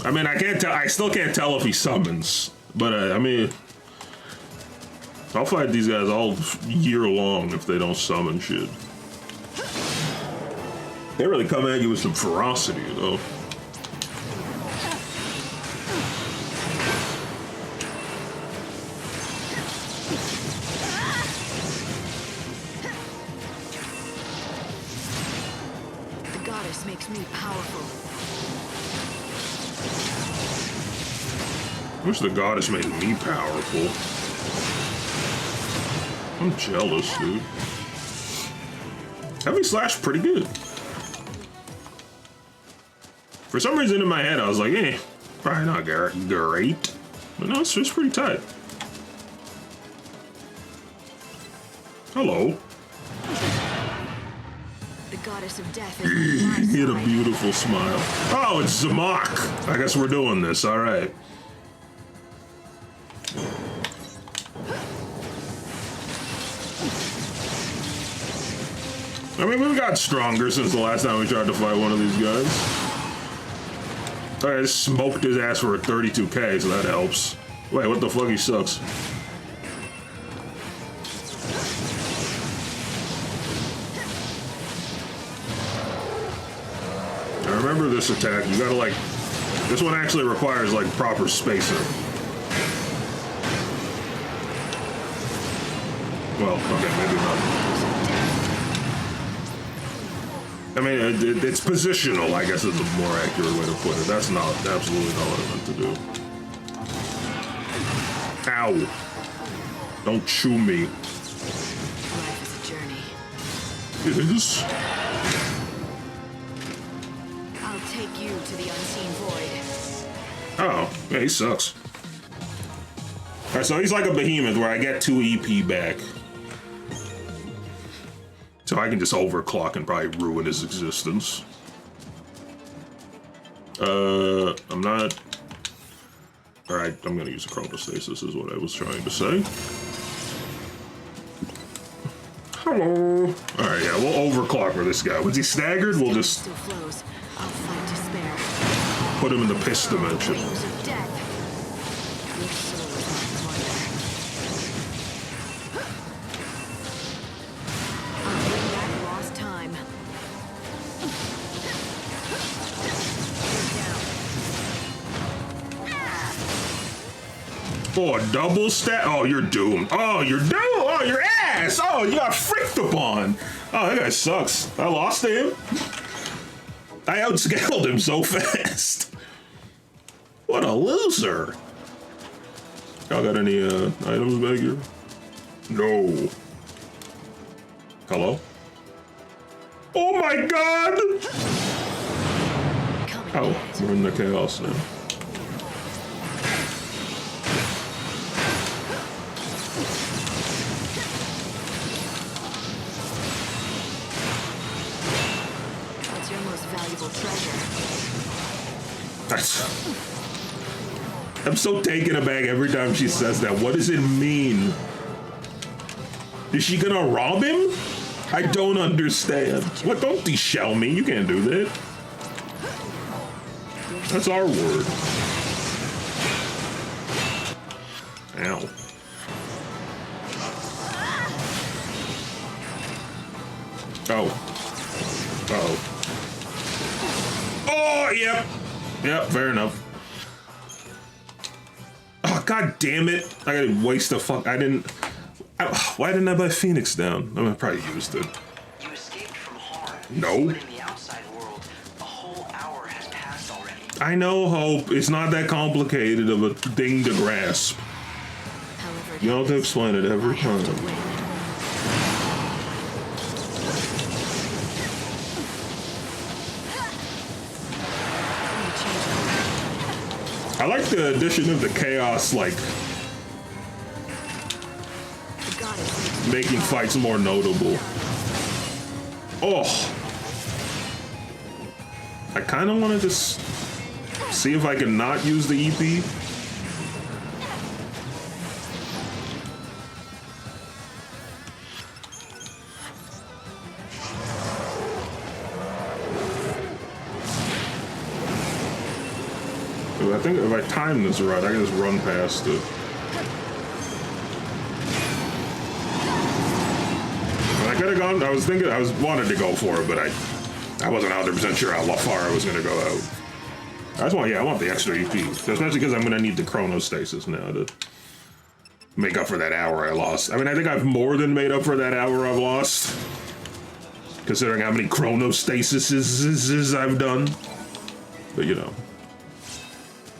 I mean, I can't tell. I still can't tell if he summons. But I mean, I'll fight these guys all year long if they don't summon shit. They really come at you with some ferocity, you know. I wish the goddess made me powerful. I'm jealous, dude. Heavy Slash pretty good. For some reason in my head I was like, eh, probably not great. But no, it's pretty tight. Hello. The goddess of death He had a beautiful smile. Oh, it's Zamak. I guess we're doing this, alright. I mean, we've got stronger since the last time we tried to fight one of these guys. I smoked his ass for a 32k, so that helps. Wait, what the fuck? He sucks. I remember this attack. You gotta like... This one actually requires like proper spacing. Well, okay, maybe not. I mean, it's positional, I guess is a more accurate way to put it. That's not, absolutely not what I meant to do. Ow. Don't chew me. Life is a journey. It is. I'll take you to the unseen void. Oh, yeah, he sucks. Alright, so he's like a behemoth where I get 2 EP back. So I can just overclock and probably ruin his existence. I'm not... Alright, I'm gonna use a chronostasis is what I was trying to say. Hello. Alright, yeah, we'll overclock for this guy. Was he staggered? We'll just... Put him in the piss dimension. Oh, a double stat? Oh, you're doomed. Oh, you're doomed. Oh, your ass. Oh, you got freaked upon. Oh, that guy sucks. I lost to him. I outscaled him so fast. What a loser. Y'all got any items back here? No. Hello? Oh my god! Oh, we're in the chaos now. I'm so taken aback every time she says that. What does it mean? Is she gonna rob him? I don't understand. What? Don't de-shell me. You can't do that. That's our word. Ow. Oh. Uh-oh. Oh, yep. Yep, fair enough. Oh, god damn it. I gotta waste the fuck. Why didn't I buy Phoenix down? I mean, I probably used it. You escaped from harm, No. But in the outside world, a whole hour has passed already. I know, Hope. It's not that complicated of a thing to grasp. You don't have to explain it every time. I like the addition of the chaos, like making fights more notable. Oh, I kind of want to just see if I can not use the EP. I think if I time this right, I can just run past it. I could have gone. I wanted to go for it, but I wasn't 100% sure how far I was going to go out. I want the extra EP, especially because I'm going to need the chronostasis now to make up for that hour I lost. I mean, I think I've more than made up for that hour I've lost, considering how many chronostasises I've done. But you know.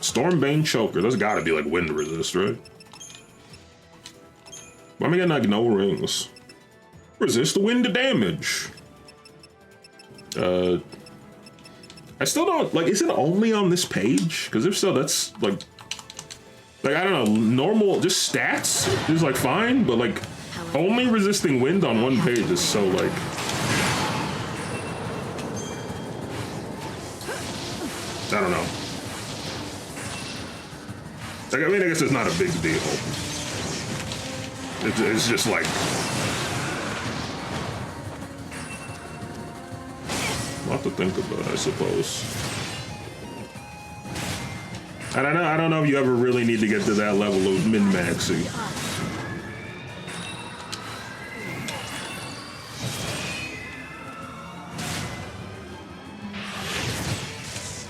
Stormbane Choker. That's gotta be like wind resist, right? Why am I getting like no rings? Resist wind damage. I still don't like. Is it only on this page? Because if so, that's like I don't know. Normal, just stats is like fine, but like only resisting wind on one page is so like. I don't know. Like, I mean, I guess it's not a big deal. It's just like... a lot to think about, I suppose. And I don't know if you ever really need to get to that level of min-maxing.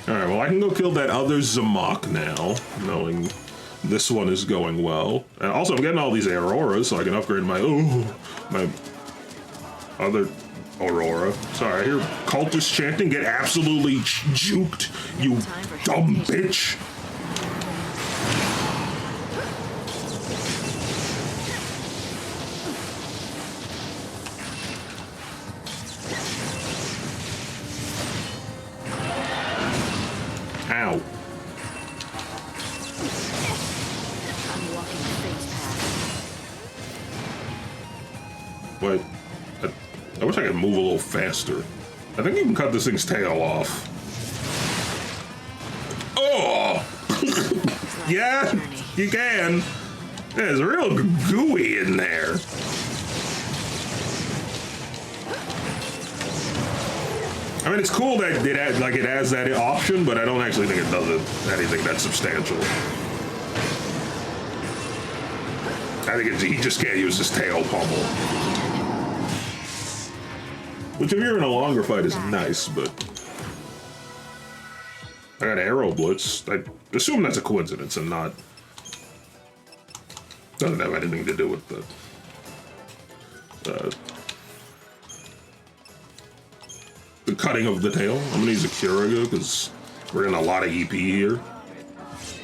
Alright, well I can go kill that other Zamok now, knowing this one is going well. And also I'm getting all these Auroras, so I can upgrade my other Aurora. Sorry, I hear cultists chanting, get absolutely juked, you dumb bitch. Ow. Wait, I wish I could move a little faster. I think you can cut this thing's tail off. Oh! Yeah, you can. It's real gooey in there. I mean, it's cool that it has that option, but I don't actually think it does anything that's substantial. I think he just can't use his tail pummel. Which, if you're in a longer fight, is nice, but... I got Arrow Blitz. I assume that's a coincidence and not... doesn't have anything to do with the cutting of the tail. I'm gonna use a Curaga because we're getting a lot of EP here.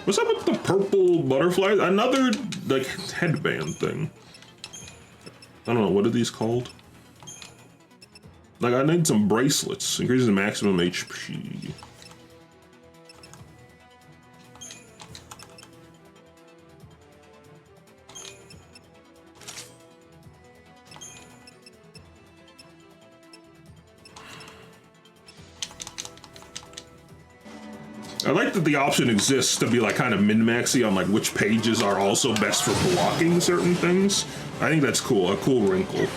What's up with the purple butterflies? Another like headband thing. I don't know, what are these called? Like I need some bracelets. Increases the maximum HP. I like that the option exists to be like kind of min-maxy on like which pages are also best for blocking certain things. I think that's cool, a cool wrinkle.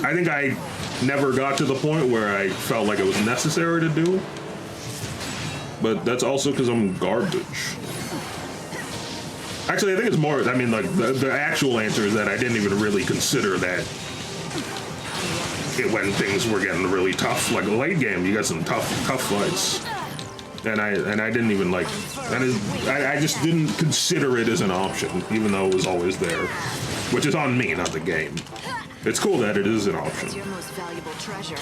I think I never got to the point where I felt like it was necessary to do. But that's also because I'm garbage. Actually, I think it's more, I mean, like the actual answer is that I didn't even really consider that when things were getting really tough. Like late game, you got some tough fights. And I didn't even like, I just didn't consider it as an option, even though it was always there, which is on me, not the game. It's cool that it is an option. It's your most valuable treasure.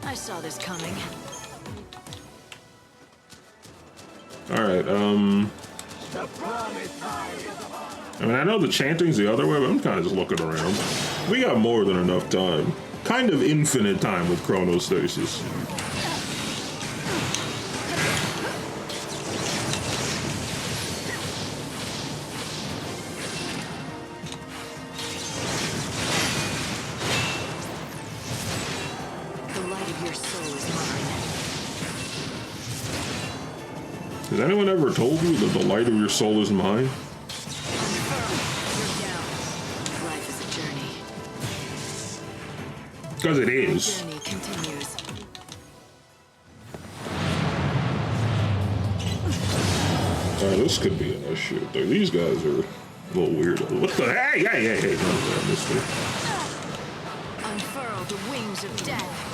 I saw this coming. Alright, I mean, I know the chanting's the other way, but I'm kind of just looking around. We got more than enough time. Kind of infinite time with chronostasis. The light of your soul is mine. Has anyone ever told you that the light of your soul is mine? Life is a journey. Because it is. The journey continues. Alright, this could be an issue. Dude, these guys are a little weird. What the? Hey! No, mister. Unfurl the wings of death.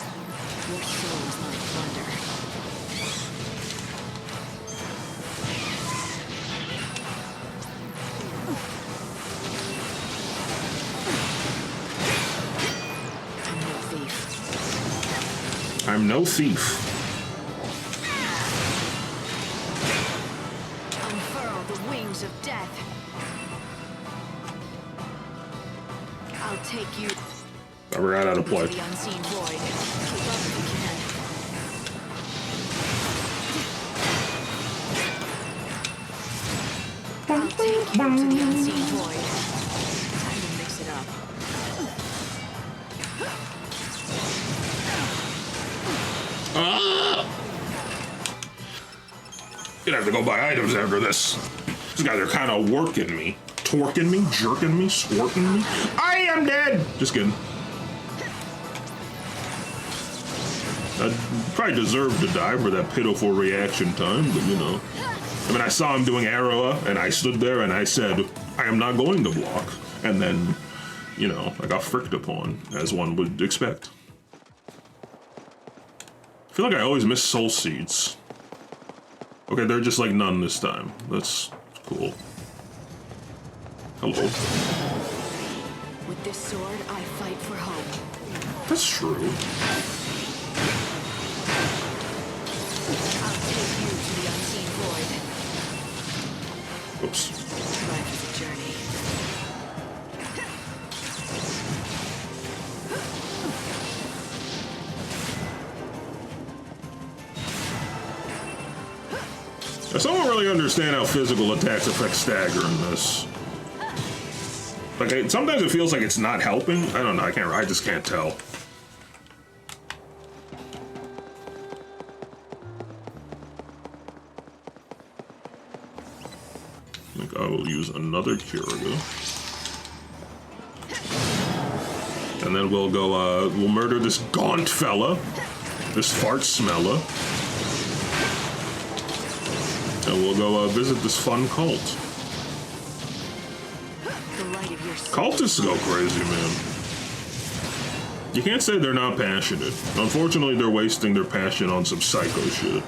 Your soul is my thunder. I'm no thief. Unfurl the wings of death. I'll take you I forgot how to play. to the unseen void. Keep up if you can. I'll take you to the unseen void. Time to mix it up. Gonna have to go buy items after this. These guys are kind of working me. Twerking me, jerking me, squirting me. I am dead! Just kidding. I probably deserved to die for that pitiful reaction time, but you know. I mean, I saw him doing Arrow, and I stood there and I said, I am not going to block. And then, you know, I got fricked upon, as one would expect. I feel like I always miss soul seeds. Okay, they're just like none this time. That's cool. Hello. With this sword, I fight for hope. That's true. I'll take you to the unseen void. Oops. Life is a journey. I still don't really understand how physical attacks affect stagger in this. Like, sometimes it feels like it's not helping. I don't know. I just can't tell. I think I will use another Curaga. And then we'll go, we'll murder this gaunt fella. This fart smeller. And we'll go visit this fun cult. Cultists go crazy, man. You can't say they're not passionate. Unfortunately, they're wasting their passion on some psycho shit.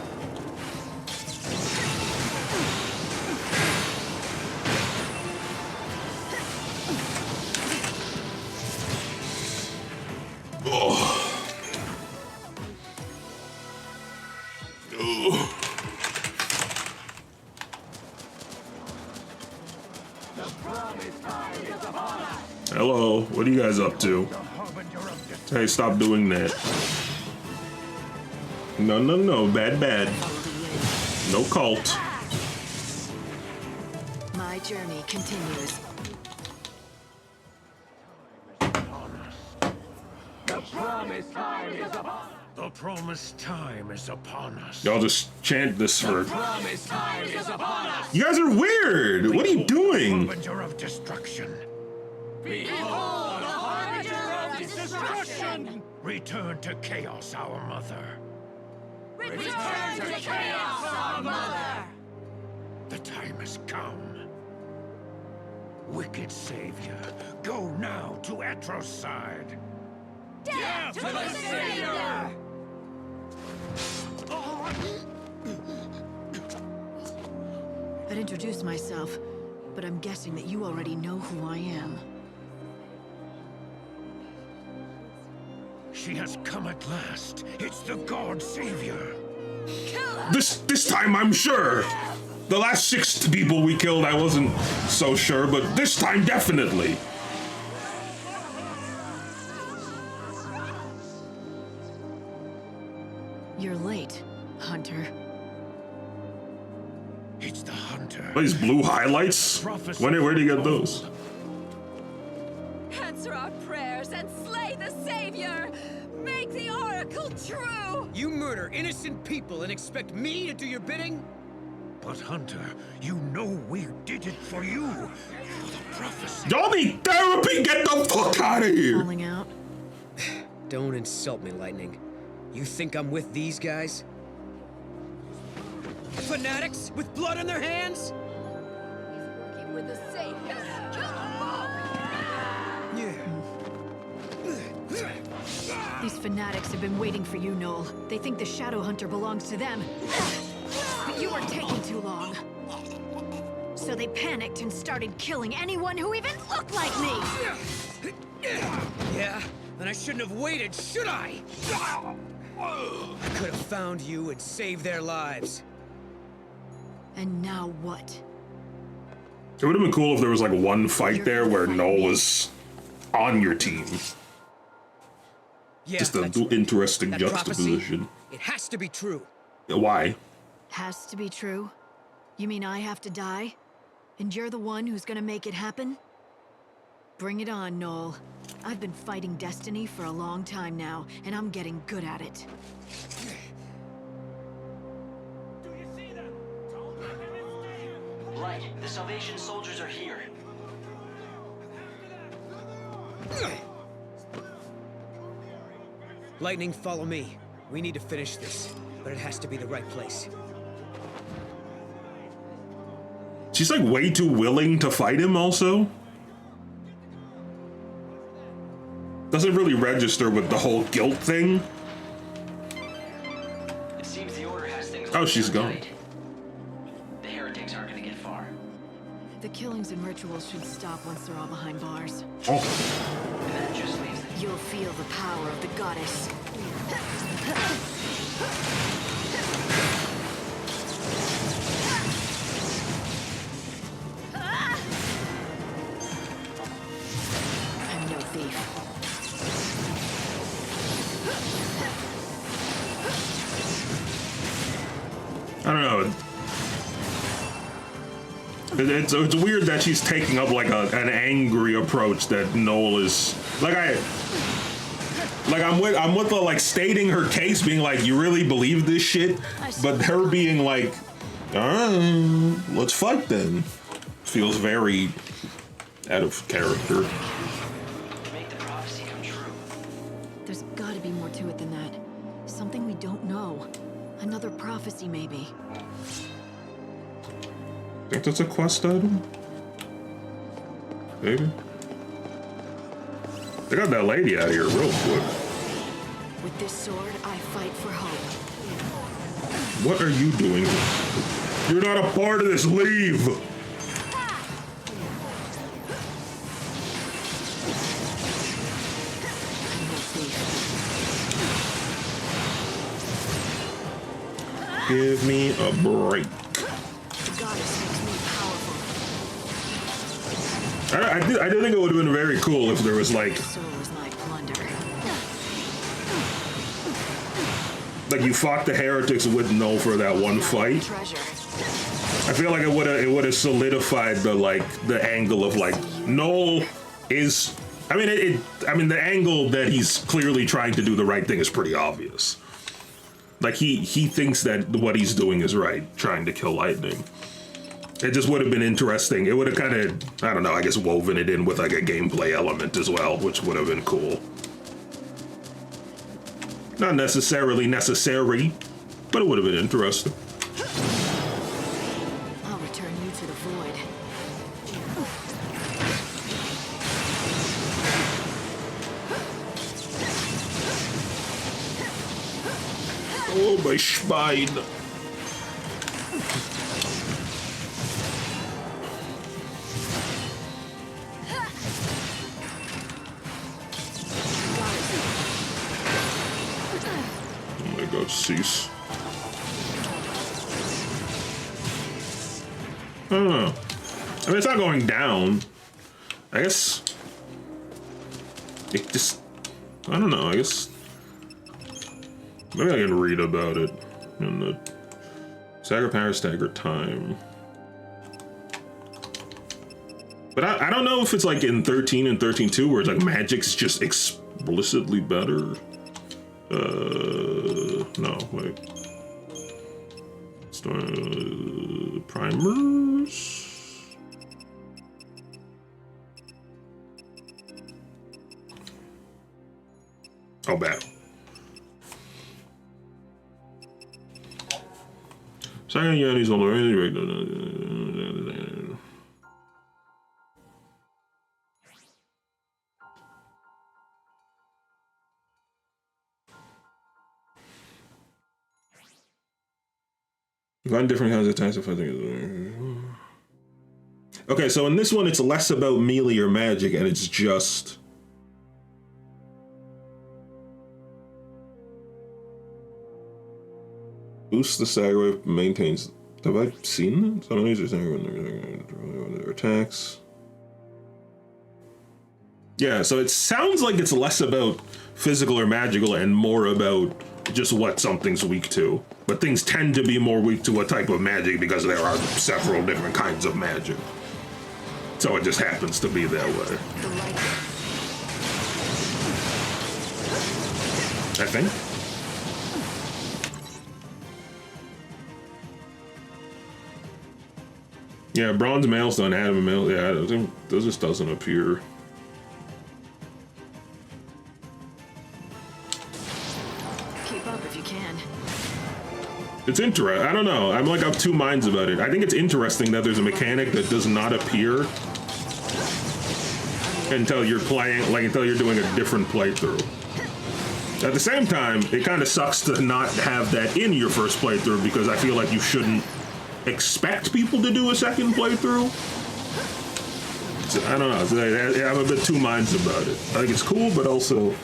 Hello, what are you guys up to? Hey, stop doing that. No, bad. No cult. My journey continues. The promised time is upon us. Y'all just chant this for. Promised time is upon us. You guys are weird. What are you doing? Harbinger of destruction. Behold, the harbinger of destruction! Return to chaos, our mother. Return to chaos, our mother! The time has come. Wicked savior, go now to Atro's side. Death to the savior! I'd introduce myself, but I'm guessing that you already know who I am. She has come at last. It's the God Savior. This time I'm sure. The last 6 people we killed, I wasn't so sure, but this time definitely. You're late, Hunter. It's the Hunter. These blue highlights? Where do you get those? Answer our prayers and slay the Savior! Make the Oracle true! You murder innocent people and expect me to do your bidding? But Hunter, you know we did it for you. For the prophecy. Y'all need therapy! Get the fuck out of here! Falling out? Don't insult me, Lightning. You think I'm with these guys? Fanatics with blood on their hands? Working with the Savior! Kill them all! These fanatics have been waiting for you, Noel. They think the Shadow Hunter belongs to them. But you were taking too long. So they panicked and started killing anyone who even looked like me! Yeah, then I shouldn't have waited, should I? I could have found you and saved their lives. And now what? It would have been cool if there was like one fight there where Noel was on your team. Yeah, Just an interesting juxtaposition. It has to be true. Why? Has to be true? You mean I have to die? And you're the one who's gonna make it happen? Bring it on, Noel. I've been fighting destiny for a long time now, and I'm getting good at it. Light, the Salvation soldiers are here. Lightning, follow me. We need to finish this, but it has to be the right place. She's like way too willing to fight him also. Doesn't really register with the whole guilt thing. It seems the Order has things. Oh, she's gone. The heretics aren't gonna get far. The killings and rituals should stop once they're all behind bars. Oh. And that just leaves the... You'll feel the power of the goddess. I'm no thief. I don't know. It's weird that she's taking up like an angry approach that Noel is I'm with the like stating her case, being like, you really believe this shit, but her being like, let's fight then, feels very out of character. Make the prophecy come true. There's gotta be more to it than that. Something we don't know. Another prophecy, maybe. Think that's a quest item? Maybe. They got that lady out of here real quick. With this sword, I fight for hope. What are you doing? You're not a part of this. Leave. Give me a break. I do think it would have been very cool if there was like you fought the heretics with Noel for that one fight. I feel like it would have solidified the angle of like Noel is. I mean the angle that he's clearly trying to do the right thing is pretty obvious. Like he thinks that what he's doing is right, trying to kill Lightning. It just would have been interesting. It would have kind of, I don't know, I guess woven it in with like a gameplay element as well, which would have been cool. Not necessarily necessary, but it would have been interesting. I'll return you to the void. Oh, my spine. go. Cease. I don't know. I mean, it's not going down. I guess it just, I don't know, I guess maybe I can read about it in the stagger power, stagger time. But I don't know if it's like in 13 and 13.2 where it's like magic's just explicitly better. No, wait. Primers. Oh, bad. Second Yanni's on the One different kinds of attacks. Okay, so in this one, it's less about melee or magic, and it's just boosts the stagger wave, maintains. Have I seen that? Some enemies are stagger when their attacks. Yeah, so it sounds like it's less about physical or magical and more about just what something's weak to. But things tend to be more weak to a type of magic because there are several different kinds of magic. So it just happens to be that way. I think. Yeah, bronze mailstone, adamant mail. Yeah, I think that just doesn't appear. Keep up if you can. It's interesting. I don't know. I'm like of two minds about it. I think it's interesting that there's a mechanic that does not appear until you're playing, like until you're doing a different playthrough. At the same time, it kind of sucks to not have that in your first playthrough because I feel like you shouldn't expect people to do a second playthrough. So, I don't know. So I'm a bit two minds about it. I think it's cool, but also,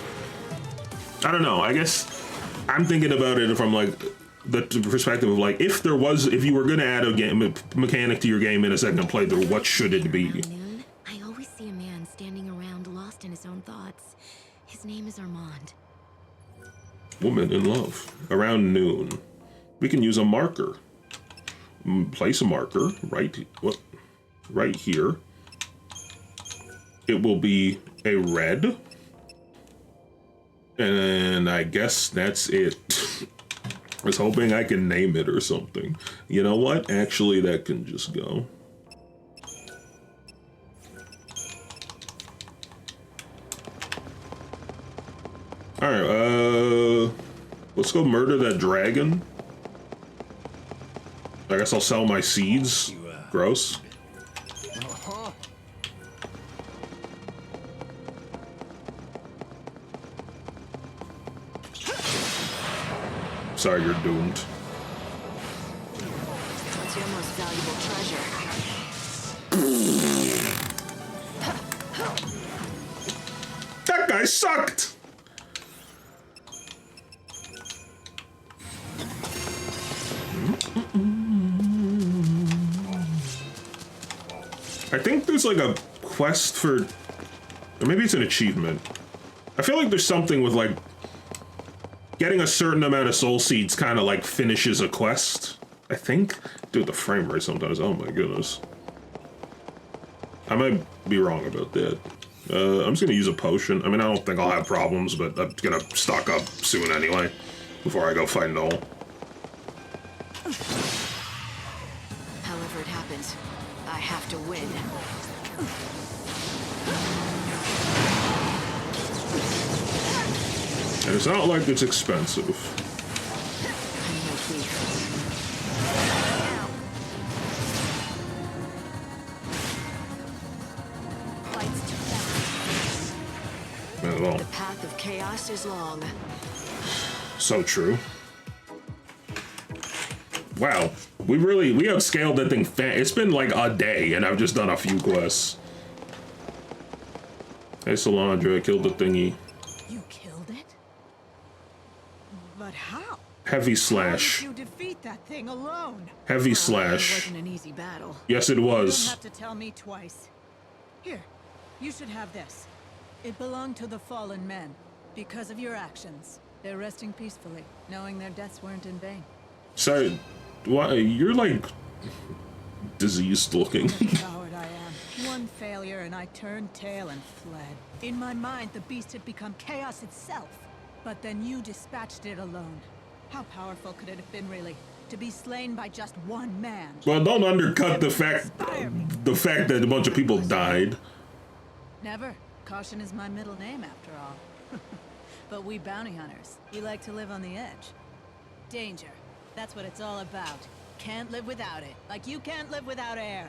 I don't know. I guess I'm thinking about it from like the perspective of like, if you were going to add a mechanic to your game in a second playthrough, what should it be? I always see a man standing around lost in his own thoughts. His name is Armand. Woman in love. Around noon. We can use a marker. Place a marker right here. It will be a red. And I guess that's it. I was hoping I can name it or something. You know what? Actually, that can just go. All right, let's go murder that dragon. I guess I'll sell my seeds. Gross. Sorry, you're doomed. What's your most valuable treasure? That guy sucked! I think there's like a quest for, or maybe it's an achievement. I feel like there's something with like getting a certain amount of soul seeds kind of like finishes a quest. I think. Dude, the frame rate sometimes. Oh my goodness. I might be wrong about that. I'm just gonna use a potion. I mean, I don't think I'll have problems, but I'm gonna stock up soon anyway before I go fight Noel. However it happens, I have to win. And it's not like it's expensive. Not at all. The path of chaos is long. So true. Wow, we upscaled that thing. It's been like a day, and I've just done a few quests. Hey, Solandra, I killed the thingy. You killed it? But how? Heavy slash. You defeat that thing alone. Heavy It slash. wasn't an easy battle. Yes, it You don't was. have to tell me twice. Here, you should have this. It belonged to the fallen men. Because of your actions, they're resting peacefully, knowing their deaths weren't in vain. So, why you're like diseased looking? Coward I am. One failure and I turned tail and fled. In my mind, the beast had become chaos itself. But then you dispatched it alone. How powerful could it have been, really? To be slain by just one man? Well, don't undercut the fact that a bunch of people died. Never. Caution is my middle name, after all. But we bounty hunters, we like to live on the edge. Danger. That's what it's all about. Can't live without it. Like you can't live without air.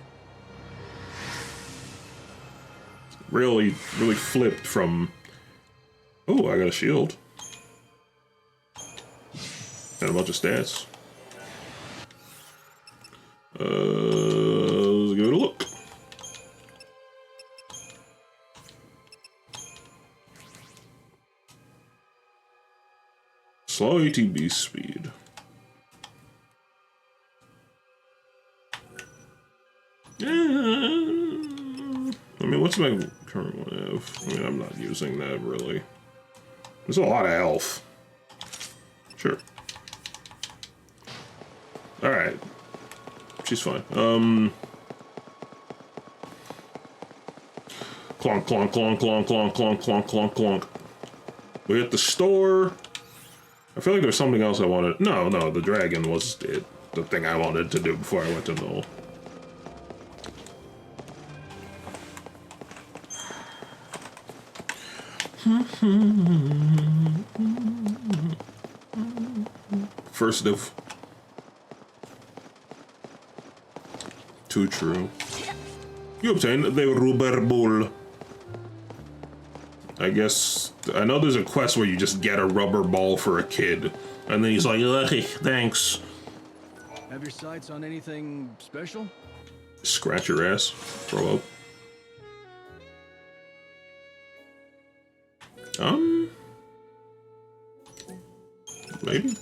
Really flipped from. Oh, I got a shield. And a bunch of stats. Let's give it a look. Slow ATB speed. I mean, what's my current one have? I mean, I'm not using that really. There's a lot of health. Sure. Alright. She's fine. Clonk, clonk, clonk, clonk, clonk, clonk, clonk, clonk, clonk. We hit the store. I feel like there's something else I wanted. No, the dragon was it. The thing I wanted to do before I went to Null. First div. Too true. You obtain the rubber ball. I guess I know there's a quest where you just get a rubber ball for a kid, and then he's like, "Hey, thanks." Have your sights on anything special? Scratch your ass. Throw up. Maybe.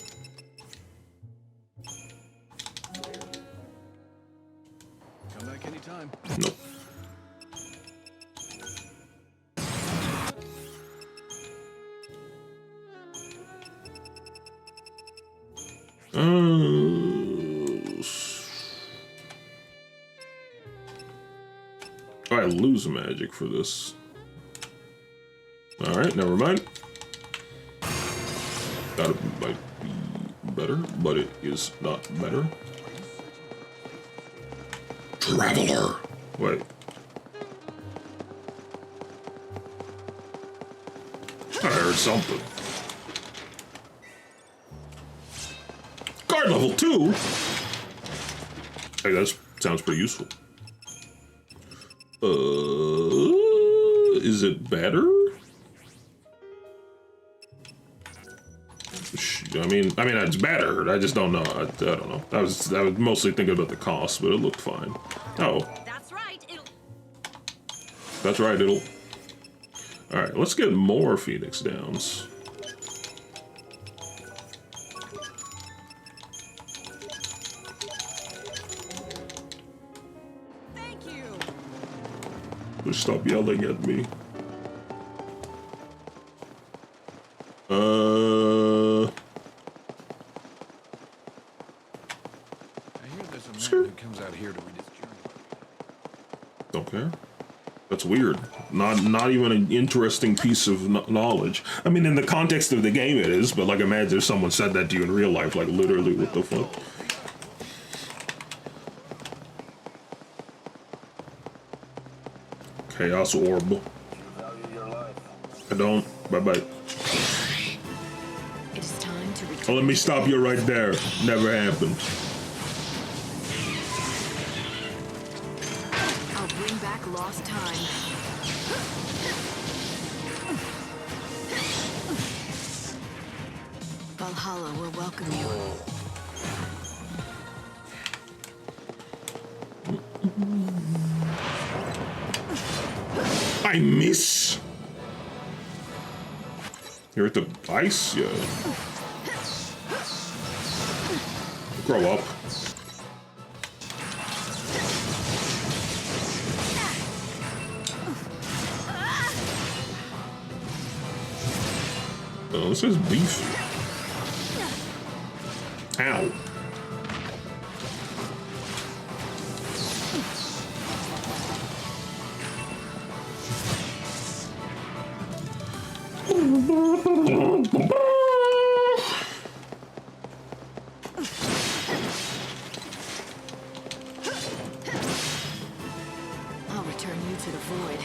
Come back anytime. Nope. I lose magic for this. Alright, never mind. That might be better, but it is not better. Traveler! Wait. I heard something. Guard level 2? Hey, that sounds pretty useful. Is it better? I mean, it's better. I just don't know. I don't know. I was mostly thinking about the cost, but it looked fine. Oh. That's right. That's right. It'll. All right. Let's get more Phoenix Downs. Thank you. Just stop yelling at me. Who comes out here to read his journal? Don't care. That's weird. Not even an interesting piece of knowledge. I mean, in the context of the game, it is. But like, imagine if someone said that to you in real life. Like, literally, what the fuck? Chaos orb. I don't. Bye bye. It is time to return. Oh, let me stop you right there. Never happened. Back lost time. Valhalla will welcome you. I miss. You're at the ice, yeah. Grow up. Oh, this is beef. Ow. I'll return you to the void.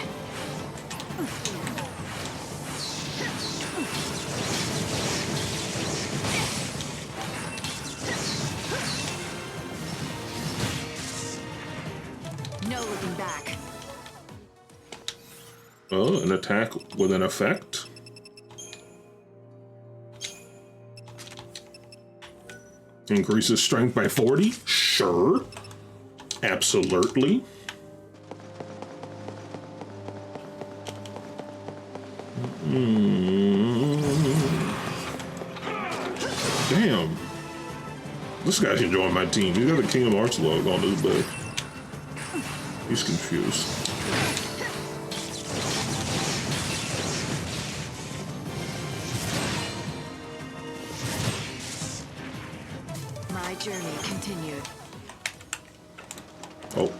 No looking back. Oh, an attack with an effect. Increases strength by 40? Sure. Absolutely. Damn. This guy should join my team. He's got the Kingdom Hearts logo on his back. He's confused. My journey continued. Oh.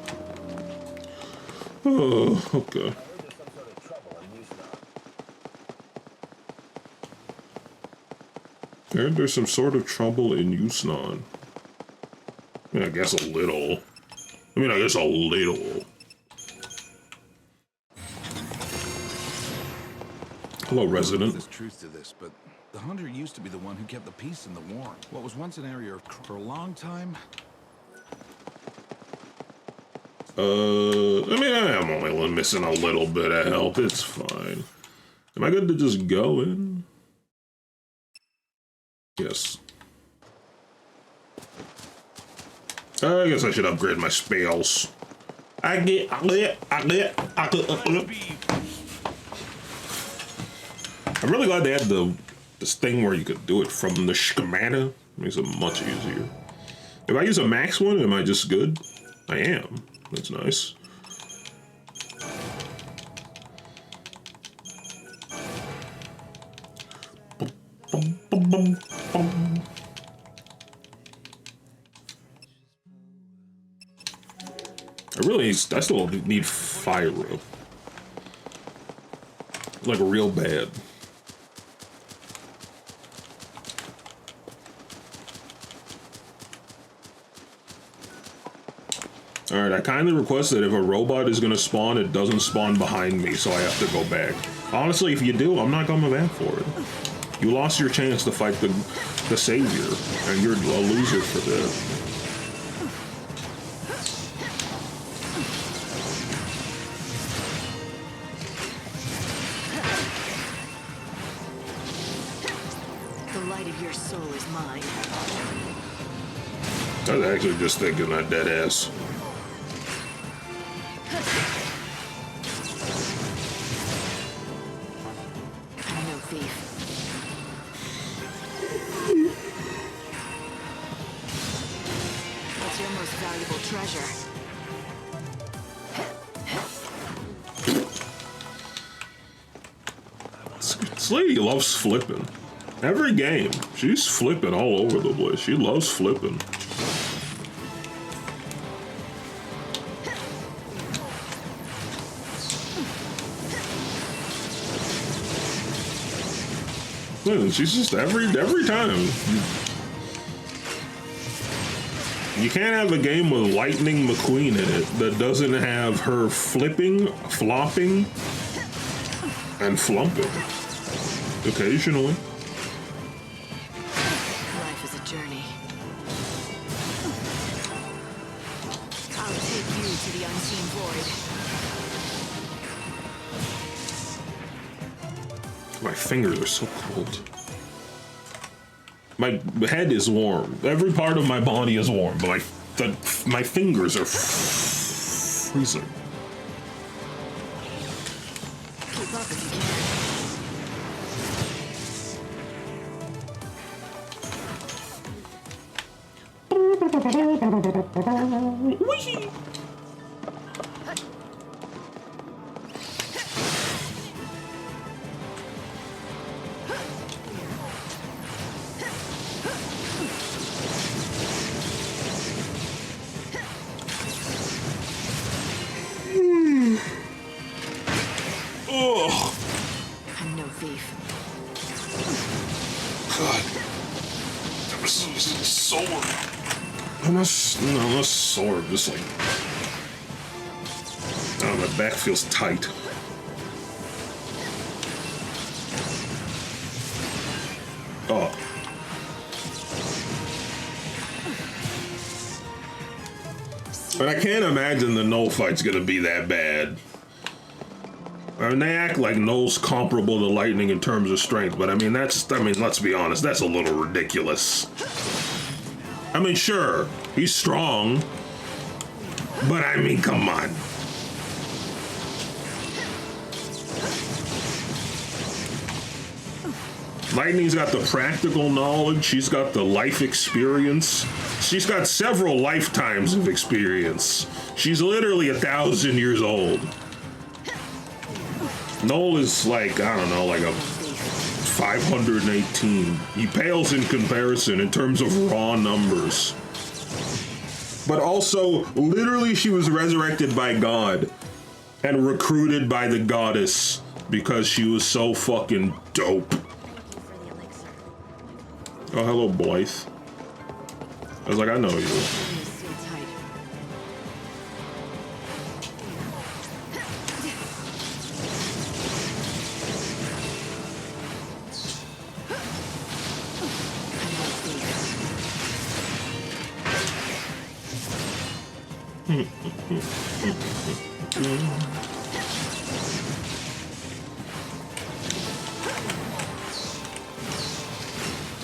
Oh, okay. I heard there's some sort of trouble in Yusnan. I mean, I guess a little. I guess a little. Hello, resident. There's truth to this, but the hunter used to be the one who kept the peace in the war. What was once an area for a long time. I'm only missing a little bit of help. It's fine. Am I good to just go in? Yes. I guess I should upgrade my spells. I'm really glad they had this thing where you could do it from the schemata. Makes it much easier. If I use a max one, am I just good? I am. That's nice. I still need fire, like real bad. Alright, I kindly request that if a robot is gonna spawn, it doesn't spawn behind me, so I have to go back. Honestly, if you do, I'm not coming back for it. You lost your chance to fight the savior, and you're a loser for that. I was actually just thinking that dead ass. I'm no thief. What's your most valuable treasure? This lady loves flipping. Every game, she's flipping all over the place. She loves flipping. Man, she's just every time. You can't have a game with Lightning McQueen in it that doesn't have her flipping, flopping, and flumping. Occasionally. Life is a journey. I'll take you to the unseen void. My fingers are so cold. My head is warm. Every part of my body is warm, but my fingers are freezing. Keep up if you can. Oh. I'm no thief. God. That was sword. And a sword, just like. Oh, my back feels tight. Oh. But I can't imagine the Null fight's gonna be that bad. I mean, they act like Null's comparable to Lightning in terms of strength, but I mean, let's be honest, that's a little ridiculous. I mean, sure, he's strong, but I mean, come on. Lightning's got the practical knowledge, she's got the life experience, she's got several lifetimes of experience. She's literally 1,000 years old. Null is like, I don't know, like a 518. He pales in comparison in terms of raw numbers. But also, literally she was resurrected by God and recruited by the goddess because she was so fucking dope. Oh, hello, Blythe. I was like, I know you.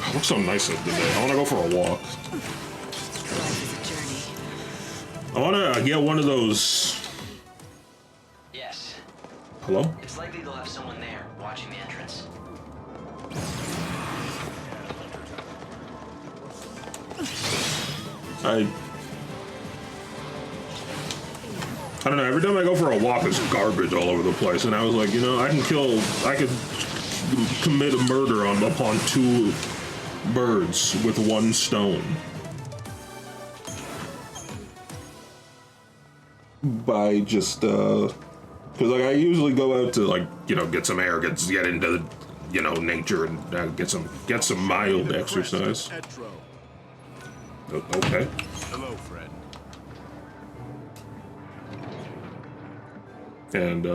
Oh, looks so nice today. I want to go for a walk. I want to get one of those. Yes. Hello? It's likely they'll have someone there watching the entrance. I don't know, every time I go for a walk, there's garbage all over the place, and I was like, you know, I could commit a murder upon 2 birds with 1 stone. By just, because like I usually go out to like, you know, get some air, get into, you know, nature and get some mild exercise. Okay. Hello, friend. And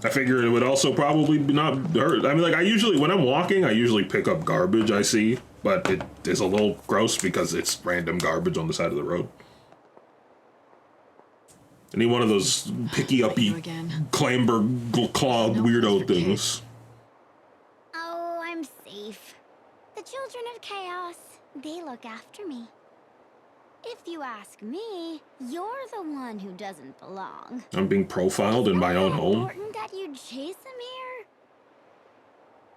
I figured it would also probably not hurt. I mean, like, when I'm walking, I usually pick up garbage I see, but it is a little gross because it's random garbage on the side of the road. I need one of those picky-uppy, clamber claw weirdo things. Oh, I'm safe. The children of chaos, they look after me. If you ask me, you're the one who doesn't belong. I'm being profiled in my own home. Important that you'd chase him here?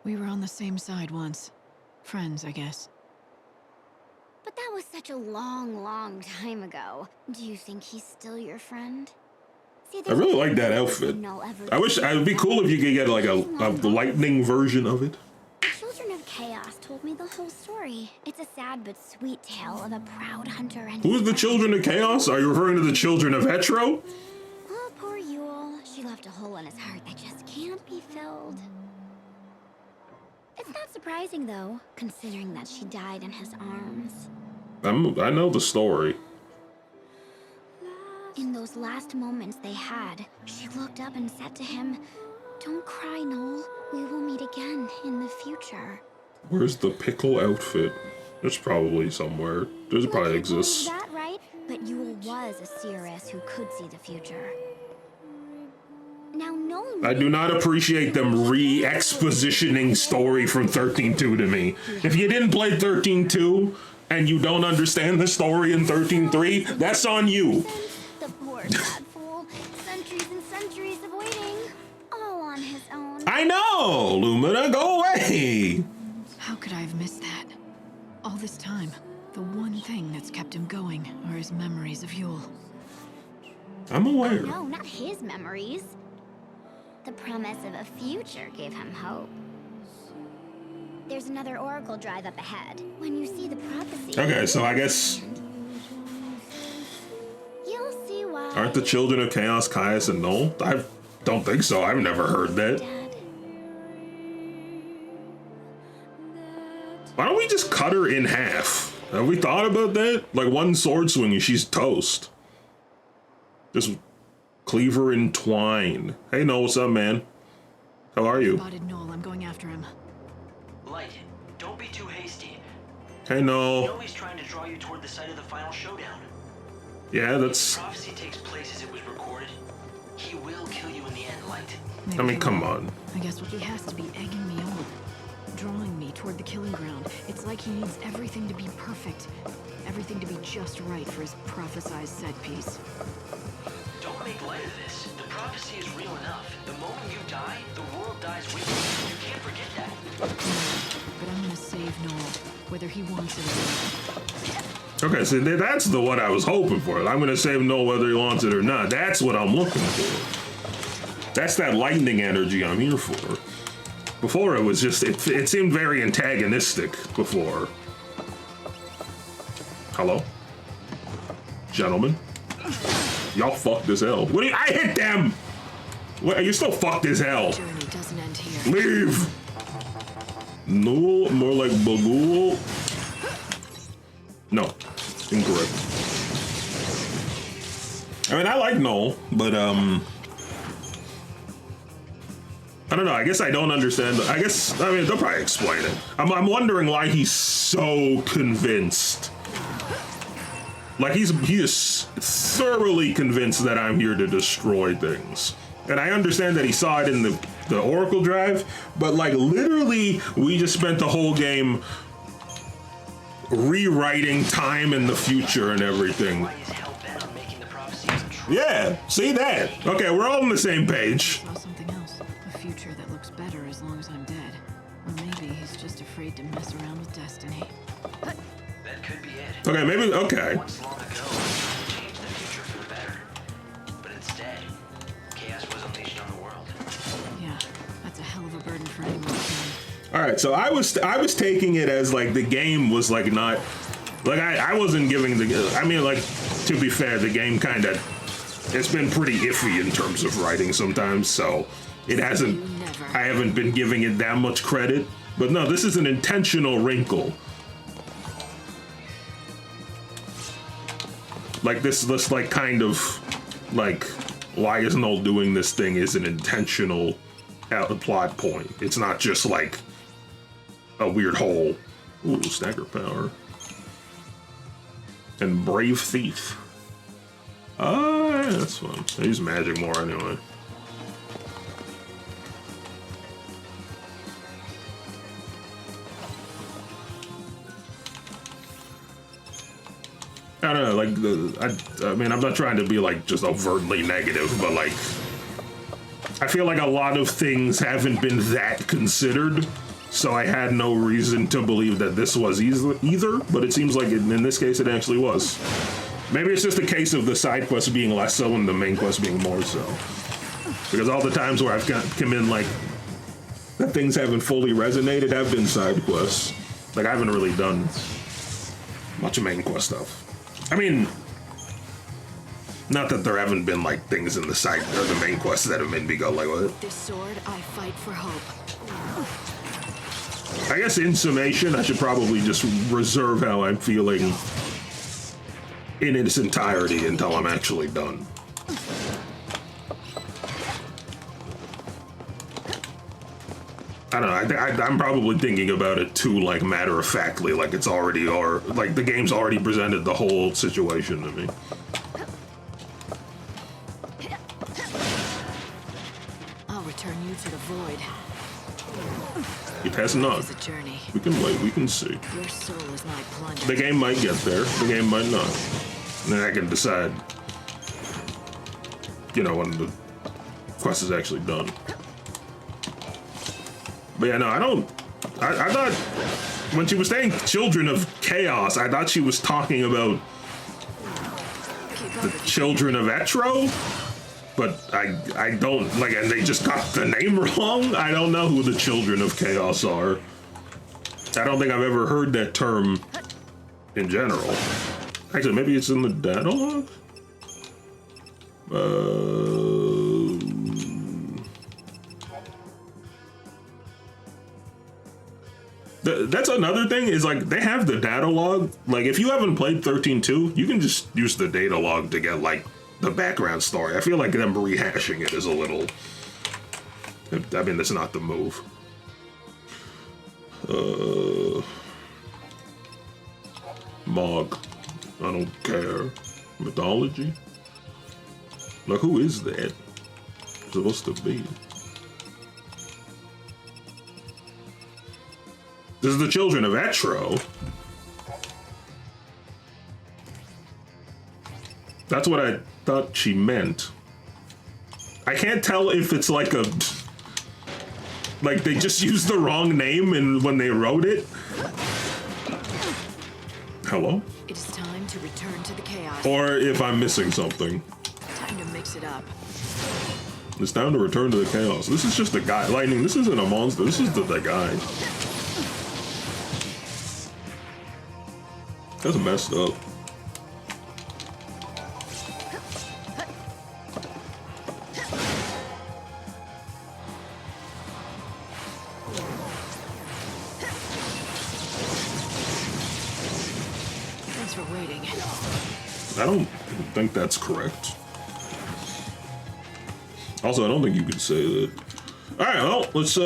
We were on the same side once. Friends, I guess. But that was such a long, long time ago. Do you think he's still your friend? See, I really like that outfit. I wish it would be cool if you could get like a lightning version of it. The children of chaos told me the whole story. It's a sad but sweet tale of a proud hunter and Who's the children of chaos? Are you referring to the children of Hetero? Oh, poor Yule. She left a hole in his heart that just can't be filled. It's not surprising, though, considering that she died in his arms. I know the story. In those last moments they had, she looked up and said to him, "Don't cry, Noel. We will meet again in the future." Where's the pickle outfit? There's probably somewhere. There's probably exists. That right? But Yule was a seeress who could see the future. Now, Noel. I do not appreciate them re-expositioning story from 13.2 to me. If you didn't play 13.2 and you don't understand the story in 13.3, that's on you. The poor bad fool. Centuries and centuries of waiting. All on his own. I know! Lumina, go away! How could I have missed that? All this time. The one thing that's kept him going are his memories of Yule. I'm aware. No, not his memories. The promise of a future gave him hope. There's another oracle drive up ahead. When you see the prophecy... Okay, so I guess... You'll see why... Aren't the children of Chaos Caius and Null? I don't think so. I've never heard that. Why don't we just cut her in half? Have we thought about that? Like one sword swing and she's toast. Just cleave her in twine. Hey, Noel, what's up, man? How are you? Spotted Noel. I'm going after him. Light, don't be too hasty. Hey, Noel. You know he's trying to draw you toward the site of the final showdown. Yeah, that's... If the prophecy takes place as it was recorded, he will kill you in the end, Light. I mean, come on. I guess what he has to be egging me on. Drawing me toward the killing ground. It's like he needs everything to be perfect. Everything to be just right for his prophesized set piece. Don't make light of this. The prophecy is real enough. The moment you die, the world dies with you. You can't forget that. But I'm gonna save Noel, whether he wants it or not. Okay, so that's the one I was hoping for. I'm gonna save Noel whether he wants it or not. That's what I'm looking for. That's that lightning energy I'm here for. Before it was just, it seemed very antagonistic before. Hello? Gentlemen? Y'all fucked as hell. What do you, I hit them! What, you're still fucked as hell. Journey doesn't end here. Leave! No, more like Bagul. No, incorrect. I mean, I like Noel, but I don't know. I guess I don't understand. I mean, they'll probably explain it. I'm wondering why he's so convinced. Like he is thoroughly convinced that I'm here to destroy things. And I understand that he saw it in the Oracle drive, but like literally we just spent the whole game rewriting time in the future and everything. Yeah, see that? Okay, we're all on the same page. Saw something else. A future that looks better as long as I'm dead. Or maybe he's just afraid to mess around with destiny. That could be it. Okay, maybe, okay. Once long ago, he changed the future for the better. But instead, chaos was unleashed on the world. Yeah, that's a hell of a burden for anyone. All right, so I was taking it as like the game was like not, like I wasn't giving the, I mean, like, to be fair, the game kind of, it's been pretty iffy in terms of writing sometimes, so it hasn't, I haven't been giving it that much credit. But no, this is an intentional wrinkle. Like this like kind of like, why is Noel doing this thing is an intentional plot point. It's not just like a weird hole. Ooh, stagger power. And Brave Thief. Yeah, that's fun. I use magic more anyway. I don't know, like, I mean, I'm not trying to be like just overtly negative, but like, I feel like a lot of things haven't been that considered, so I had no reason to believe that this was either, but it seems like in this case it actually was. Maybe it's just a case of the side quests being less so and the main quests being more so. Because all the times where I've come in like, that things haven't fully resonated have been side quests. Like, I haven't really done much main quest stuff. I mean, not that there haven't been like things in the side or the main quests that have made me go like, what? With this sword, I fight for hope. I guess in summation, I should probably just reserve how I'm feeling in its entirety until I'm actually done. I don't know, I'm probably thinking about it too, like, matter-of-factly, like it's already, or like the game's already presented the whole situation to me. I'll return you to the void. It has not. It's a journey. We can wait, we can see. Your soul is my plunder. The game might get there, the game might not. And then I can decide, you know, when the quest is actually done. But yeah, no, I thought when she was saying Children of Chaos, I thought she was talking about the Children of Etro, but I don't, like, and they just got the name wrong. I don't know who the Children of Chaos are. I don't think I've ever heard that term in general. Actually, maybe it's in the data log? That's another thing, is like they have the data log. Like if you haven't played 13.2, you can just use the data log to get like the background story. I feel like them rehashing it is a little, I mean, that's not the move. Mog, I don't care. Mythology? Like who is that supposed to be? This is the Children of Etro. That's what I thought she meant. I can't tell if it's like a... Like they just used the wrong name and when they wrote it. Hello? It is time to return to the chaos. Or if I'm missing something. Time to mix it up. It's time to return to the chaos. This is just a guy. Lightning, this isn't a monster. This is the guy. That's messed up. Thanks for waiting. I don't think that's correct. Also, I don't think you could say that. Alright, well, let's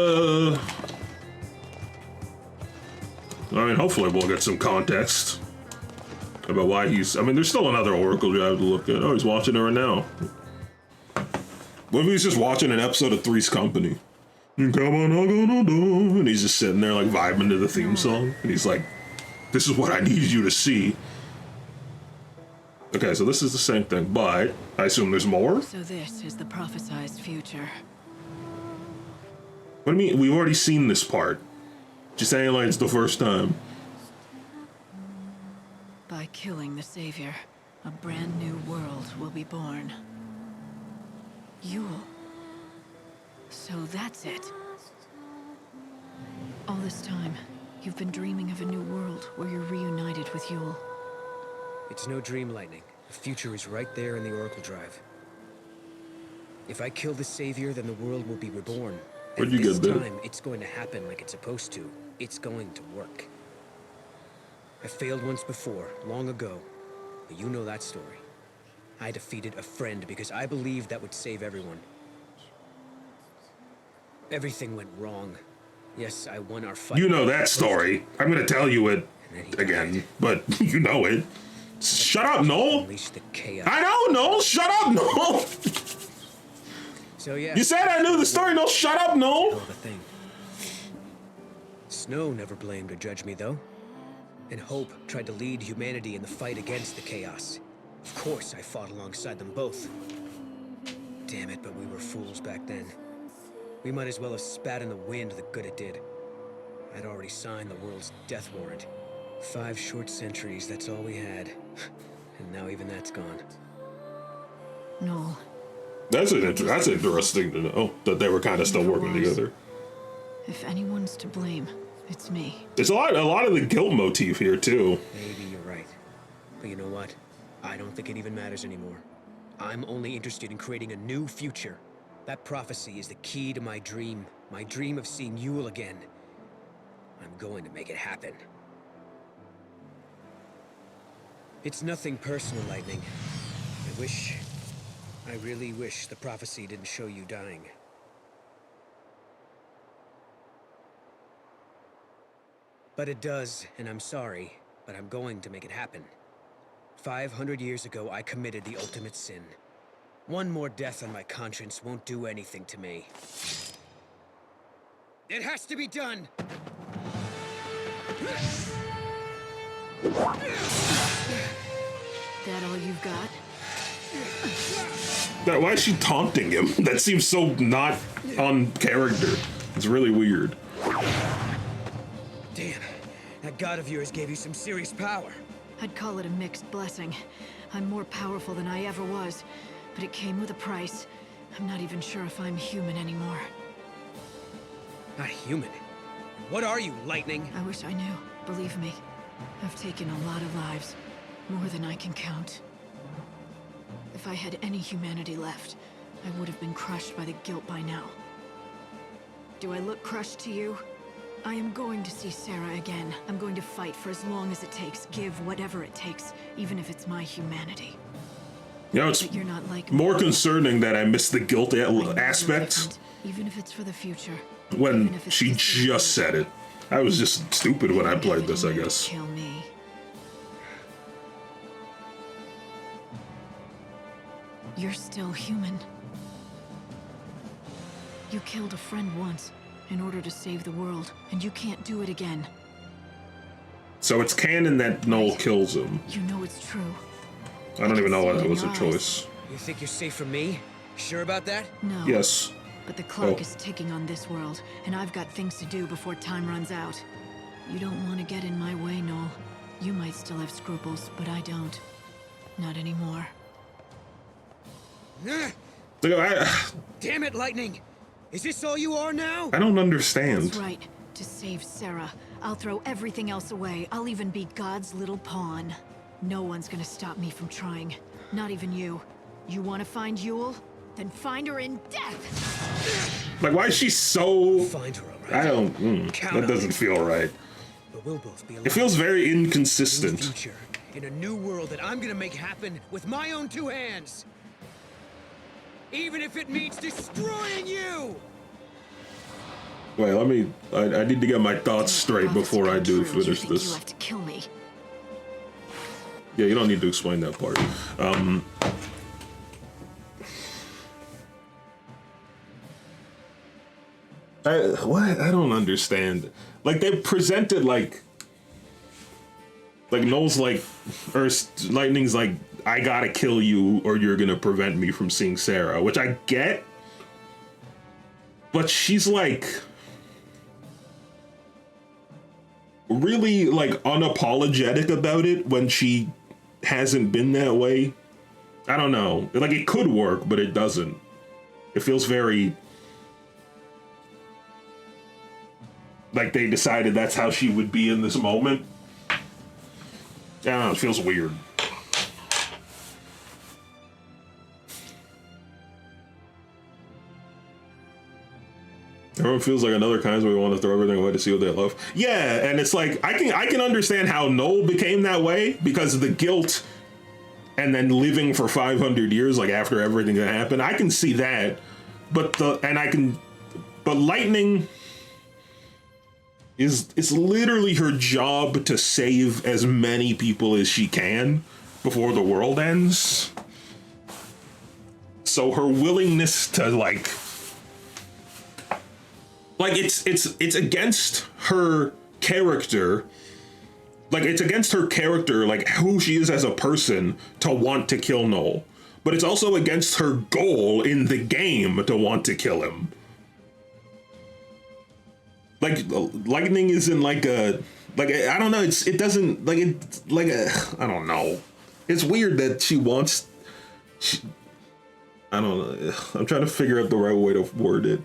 I mean, hopefully we'll get some context about why he's... I mean, there's still another Oracle you have to look at. Oh, he's watching her now. What if he's just watching an episode of Three's Company? Come on, and he's just sitting there like vibing to the theme song. And he's like, this is what I need you to see. Okay, so this is the same thing, but I assume there's more? So this is the prophesized future. What do you mean? We've already seen this part. Just saying like it's the first time. By killing the Savior, a brand new world will be born. Yule. So that's it. All this time, you've been dreaming of a new world where you're reunited with Yule. It's no dream, Lightning. The future is right there in the Oracle Drive. If I kill the Savior, then the world will be reborn. Where'd you get that? This time, it's going to happen like it's supposed to. It's going to work. I failed once before, long ago. But you know that story. I defeated a friend because I believed that would save everyone. Everything went wrong. Yes, I won our fight. You know that story. I'm gonna tell you it again, but you know it. Shut up, Noel. I know, Noel. Shut up, Noel. So yeah. You said I knew the story. No, shut up, Noel. The thing. Snow never blamed or judged me, though. And Hope tried to lead humanity in the fight against the chaos. Of course, I fought alongside them both. Damn it, but we were fools back then. We might as well have spat in the wind the good it did. I'd already signed the world's death warrant. 5 short centuries, that's all we had. And now even that's gone. No. That's interesting to know that they were kind of still working together. If anyone's to blame, it's me. There's a lot of the guilt motif here too. Maybe you're right. But you know what? I don't think it even matters anymore. I'm only interested in creating a new future. That prophecy is the key to my dream of seeing Yule again. I'm going to make it happen. It's nothing personal, Lightning. I really wish the prophecy didn't show you dying. But it does, and I'm sorry, but I'm going to make it happen. 500 years ago, I committed the ultimate sin. One more death on my conscience won't do anything to me. It has to be done! That all you've got? Why is she taunting him? That seems so not on character. It's really weird. Damn. That god of yours gave you some serious power. I'd call it a mixed blessing. I'm more powerful than I ever was, but it came with a price. I'm not even sure if I'm human anymore. Not human. What are you, Lightning? I wish I knew. Believe me, I've taken a lot of lives. More than I can count. If I had any humanity left, I would have been crushed by the guilt by now. Do I look crushed to you? I am going to see Sarah again. I'm going to fight for as long as it takes, give whatever it takes, even if it's my humanity. You know, it's But you're not like more me. concerning that I missed the guilt aspect Even if it's for the future. when she just said it. I was just stupid when I played this, I guess. Kill me. You're still human. You killed a friend once in order to save the world, and you can't do it again. So it's canon that Noel kills him. You know it's true. I don't even know why that was a your choice. You think you're safe from me? Sure about that? No. Yes. But the clock Oh. is ticking on this world, and I've got things to do before time runs out. You don't want to get in my way, Noel. You might still have scruples, but I don't. Not anymore. Damn it, Lightning! Is this all you are now? I don't understand. That's right. To save Sarah, I'll throw everything else away. I'll even be God's little pawn. No one's gonna stop me from trying. Not even you. You want to find Yule? Then find her in death! Like, why is she so... Find her, all right? I don't... that doesn't feel right. But we'll both be alive. It feels very inconsistent. New future, in a new world that I'm gonna make happen with my own two hands. Even if it means destroying you! Wait, let me... I need to get my thoughts straight before I do finish You this. have to kill me. Yeah, you don't need to explain that part. What? I don't understand. Like, they presented, like Noel's like, or Lightning's like, I gotta kill you or you're gonna prevent me from seeing Sarah, which I get. But she's like really like unapologetic about it when she hasn't been that way. I don't know. Like, it could work, but it doesn't. It feels very like they decided that's how she would be in this moment. I don't know, it feels weird. Everyone feels like another kind, so we want to throw everything away to see what they love. Yeah, and it's like I can understand how Noel became that way because of the guilt and then living for 500 years, like after everything that happened. I can see that, but Lightning is it's literally her job to save as many people as she can before the world ends. So her willingness to like it's against her character. Like, it's against her character, like who she is as a person, to want to kill Noel. But it's also against her goal in the game to want to kill him. Like, Lightning isn't like a, like, I don't know, it doesn't, like, it, like a, I don't know. It's weird that she wants, I don't know, I'm trying to figure out the right way to word it.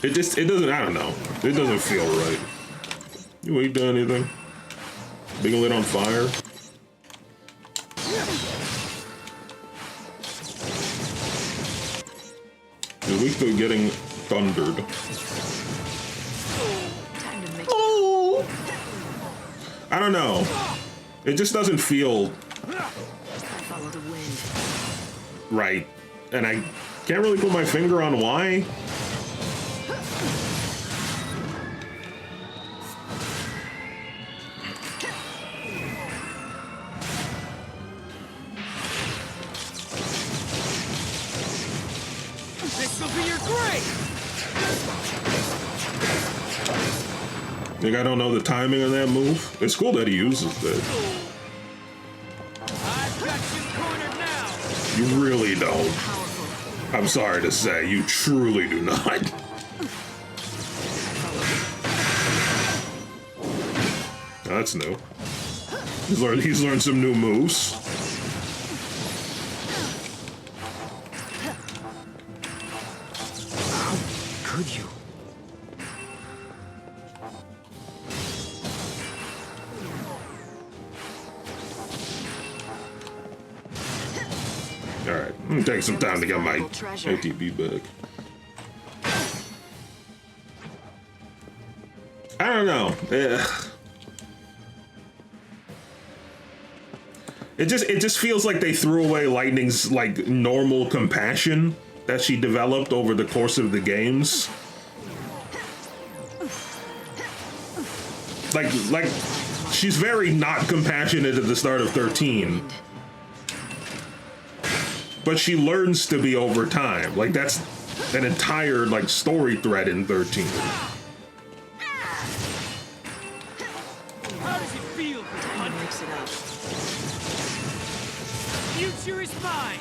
It doesn't, I don't know. It doesn't feel right. You ain't done anything. Being lit on fire. You're weak to getting thundered. Oh! I don't know. It just doesn't feel right. And I can't really put my finger on why. Like, I don't know the timing of that move. It's cool that he uses that. You really don't. I'm sorry to say, you truly do not. That's new. He's learned some new moves. How could you? Alright, I'm gonna take some time to get my ATB back. I don't know. It just feels like they threw away Lightning's like normal compassion that she developed over the course of the games. Like she's very not compassionate at the start of 13. But she learns to be over time. Like that's an entire like story thread in 13. How does it feel? Time to mix it up. Future is mine.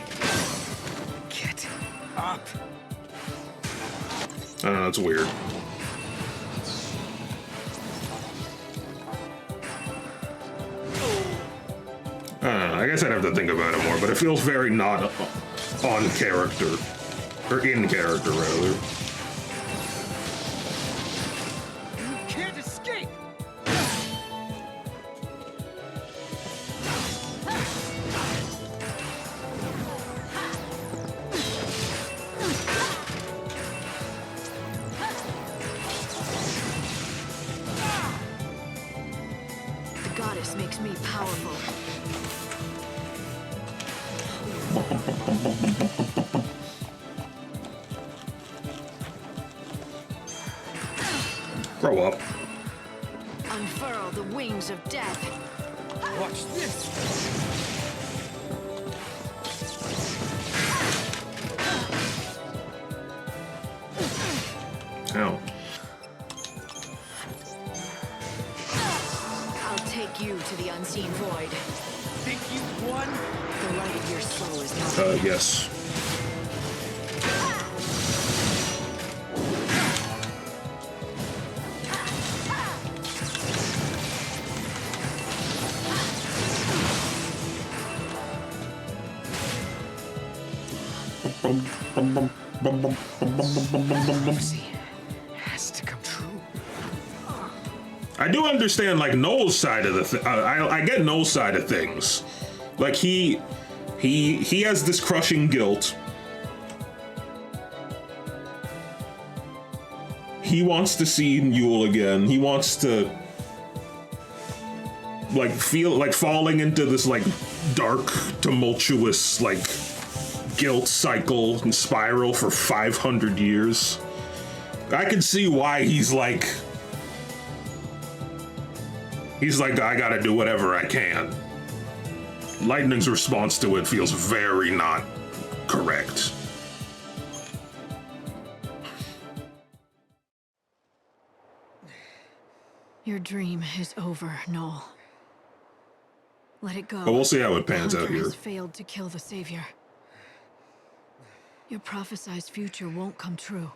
Get up. I don't know, it's weird. I don't know, I guess I'd have to think about it more, but it feels very not on character. Or in character, rather. You can't escape. The goddess makes me powerful. Grow up. Unfurl the wings of death. Watch this. Ow. I'll take you to the unseen void. Think you won? The light of your soul is not. Yes. Has to come true. I do understand like Noel's side of the I get Noel's side of things. Like he has this crushing guilt. He wants to see Yule again. He wants to like feel like falling into this like dark, tumultuous like guilt cycle and spiral for 500 years. I can see why he's like, I gotta do whatever I can. Lightning's response to it feels very not correct. Your dream is over, Noel. Let it go. But we'll see how it The pans out Hunter here. has failed to kill the Savior. Your prophesized future won't come true.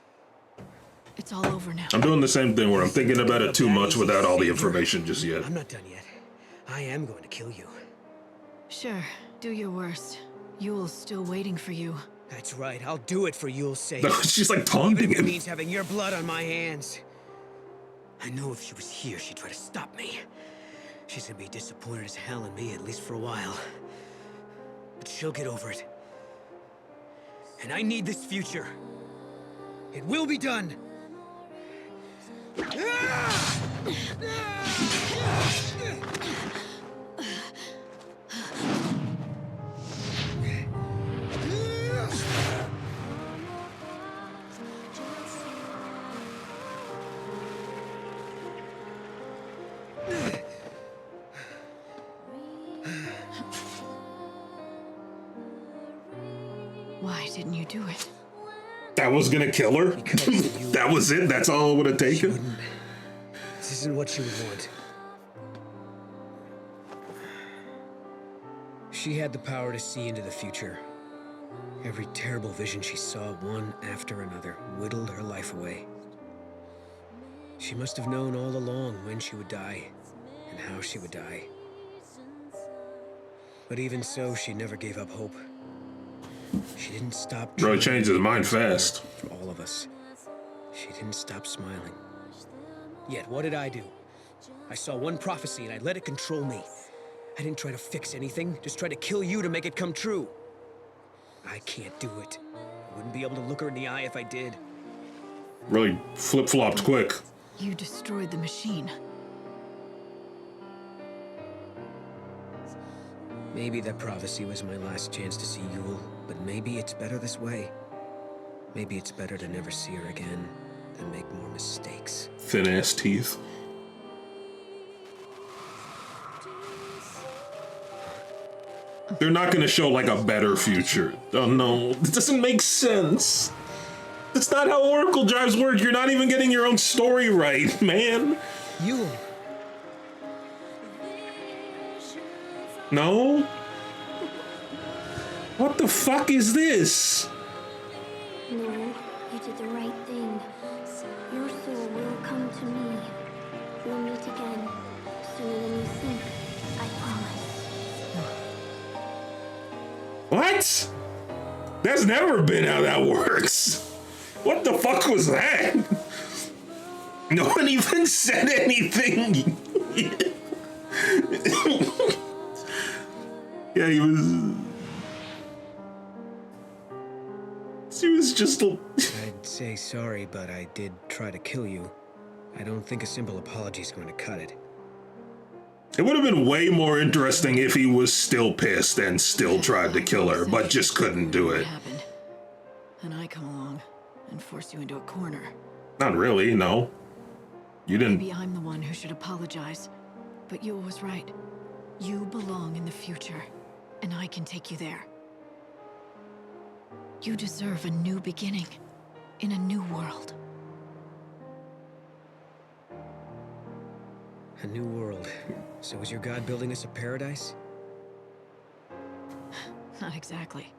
It's all over now. I'm doing the same thing where I'm thinking about it too much without all the information just yet. I'm not done yet. I am going to kill you. Sure, do your worst. Yule's still waiting for you. That's right. I'll do it for Yule's sake. She's like taunting Even if it him. means having your blood on my hands. I know if she was here, she'd try to stop me. She's gonna be disappointed as hell in me, at least for a while. But she'll get over it. And I need this future. It will be done. Why didn't you do it? That was gonna kill her? That was it? That's all it would have taken? This isn't what she would want. She had the power to see into the future. Every terrible vision she saw, one after another, whittled her life away. She must have known all along when she would die, and and how she would die. But even so, she never gave up hope. She didn't stop. Bro, he changed his mind fast. For all of us. She didn't stop smiling. Yet, what did I do? I saw one prophecy and I let it control me. I didn't try to fix anything, just try to kill you to make it come true. I can't do it. I wouldn't be able to look her in the eye if I did. Really flip-flopped quick. You destroyed the machine. Maybe that prophecy was my last chance to see Yule, but maybe it's better this way. Maybe it's better to never see her again than make more mistakes. Thin-ass teeth. They're not gonna show like a better future. Oh no, it doesn't make sense. That's not how Oracle drives work. You're not even getting your own story right, man. Yule. No? What the fuck is this? No, you did the right thing. Your soul will come to me. We'll meet again sooner than you think. I promise. What? That's never been how that works. What the fuck was that? No one even said anything. Yeah, he was just. I'd say sorry, but I did try to kill you. I don't think a simple apology is going to cut it. It would have been way more interesting if he was still pissed and still tried to kill her, but just couldn't do it. Happened. And I come along and force you into a corner. Not really, no. You didn't. Maybe I'm the one who should apologize, but Yule was right. You belong in the future, and I can take you there. You deserve a new beginning, in a new world. A new world. So is your god building us a paradise? Not exactly.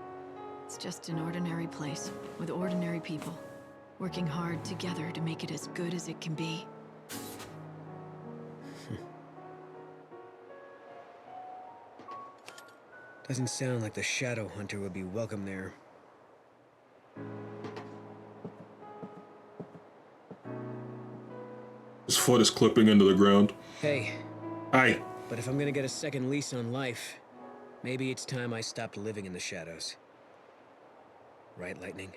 It's just an ordinary place, with ordinary people, working hard together to make it as good as it can be. Doesn't sound like the Shadow Hunter would be welcome there. His foot is clipping into the ground. Hey. Hi. But if I'm gonna get a second lease on life, maybe it's time I stopped living in the shadows. Right, Lightning?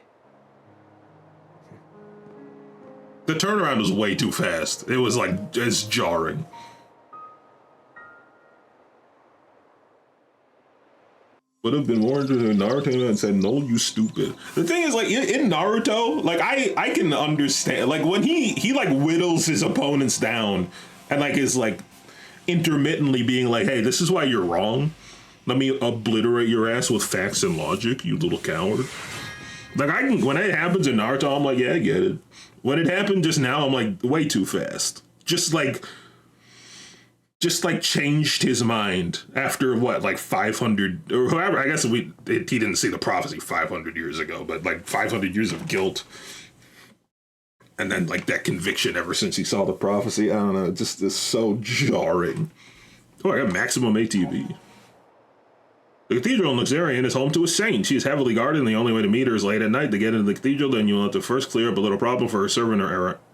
The turnaround was way too fast. It was like, it's jarring. Would have been more interested in Naruto and said, no, you stupid. The thing is, like, in Naruto, like, I can understand, like, when he like, whittles his opponents down and, like, is, like, intermittently being like, hey, this is why you're wrong. Let me obliterate your ass with facts and logic, you little coward. Like, when it happens in Naruto, I'm like, yeah, I get it. When it happened just now, I'm like, way too fast. Just like changed his mind after what, like 500 or whoever. I guess he didn't see the prophecy 500 years ago, but like 500 years of guilt. And then like that conviction ever since he saw the prophecy. I don't know. It just is so jarring. Oh, I got maximum ATV. The cathedral in Luxarian is home to a saint. She is heavily guarded, and the only way to meet her is late at night. To get into the cathedral, then you will have to first clear up a little problem for her servant,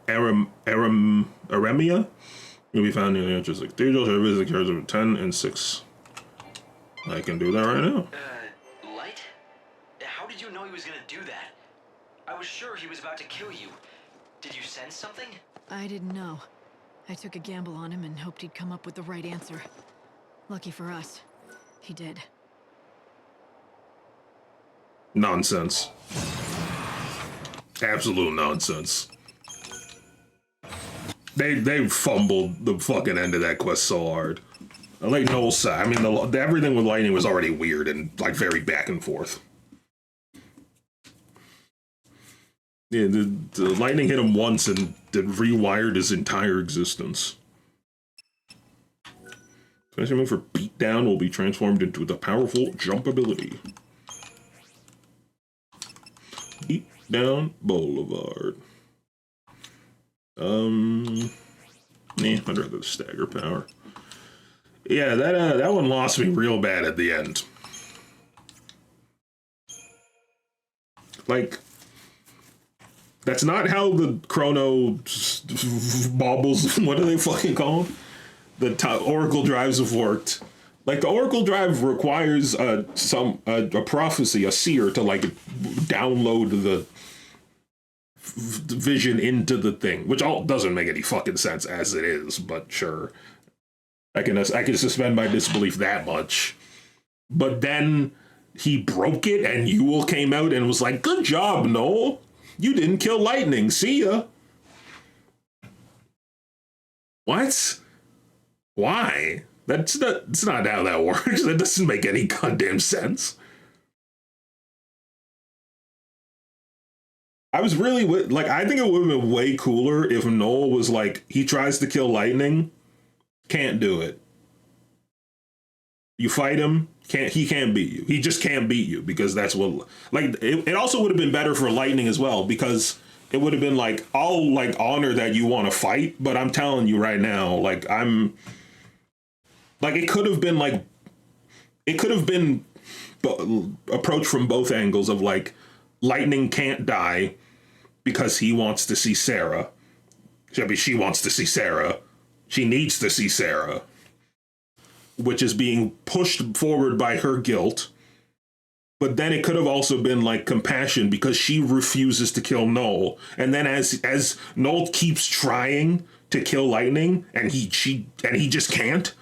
Aremia. You'll be found near the entrance of the cathedral. Her visit carries over 10 and 6. I can do that right now. Light? How did you know he was gonna do that? I was sure he was about to kill you. Did you sense something? I didn't know. I took a gamble on him and hoped he'd come up with the right answer. Lucky for us, he did. Nonsense. Absolute nonsense. They fumbled the fucking end of that quest so hard. Like Noel said, I mean, everything with Lightning was already weird and like very back and forth. Yeah, the Lightning hit him once and rewired his entire existence. Special move for Beatdown will be transformed into the powerful jump ability. Beatdown Boulevard. I'd rather the stagger power. Yeah, that one lost me real bad at the end. Like, that's not how the chrono baubles, what do they fucking call them? The Oracle drives have worked. Like, the Oracle drive requires a prophecy, a seer, to like download the vision into the thing, which all doesn't make any fucking sense as it is, but sure. I can suspend my disbelief that much. But then he broke it and Yule came out and was like, good job, Noel. You didn't kill lightning. See ya. What? Why? That's not how that works. That doesn't make any goddamn sense. I was really, like, I think it would have been way cooler if Noel was like, he tries to kill lightning, can't do it. You fight him, he can't beat you. He just can't beat you because that's what, like, it also would have been better for lightning as well because it would have been like, I'll like honor that you want to fight, but I'm telling you right now, like, it could have been approached from both angles of like, lightning can't die because he wants to see Sarah. She wants to see Sarah. She needs to see Sarah, which is being pushed forward by her guilt. But then it could have also been like compassion because she refuses to kill Noel. And then as Noel keeps trying to kill lightning and he just can't,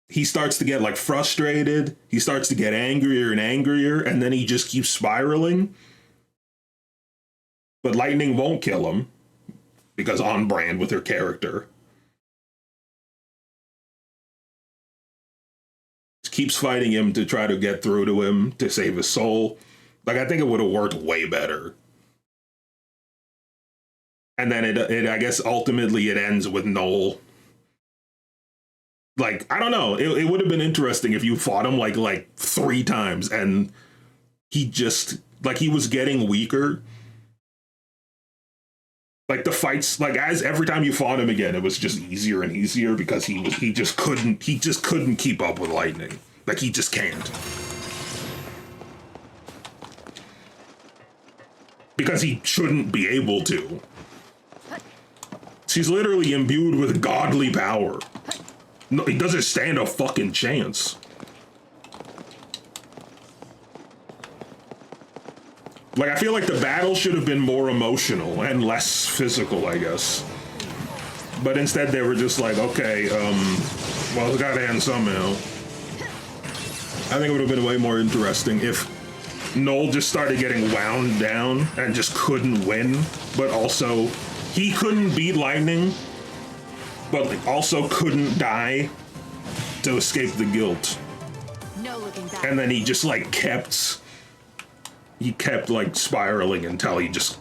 he starts to get like frustrated. He starts to get angrier and angrier, and then he just keeps spiraling. But lightning won't kill him because on brand with her character. Keeps fighting him to try to get through to him to save his soul. Like, I think it would have worked way better. And then it I guess ultimately it ends with Noel. Like, I don't know. It would have been interesting if you fought him like 3 times and he just, like, he was getting weaker. Like, the fights, like, as every time you fought him again, it was just easier and easier because he just couldn't keep up with lightning. Like, he just can't. Because he shouldn't be able to. She's literally imbued with godly power. No, he doesn't stand a fucking chance. Like, I feel like the battle should have been more emotional and less physical, I guess. But instead they were just like, okay, well, it's gotta end somehow. I think it would have been way more interesting if Noel just started getting wound down and just couldn't win, but also he couldn't beat lightning, but also couldn't die to escape the guilt. No looking back. And then he just like kept like spiraling until he just,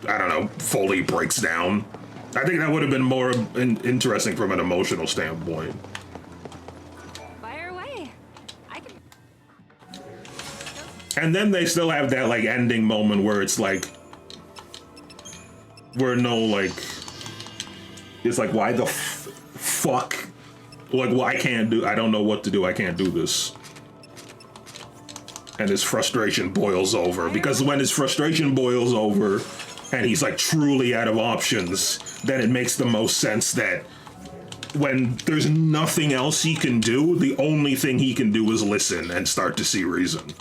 I don't know, fully breaks down. I think that would have been more interesting from an emotional standpoint. Fire away. I can. And then they still have that like ending moment where it's like, where Noel like, it's like, why the fuck? Like, well, I don't know what to do. I can't do this. And his frustration boils over, because when his frustration boils over and he's like truly out of options, then it makes the most sense that when there's nothing else he can do, the only thing he can do is listen and start to see reason.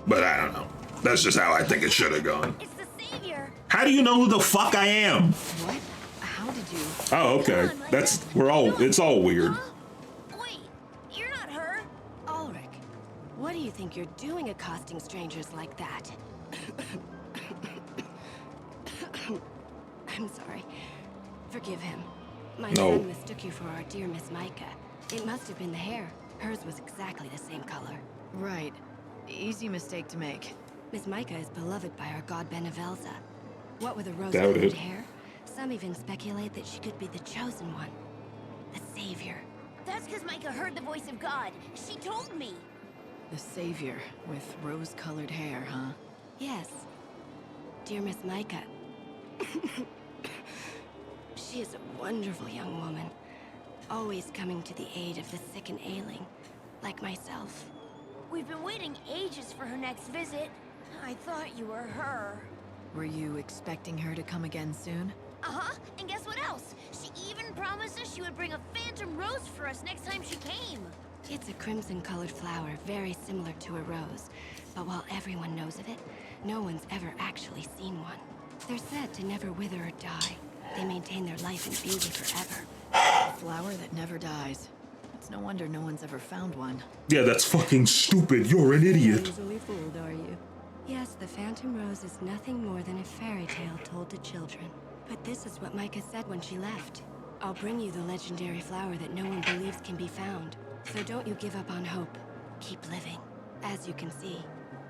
But I don't know. That's just how I think it should have gone. It's the savior. How do you know who the fuck I am? What? How did you? Oh, okay. It's all weird. Wait, you're not her. Ulrich, what do you think you're doing accosting strangers like that? I'm sorry. Forgive him. My son mistook you for our dear Miss Micah. It must have been the hair. Hers was exactly the same color. Right. Easy mistake to make. Miss Micah is beloved by our god Benevelza. What with the Doubt rose-colored it. hair, some even speculate that she could be the chosen one. The savior. That's because Micah heard the voice of God. She told me. The savior with rose-colored hair, huh? Yes. Dear Miss Micah. She is a wonderful young woman, always coming to the aid of the sick and ailing, like myself. We've been waiting ages for her next visit. I thought you were her. Were you expecting her to come again soon? Uh-huh, and guess what else? She even promised us she would bring a phantom rose for us next time she came. It's a crimson-colored flower, very similar to a rose. But while everyone knows of it, no one's ever actually seen one. They're said to never wither or die. They maintain their life and beauty forever. A flower that never dies. It's no wonder no one's ever found one. Yeah, that's fucking stupid. You're an idiot. Easily fooled, are you? Yes, the phantom rose is nothing more than a fairy tale told to children. But this is what Micah said when she left. I'll bring you the legendary flower that no one believes can be found. So don't you give up on hope. Keep living. As you can see,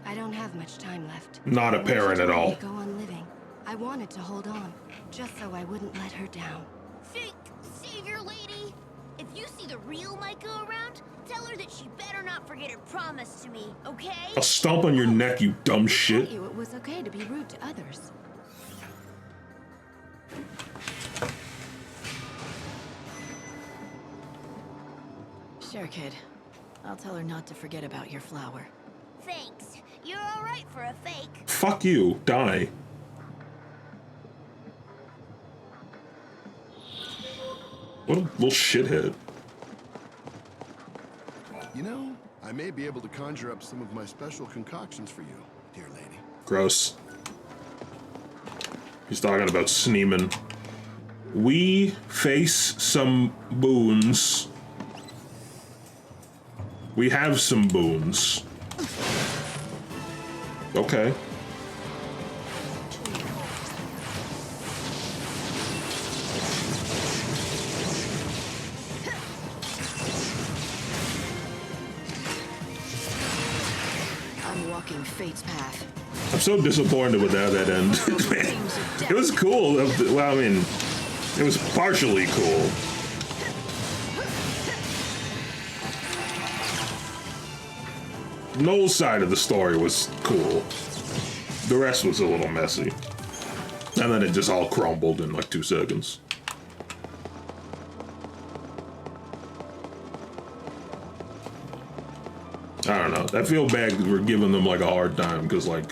I don't have much time left. Not apparent at all. Go on living. I wanted to hold on, just so I wouldn't let her down. Fake savior lady! If you see the real Micah around, tell her that she better not forget her promise to me, okay? I'll stomp on your neck, you dumb shit. You, it was okay to be rude to others. Sure, kid. I'll tell her not to forget about your flower. Thanks. You're alright for a fake. Fuck you. Die. What a little shithead. You know, I may be able to conjure up some of my special concoctions for you, dear lady. Gross. He's talking about Sneeman. We face some boons. We have some boons. Okay. I'm walking fate's path. I'm so disappointed with how that ended. It was cool. Well, I mean, it was partially cool. Noel's side of the story was cool. The rest was a little messy. And then it just all crumbled in like 2 seconds. I don't know. I feel bad because we're giving them like a hard time because like...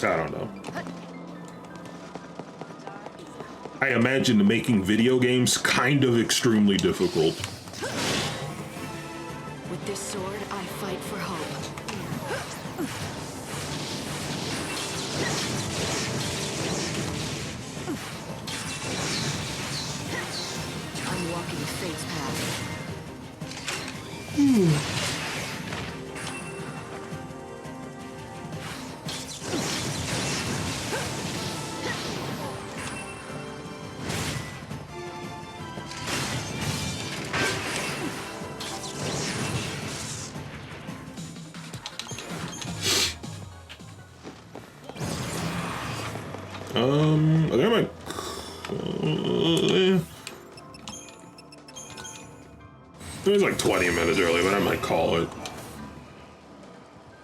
I don't know. I imagine making video games kind of extremely difficult. With this sword, I fight for hope. I'm walking fate's path. I think I might... it was like 20 minutes early, but I might call it.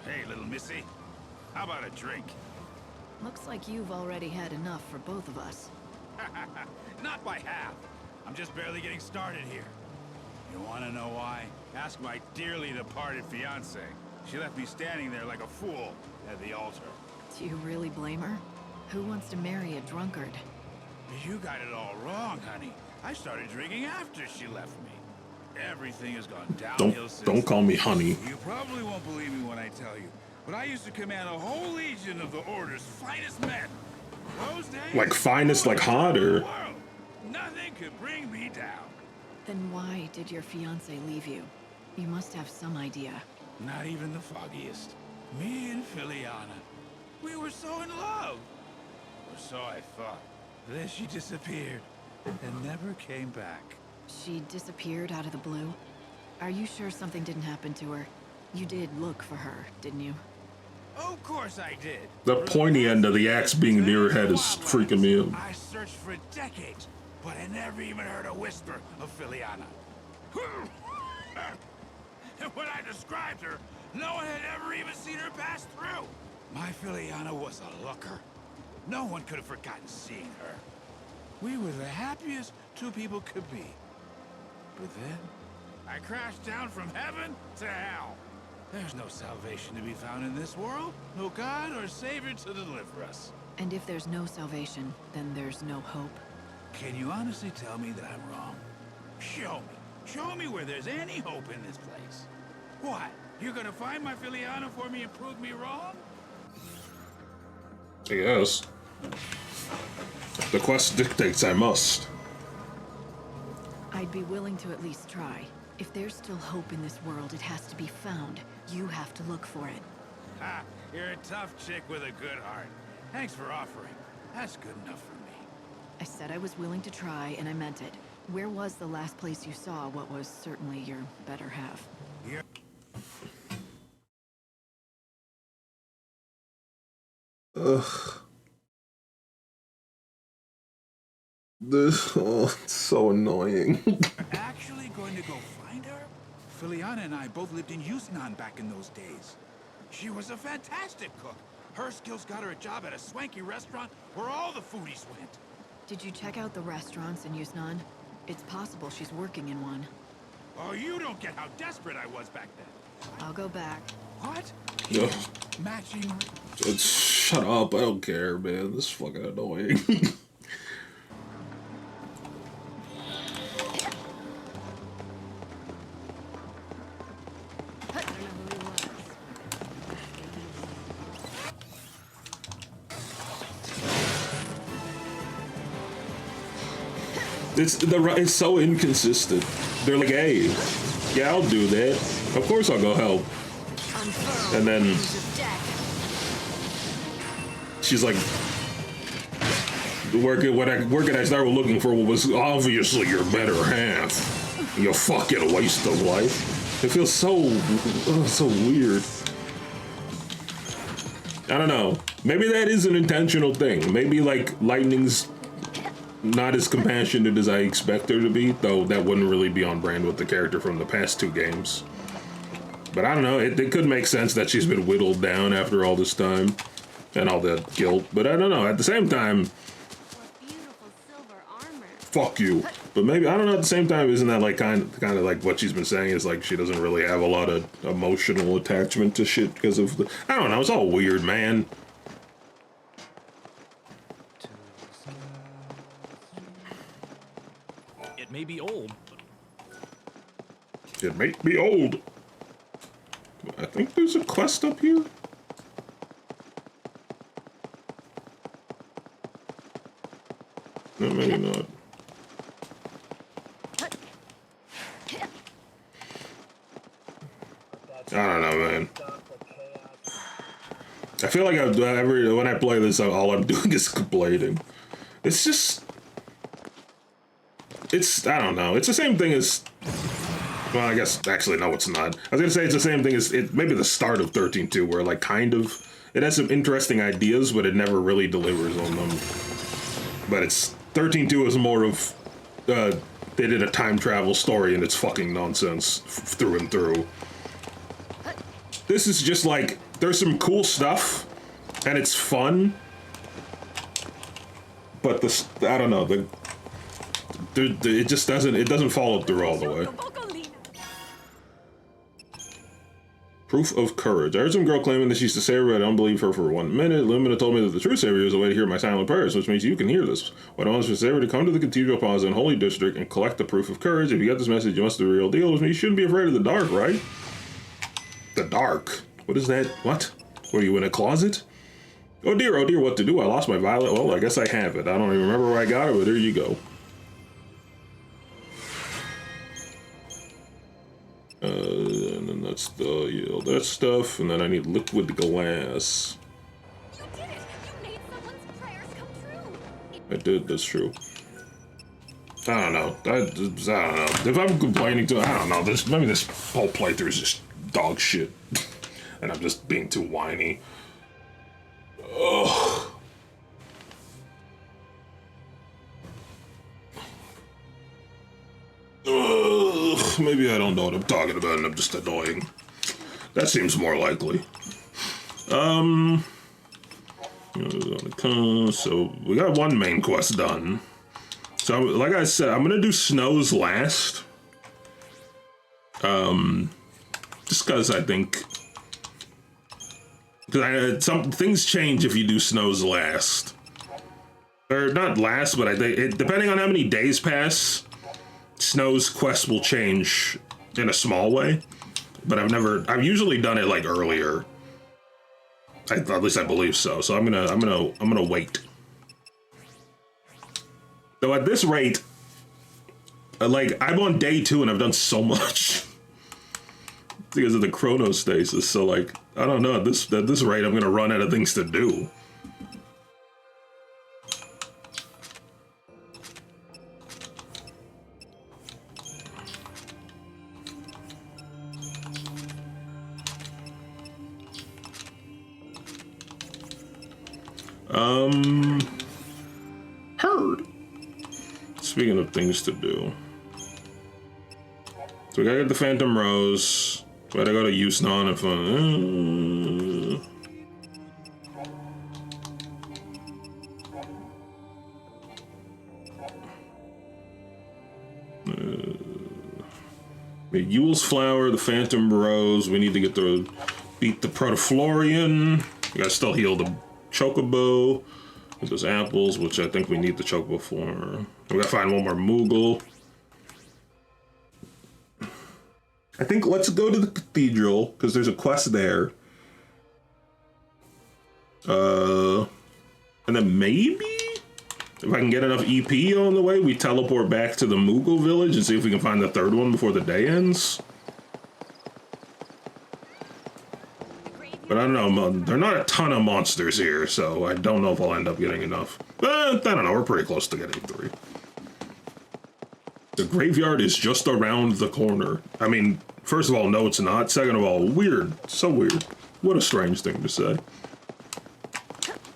Hey, little missy. How about a drink? Looks like you've already had enough for both of us. Not by half. I'm just barely getting started here. You want to know why? Ask my dearly departed fiancée. She left me standing there like a fool at the altar. Do you really blame her? Who wants to marry a drunkard? You got it all wrong, honey. I started drinking after she left me. Everything has gone downhill since. Don't call me honey. You probably won't believe me when I tell you, but I used to command a whole legion of the Order's finest men. Those days, Like finest, like hot, or... nothing could bring me down. Then why did your fiancé leave you? You must have some idea. Not even the foggiest. Me and Filiana, we were so in love. Or so I thought. Then she disappeared and never came back. She disappeared out of the blue? Are you sure something didn't happen to her? You did look for her, didn't you? Of course I did. The pointy end of the axe being near her head is freaking me out. I searched for decades, but I never even heard a whisper of Filiana. And when I described her, No one had ever even seen her pass through. My Filiana was a looker. No one could have forgotten seeing her. We were the happiest two people could be. But then, I crashed down from heaven to hell. There's no salvation to be found in this world. No God or Savior to deliver us. And if there's no salvation, then there's no hope. Can you honestly tell me that I'm wrong? Show me. Show me where there's any hope in this place. What? You're gonna find my Filiana for me and prove me wrong? I guess. The quest dictates I must. I'd be willing to at least try. If there's still hope in this world, it has to be found. You have to look for it. Ha! You're a tough chick with a good heart. Thanks for offering. That's good enough for me. I said I was willing to try, and I meant it. Where was the last place you saw what was certainly your better half? Here. Ugh. This, it's so annoying. Actually going to go find her? Filiana and I both lived in Yusnan back in those days. She was a fantastic cook. Her skills got her a job at a swanky restaurant where all the foodies went. Did you check out the restaurants in Yusnan? It's possible she's working in one. Oh, you don't get how desperate I was back then. I'll go back. What? Ugh. Matching. Shut up, I don't care, man. This is fucking annoying. It's so inconsistent. They're like, hey, yeah, I'll do that. Of course I'll go help. And then she's like, where can I start looking for what was obviously your better half? You fucking waste of life. It feels so weird. I don't know. Maybe that is an intentional thing. Maybe like Lightning's not as compassionate as I expect her to be, though that wouldn't really be on brand with the character from the past two games. But I don't know, it could make sense that she's been whittled down after all this time and all that guilt, but I don't know, at the same time, fuck you. But maybe, I don't know, at the same time, isn't that like kind of like what she's been saying is like she doesn't really have a lot of emotional attachment to shit because of the, I don't know, it's all weird, man. It may be old. It may be old. I think there's a quest up here. No, maybe not. I don't know, man. I feel like when I play this, all I'm doing is complaining. It's just... I don't know. It's the same thing as... Well, I guess, actually, no, it's not. I was gonna say it's the same thing as, maybe the start of 13.2, where, like, kind of... It has some interesting ideas, but it never really delivers on them. But 13.2 is more of... they did a time travel story, and it's fucking nonsense through and through. This is just, like, there's some cool stuff, and it's fun. But I don't know, it just doesn't follow through all the way. Proof of courage. I heard some girl claiming that she's the savior, but I don't believe her for 1 minute. Lumina told me that the true savior is a way to hear my silent prayers, which means you can hear this. What I want is for the savior to come to the Cathedral Plaza in Holy District and collect the proof of courage. If you get this message, you must do the real deal, which means you shouldn't be afraid of the dark, right? The dark? What is that? What? Were you in a closet? Oh dear, what to do? I lost my violet. Well, I guess I have it. I don't even remember where I got it, but there you go. And then that's that stuff, and then I need liquid glass. You did it! You made someone's prayers come true! I did, that's true. I don't know. I don't know. If I'm complaining to, I don't know. Maybe this whole playthrough is just dog shit. And I'm just being too whiny. Ugh. Ugh. Maybe I don't know what I'm talking about and I'm just annoying. That seems more likely. So we got one main quest done. So like I said, I'm gonna do Snow's last. Just because I think, some things change if you do Snow's last, or not last, but I think depending on how many days pass, Snow's quest will change in a small way. But I've usually done it like earlier. At least I believe so. So I'm gonna wait. Though at this rate, like I'm on day 2 and I've done so much because of the chronostasis. So like I don't know, at this rate I'm gonna run out of things to do. Heard. Speaking of things to do. So we gotta get the Phantom Rose. We gotta go to Yusnon if Yule's Flower, the Phantom Rose. We need to beat the Protoflorian. We gotta still heal the Chocobo with those apples, which I think we need the Chocobo for. We gotta find one more Moogle. I think let's go to the Cathedral, because there's a quest there. And then maybe, if I can get enough EP on the way, we teleport back to the Moogle village and see if we can find the third one before the day ends. But I don't know, there are not a ton of monsters here, so I don't know if I'll end up getting enough. But I don't know, we're pretty close to getting 3. The graveyard is just around the corner. I mean, first of all, no it's not. Second of all, weird. So weird. What a strange thing to say.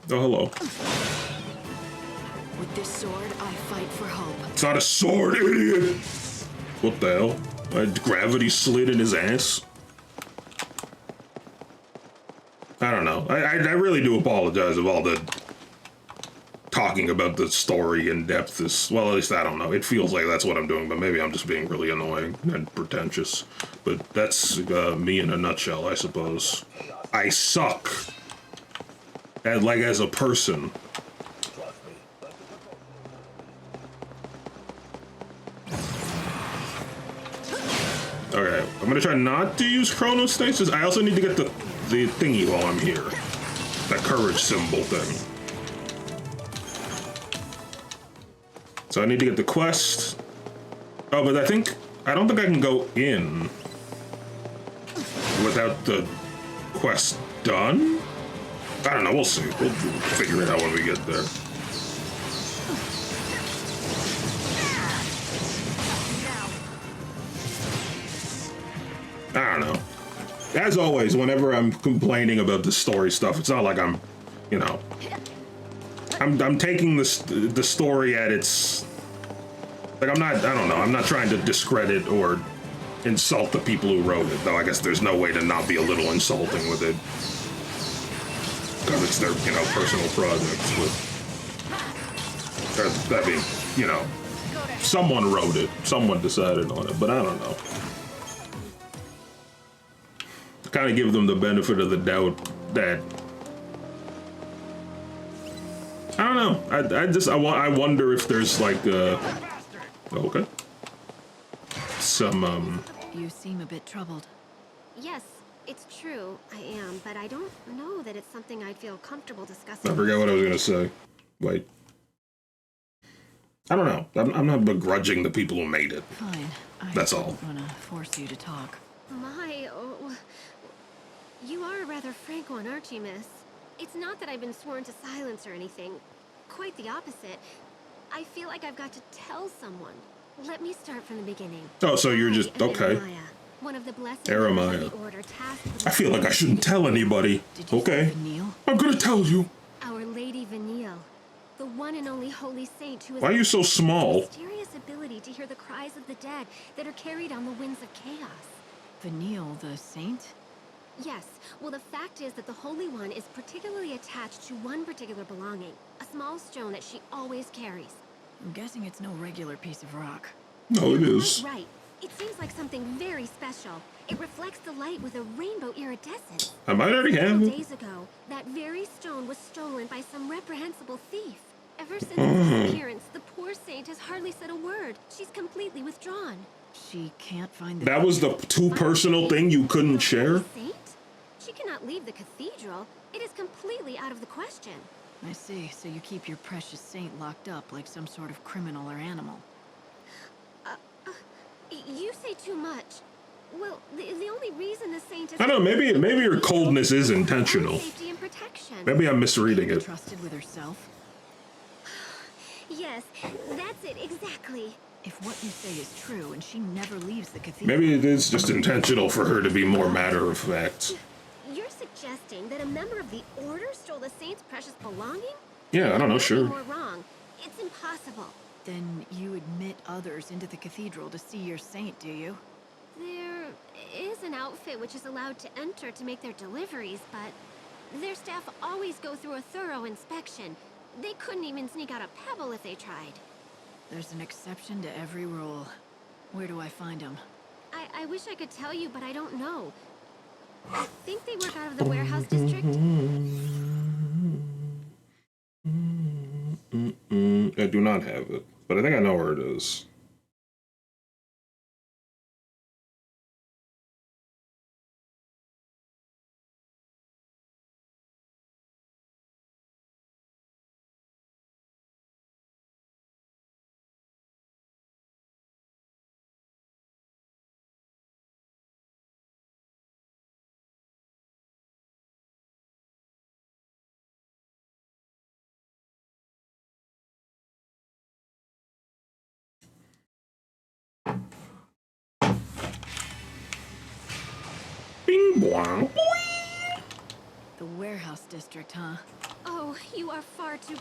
Oh, hello. With this sword, I fight for hope. It's not a sword, idiot! What the hell? Gravity slid in his ass? I don't know. I really do apologize of all the talking about the story in depth. Well, at least I don't know. It feels like that's what I'm doing, but maybe I'm just being really annoying and pretentious. But that's me in a nutshell, I suppose. I suck. And like as a person. Okay, I'm gonna try not to use chronostasis. I also need to get the thingy while I'm here. That courage symbol thing. So I need to get the quest. Oh, but I don't think I can go in without the quest done? I don't know, we'll see. We'll figure it out when we get there. I don't know. As always, whenever I'm complaining about the story stuff, it's not like I'm, you know, I'm taking the story at its, like I don't know, I'm not trying to discredit or insult the people who wrote it, though I guess there's no way to not be a little insulting with it. Because it's their, you know, personal projects, but, I mean, you know, someone wrote it, someone decided on it, but I don't know. Kind of give them the benefit of the doubt that I don't know. I wonder if there's like okay, some You seem a bit troubled. Yes, it's true. I am, but I don't know that it's something I'd feel comfortable discussing. I forget what I was gonna say. Wait. I don't know. I'm not begrudging the people who made it. Fine. That's all. I don't want to force you to talk. You are a rather frank one, aren't you, miss? It's not that I've been sworn to silence or anything. Quite the opposite. I feel like I've got to tell someone. Let me start from the beginning. Oh, so you're just okay. One of the blessed Eremiah. I feel like I shouldn't tell anybody. Okay. I'm gonna tell you. Our Lady Vanille, the one and only holy saint who has Why are you so small? a mysterious ability to hear the cries of the dead that are carried on the winds of chaos. Vanille, the saint? Yes. Well, the fact is that the Holy One is particularly attached to one particular belonging. A small stone that she always carries. I'm guessing it's no regular piece of rock. No, it You're is. quite right. It seems like something very special. It reflects the light with a rainbow iridescence. I might already have Several it. days ago, that very stone was stolen by some reprehensible thief. Ever since its disappearance, the poor saint has hardly said a word. She's completely withdrawn. She can't find the... That was the too personal thing you couldn't share? Saint? She cannot leave the cathedral. It is completely out of the question. I see. So you keep your precious saint locked up like some sort of criminal or animal. You say too much. Well, the only reason the saint is... I don't know, maybe your coldness is intentional. Safety and protection. Maybe I'm misreading it. Trusted with herself? Yes, that's it, exactly. If what you say is true and she never leaves the cathedral... Maybe it is just intentional for her to be more matter of fact. You're suggesting that a member of the Order stole the saint's precious belonging? Yeah, I don't know, sure. More wrong. It's impossible. Then you admit others into the cathedral to see your saint, do you? There is an outfit which is allowed to enter to make their deliveries, but their staff always go through a thorough inspection. They couldn't even sneak out a pebble if they tried. There's an exception to every rule. Where do I find him? I wish I could tell you, but I don't know. I think they work out of the warehouse district. I do not have it, but I think I know where it is. Bing bong. The warehouse district, huh? Oh, you are far too...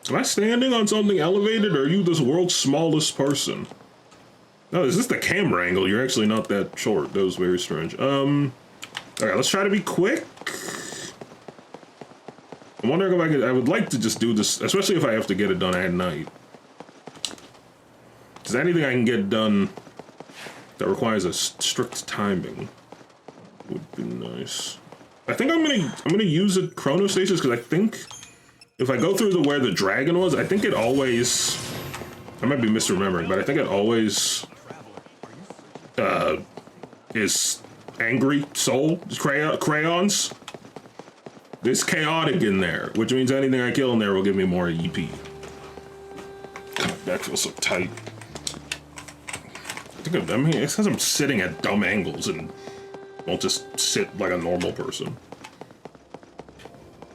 Am I standing on something elevated, or are you this world's smallest person? No, is this the camera angle? You're actually not that short. That was very strange. Okay, let's try to be quick. I'm wondering if I would like to just do this, especially if I have to get it done at night. Is there anything I can get done that requires a strict timing? Would be nice. I think I'm gonna use a chronostasis because I think if I go through where the dragon was, I think it always... I might be misremembering, but I think it always is angry soul crayons. There's chaotic in there, which means anything I kill in there will give me more EP. God, that feels so tight. I mean, it's because I'm sitting at dumb angles and won't just sit like a normal person.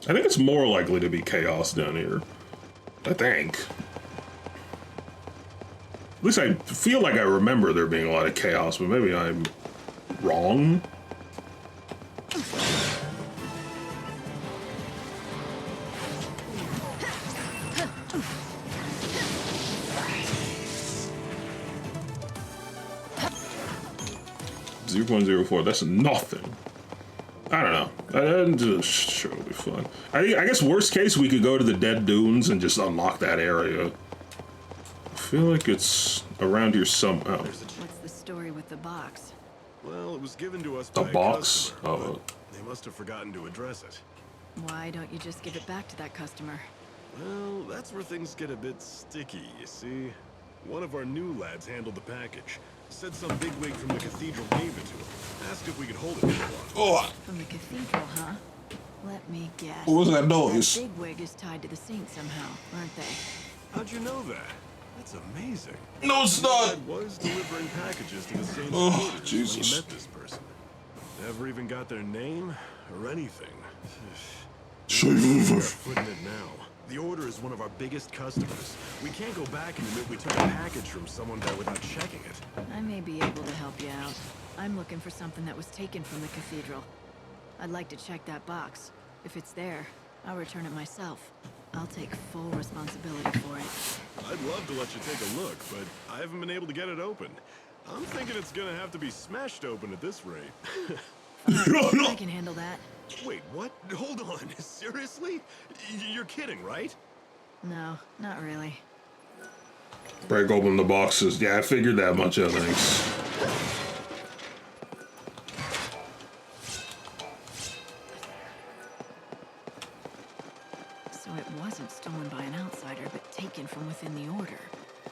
I think it's more likely to be chaos down here. I think. At least I feel like I remember there being a lot of chaos, but maybe I'm wrong. 0.04, that's nothing. I don't know. Sure, it'll be fun. I guess worst case, we could go to the Dead Dunes and just unlock that area. I feel like it's around here somehow. What's the story with the box? Well, it was given to us The by a box? customer, Oh. but they must have forgotten to address it. Why don't you just give it back to that customer? Well, that's where things get a bit sticky, you see. One of our new lads handled the package. Said some bigwig from the cathedral gave it to him. Asked if we could hold it for a while. From the cathedral, huh? Let me guess. What was that noise? That bigwig is tied to the saint somehow, aren't they? How'd you know that? That's amazing. No, it's not. I was delivering packages to the saint's Oh, quarters when Jesus. he met this person. Never even got their name or anything. We're footing it now. The Order is one of our biggest customers. We can't go back and admit we took a package from someone there without checking it. I may be able to help you out. I'm looking for something that was taken from the cathedral. I'd like to check that box. If it's there, I'll return it myself. I'll take full responsibility for it. I'd love to let you take a look, but I haven't been able to get it open. I'm thinking it's gonna have to be smashed open at this rate. I can handle that. Wait, what? Hold on. Seriously? You're kidding, right? No, not really. Break open the boxes. Yeah, I figured that much, I think. So it wasn't stolen by an outsider, but taken from within the Order.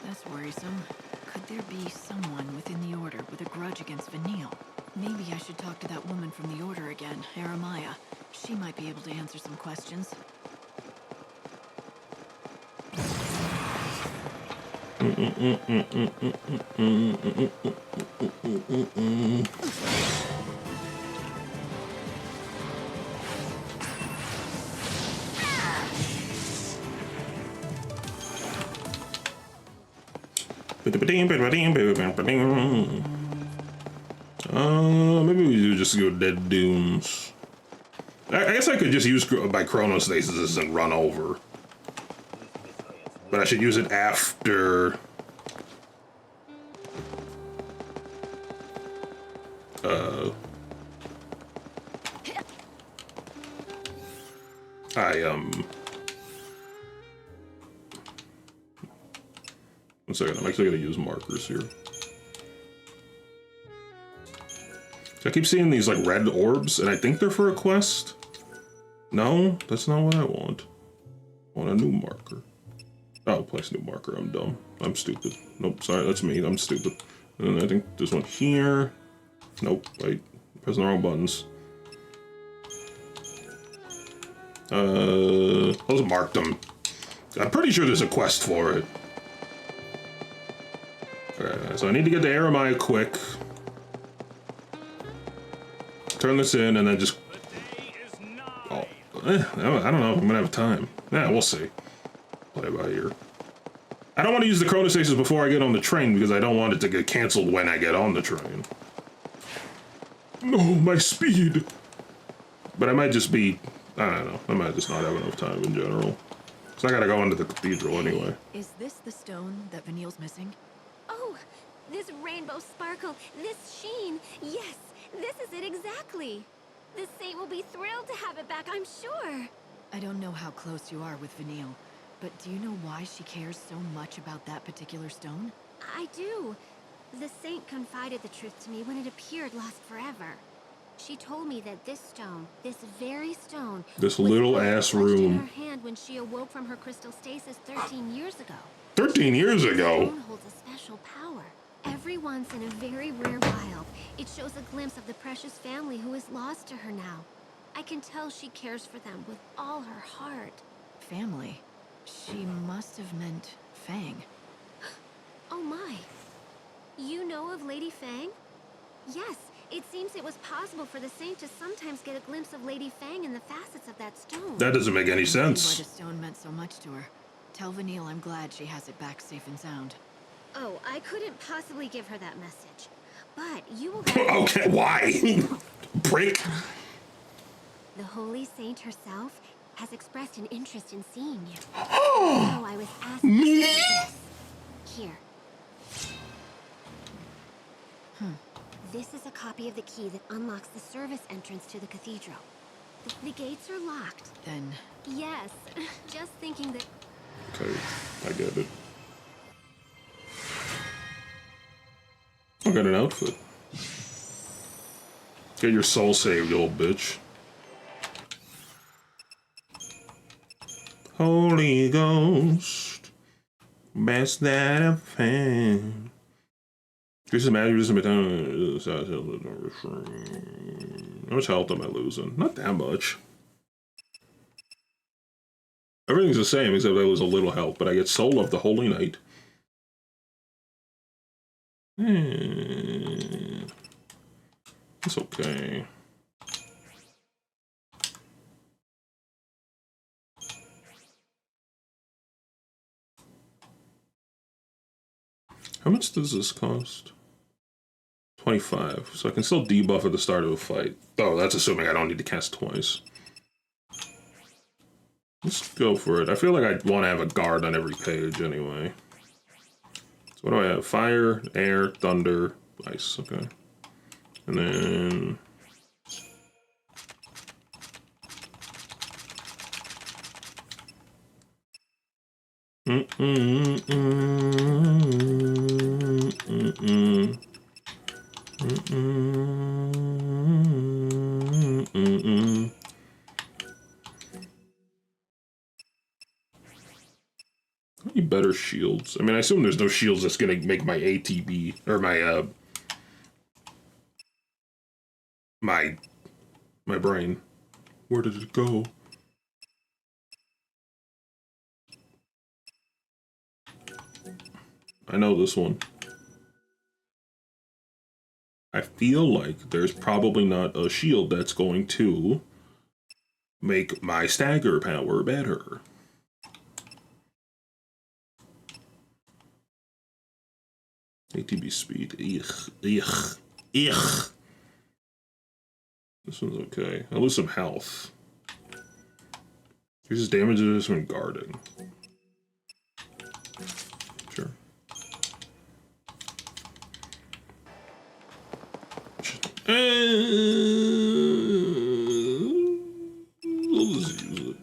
That's worrisome. Could there be someone within the Order with a grudge against Vanille? Maybe I should talk to that woman from the Order again, Aramaya. She might be able to answer some questions. Maybe we do just go dead dunes. I guess I could just use my chronostasis and run over. But I should use it after... One second, I'm actually gonna use markers here. So I keep seeing these like red orbs, and I think they're for a quest. No, that's not what I want. I want a new marker. Oh, place new marker, I'm dumb. I'm stupid. Nope, sorry, that's me, I'm stupid. And then I think there's one here. Nope, wait, pressing the wrong buttons. I'll just mark them. I'm pretty sure there's a quest for it. Okay, so I need to get the Aramaya quick. Turn this in and then just... Oh, I don't know if I'm gonna have time. Yeah, we'll see. Play by ear. I don't want to use the chronostasis before I get on the train because I don't want it to get canceled when I get on the train. No, my speed! But I might just be... I don't know. I might just not have enough time in general. So I gotta go into the cathedral anyway. Is this the stone that Vanille's missing? Oh, this rainbow sparkle, this sheen. Yes, this is it exactly. The saint will be thrilled to have it back, I'm sure. I don't know how close you are with Vanille, but do you know why she cares so much about that particular stone? I do. The saint confided the truth to me when it appeared lost forever. She told me that this stone, this very stone, this little ass room, in her hand when she awoke from her crystal stasis 13 years ago. 13 years ago? The stone holds a special power. Every once in a very rare while, it shows a glimpse of the precious family who is lost to her now. I can tell she cares for them with all her heart. Family? She must have meant Fang. Oh my. You know of Lady Fang? Yes, it seems it was possible for the saint to sometimes get a glimpse of Lady Fang in the facets of that stone. That doesn't make any sense. Why the stone meant so much to her. Tell Vanille I'm glad she has it back safe and sound. Oh, I couldn't possibly give her that message. But you will okay, why? Break. The holy saint herself has expressed an interest in seeing you. So I was asked to do this. Here. This is a copy of the key that unlocks the service entrance to the cathedral. The gates are locked. Then... Yes. Just thinking that... Okay, I get it. I got an outfit. Get your soul saved, you old bitch. Holy Ghost, best that I've found. This is magic. How much health am I losing? Not that much. Everything's the same except I lose a little health, but I get Soul of the Holy Knight. It's okay. How much does this cost? 25. So I can still debuff at the start of a fight. Oh, that's assuming I don't need to cast twice. Let's go for it. I feel like I want to have a guard on every page anyway. So what do I have? Fire, air, thunder, ice. Okay. And then Any better shields? I mean, I assume there's no shields that's gonna make my ATB or my brain. Where did it go? I know this one. I feel like there's probably not a shield that's going to make my stagger power better. ATB speed. Ugh. This one's okay. I lose some health. Increases damages when guarding. Sure. We'll just use it.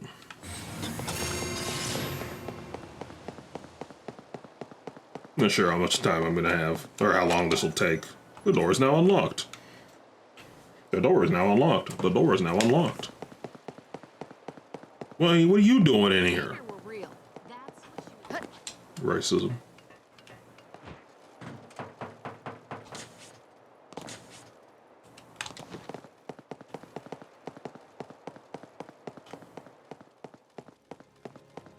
Not sure how much time I'm gonna have, or how long this will take. The door is now unlocked. The door is now unlocked. The door is now unlocked. Well, what are you doing in here? Racism.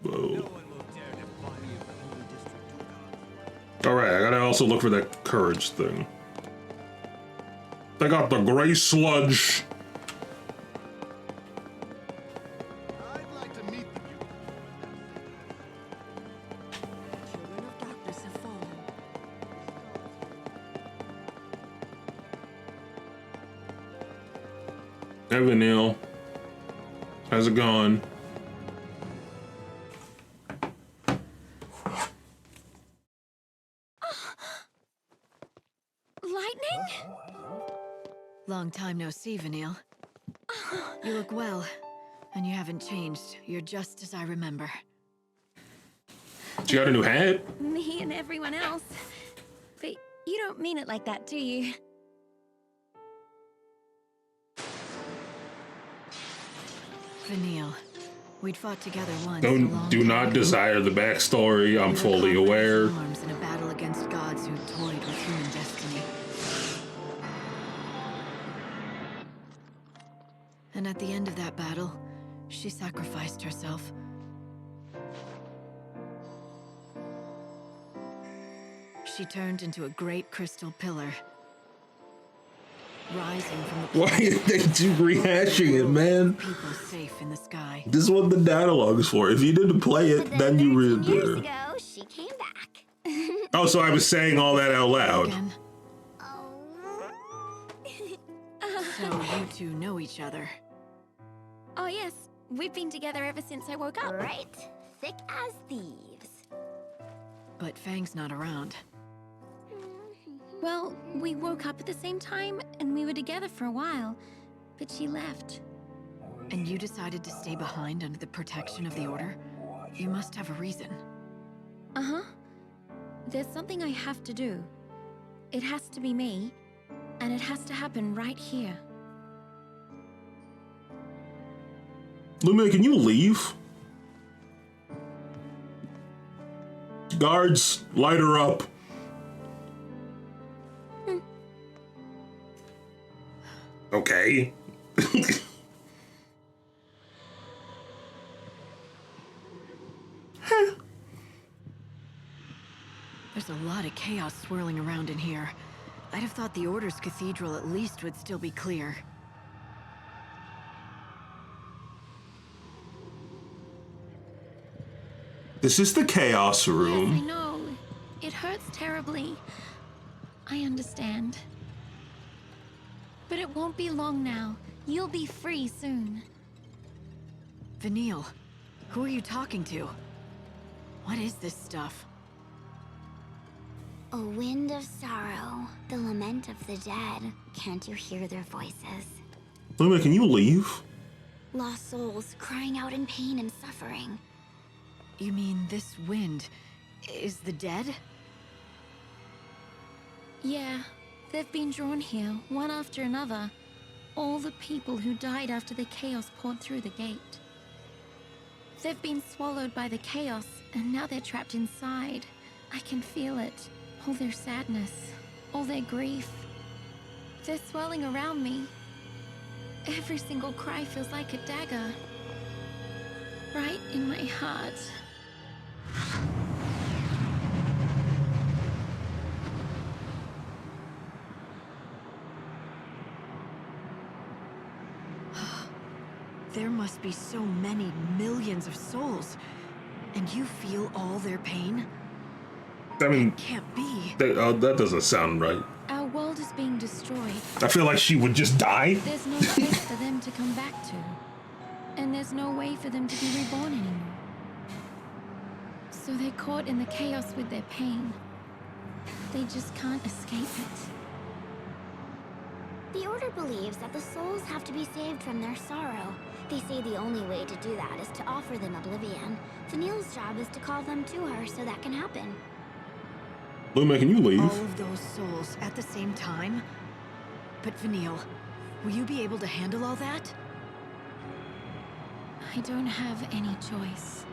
Whoa. Alright, I gotta also look for that courage thing. They got the gray sludge. Hey, Vanille. How's it going? Lightning? Long time no see, Vanille. You look well, and you haven't changed. You're just as I remember. She got a new hat? Me and everyone else. But you don't mean it like that, do you? Vanille, we'd fought together once. Do not desire the backstory. I'm fully aware. Arms in a battle against gods who toyed with human destiny. And at the end of that battle, she sacrificed herself. She turned into a great crystal pillar, rising from the Why are they rehashing it, man? people safe in the sky. This is what the dialogue is for. If you didn't play it, then you read Years it. ago, she came back. Oh, so I was saying all that out loud. So you two know each other. Oh yes, we've been together ever since I woke up. Right, thick as thieves. But Fang's not around. Well, we woke up at the same time, and we were together for a while, but she left. And you decided to stay behind under the protection of the Order? You must have a reason. Uh-huh. There's something I have to do. It has to be me, and it has to happen right here. Lumia, can you leave? Guards, light her up. Okay. There's a lot of chaos swirling around in here. I'd have thought the Order's cathedral at least would still be clear. This is the chaos Yes, I room. know. It hurts terribly. I understand. But it won't be long now. You'll be free soon. Vanille, who are you talking to? What is this stuff? A wind of sorrow, the lament of the dead. Can't you hear their voices? Lumia, can you leave? Lost souls crying out in pain and suffering. You mean this wind? is the dead? Yeah, they've been drawn here, one after another. All the people who died after the chaos poured through the gate. They've been swallowed by the chaos, and now they're trapped inside. I can feel it. All their sadness, all their grief. They're swirling around me. Every single cry feels like a dagger. Right in my heart. There must be so many millions of souls. And you feel all their pain? I mean, It can't be. that doesn't sound right. Our world is being destroyed. I feel like she would just die. There's no place for them to come back to. And there's no way for them to be reborn anymore. So they're caught in the chaos with their pain. They just can't escape it. The Order believes that the souls have to be saved from their sorrow. They say the only way to do that is to offer them oblivion. Vanille's job is to call them to her so that can happen. Luma, can you leave? All of those souls at the same time? But Vanille, will you be able to handle all that? I don't have any choice.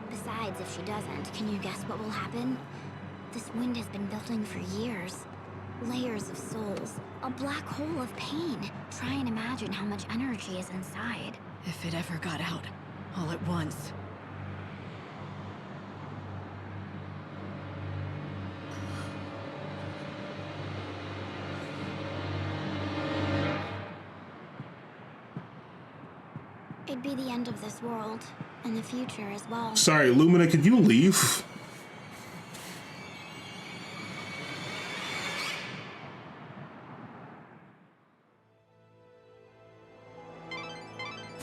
Besides, if she doesn't, can you guess what will happen? This wind has been building for years. Layers of souls. A black hole of pain. Try and imagine how much energy is inside. If it ever got out, all at once. It'd be the end of this world, and the future as well. Sorry, Lumina, could you leave?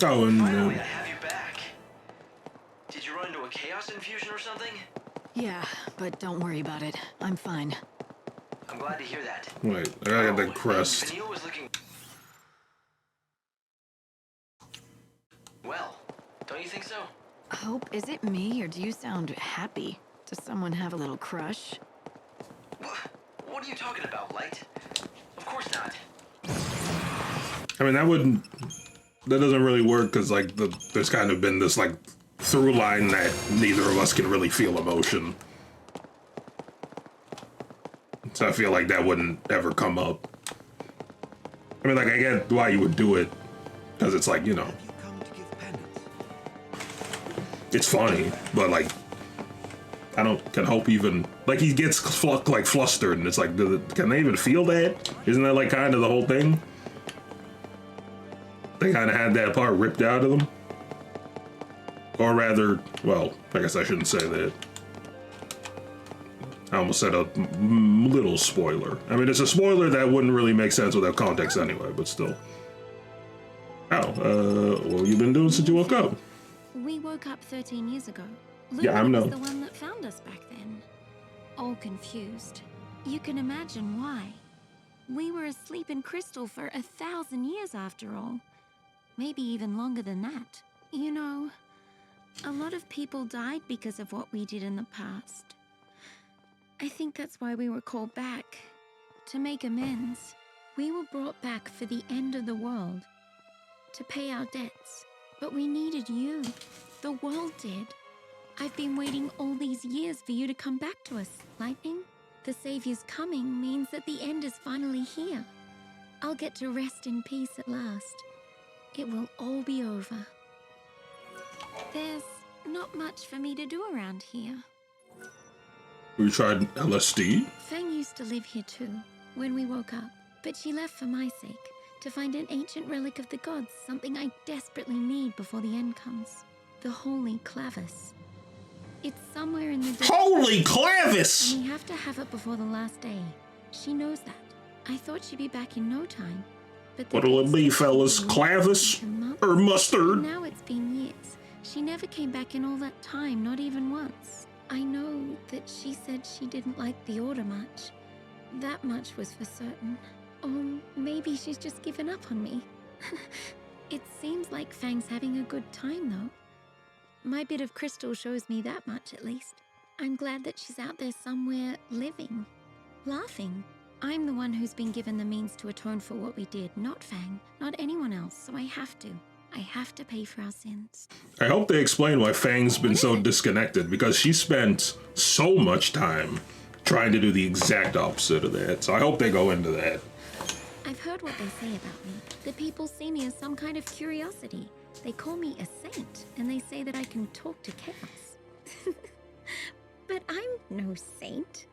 Oh, and Finally, I have you back. Did you run into a chaos infusion or something? Yeah, but don't worry about it. I'm fine. I'm glad to hear that. wait, I gotta get that crest. Vanille was looking... Well, don't you think so? Hope, is it me, or do you sound happy? Does someone have a little crush? What are you talking about, Light? Of course not. I mean, that doesn't really work because like there's kind of been this like through line that neither of us can really feel emotion. So I feel like that wouldn't ever come up. I mean, like, I get why you would do it because it's like, you know, it's funny, but like, can Hope even, like, he gets flustered and it's like, can they even feel that? Isn't that like kind of the whole thing? They kind of had that part ripped out of them. Or rather, well, I guess I shouldn't say that. I almost said a little spoiler. I mean, it's a spoiler that wouldn't really make sense without context anyway, but still. Oh, what have you been doing since you woke up? We woke up 13 years ago. Yeah, I know. Was the one that found us back then. All confused. You can imagine why. We were asleep in crystal for 1,000 years after all. Maybe even longer than that. You know, a lot of people died because of what we did in the past. I think that's why we were called back. To make amends. We were brought back for the end of the world. To pay our debts. But we needed you. The world did. I've been waiting all these years for you to come back to us, Lightning. The Savior's coming means that the end is finally here. I'll get to rest in peace at last. It will all be over. There's not much for me to do around here. We tried LSD? Feng used to live here too, when we woke up. But she left for my sake, to find an ancient relic of the gods, something I desperately need before the end comes. The Holy Clavis. It's somewhere in the... Holy Clavis! And we have to have it before the last day. She knows that. I thought she'd be back in no time. But what'll it be, fellas? Clavis? Or mustard? And now it's been years. She never came back in all that time, not even once. I know that she said she didn't like the Order much. That much was for certain. Or maybe she's just given up on me. It seems like Fang's having a good time, though. My bit of crystal shows me that much, at least. I'm glad that she's out there somewhere living, laughing. I'm the one who's been given the means to atone for what we did, not Fang, not anyone else, so I have to. I have to pay for our sins. I hope they explain why Fang's been so disconnected, because she spent so much time trying to do the exact opposite of that, so I hope they go into that. I've heard what they say about me. The people see me as some kind of curiosity. They call me a saint, and they say that I can talk to chaos. But I'm no saint.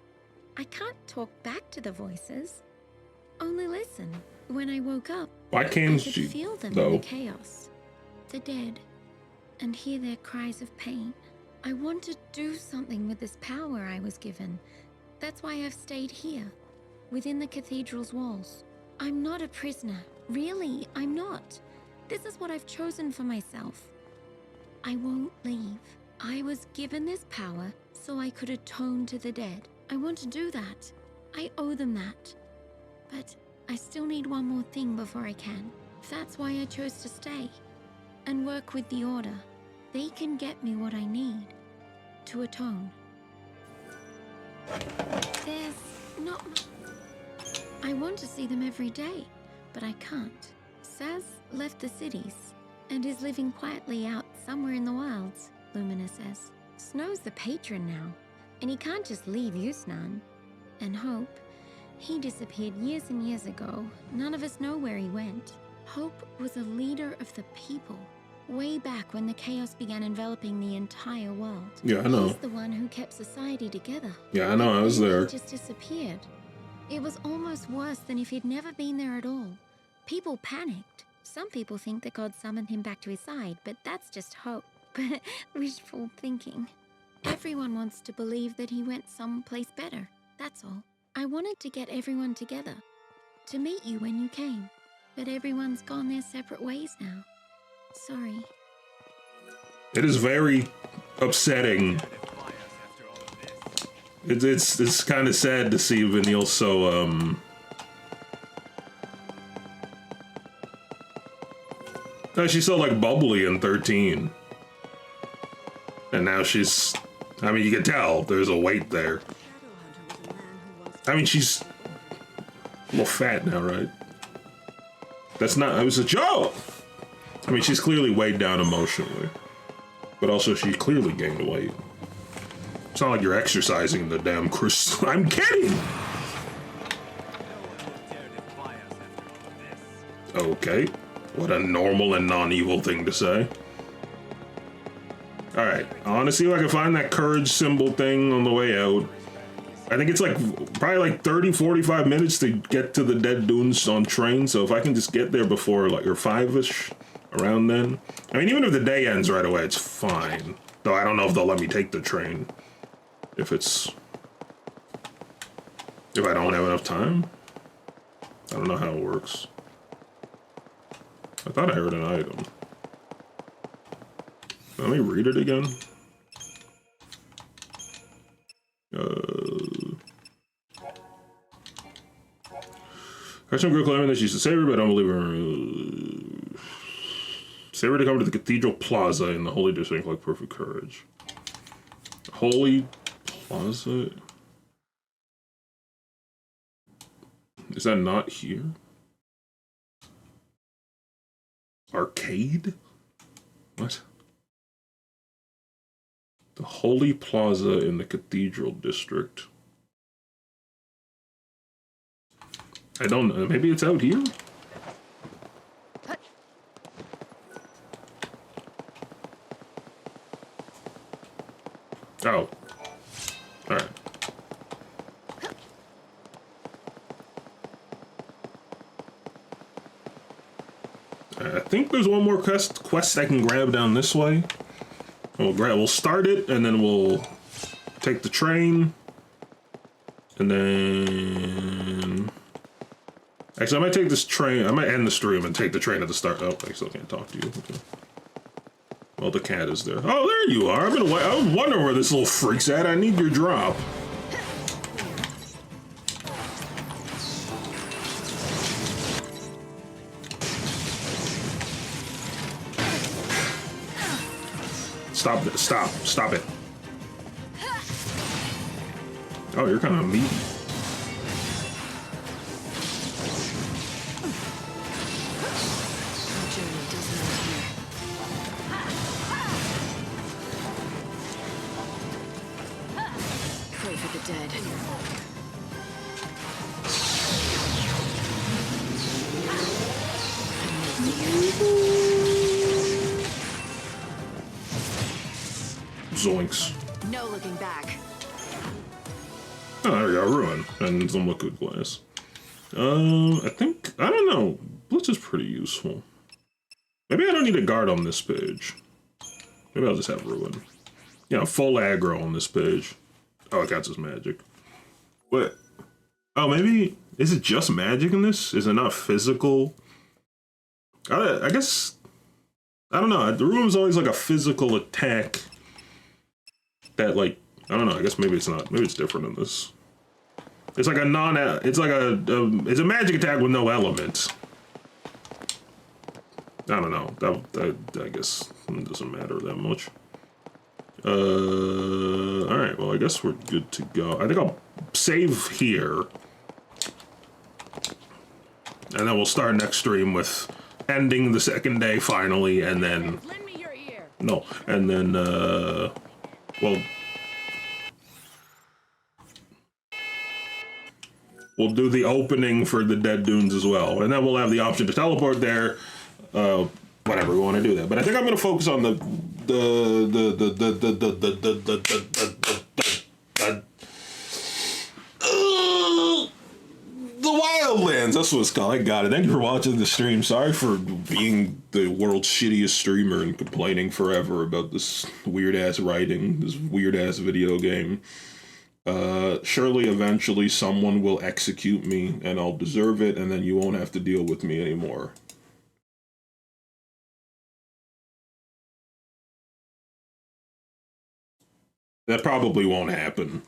I can't talk back to the voices. Only listen. When I woke up, Why can't I could she, feel them though? in the chaos. The dead. And hear their cries of pain. I want to do something with this power I was given. That's why I've stayed here, within the cathedral's walls. I'm not a prisoner. Really, I'm not. This is what I've chosen for myself. I won't leave. I was given this power so I could atone to the dead. I want to do that. I owe them that. But I still need one more thing before I can. That's why I chose to stay and work with the Order. They can get me what I need to atone. There's not much. I want to see them every day, but I can't. Saz left the cities and is living quietly out somewhere in the wilds, Lumina says. Snow's the patron now, and he can't just leave Yusnan. And Hope, he disappeared years and years ago. None of us know where he went. Hope was a leader of the people, way back when the chaos began enveloping the entire world. Yeah, I know. He's the one who kept society together. Yeah, I know, I was Then there. He just disappeared. It was almost worse than if he'd never been there at all. People panicked. Some people think that God summoned him back to his side, but that's just hope. Wishful thinking. Everyone wants to believe that he went someplace better. That's all. I wanted to get everyone together, to meet you when you came. But everyone's gone their separate ways now. Sorry. It is very upsetting. It's kind of sad to see Vanille so she's so like bubbly in 13, and now she's, I mean, you can tell there's a weight there. I mean, she's a little fat now, right? That's not, it was a joke. I mean, she's clearly weighed down emotionally, but also she clearly gained weight. It's not like you're exercising the damn crystal. I'm kidding! Okay. What a normal and non-evil thing to say. Alright, I want to see if I can find that courage symbol thing on the way out. I think it's like probably like 30-45 minutes to get to the Dead Dunes on train, so if I can just get there before like, or 5-ish, around then. I mean, even if the day ends right away, it's fine. Though I don't know if they'll let me take the train. If I don't have enough time. I don't know how it works. I thought I heard an item. Let me read it again. Question girl claiming that she's a savior, but I don't believe her. Save her to come to the Cathedral Plaza in the Holy District like perfect courage. Holy Plaza? Is that not here? Arcade? What? The Holy Plaza in the Cathedral District. I don't know. Maybe it's out here? Oh. Alright. I think there's one more quest I can grab down this way. We'll start it, and then we'll take the train. And then... Actually, I might take this train. I might end the stream and take the train at the start. Oh, I still can't talk to you. Okay. Well, the cat is there. Oh, there you are. I was wondering where this little freak's at. I need your drop. stop it. Stop it. Oh, you're kind of meaty. Pray for the dead. Zoinks. No looking back. Oh, there we go, ruin and some liquid glass. I don't know. Blitz is pretty useful. Maybe I don't need a guard on this page. Maybe I'll just have ruin. Yeah, full aggro on this page. Oh, it counts as magic. What? Oh, maybe is it just magic in this? Is it not physical? I guess I don't know. The ruin's always like a physical attack. That like I don't know. I guess maybe it's not. Maybe it's different in this. It's like a non. It's like it's a magic attack with no elements. I don't know. I guess it doesn't matter that much. All right. Well, I guess we're good to go. I think I'll save here, and then we'll start next stream with ending the second day finally, and then no, and then well. We'll do the opening for the Dead Dunes as well, and then we'll have the option to teleport there. Whatever we want to do that, but I think I'm going to focus on the Wildlands. That's what it's called. I got it. Thank you for watching the stream. Sorry for being the world's shittiest streamer and complaining forever about this weird ass writing, this weird ass video game. Surely eventually someone will execute me and I'll deserve it, and then you won't have to deal with me anymore. That probably won't happen.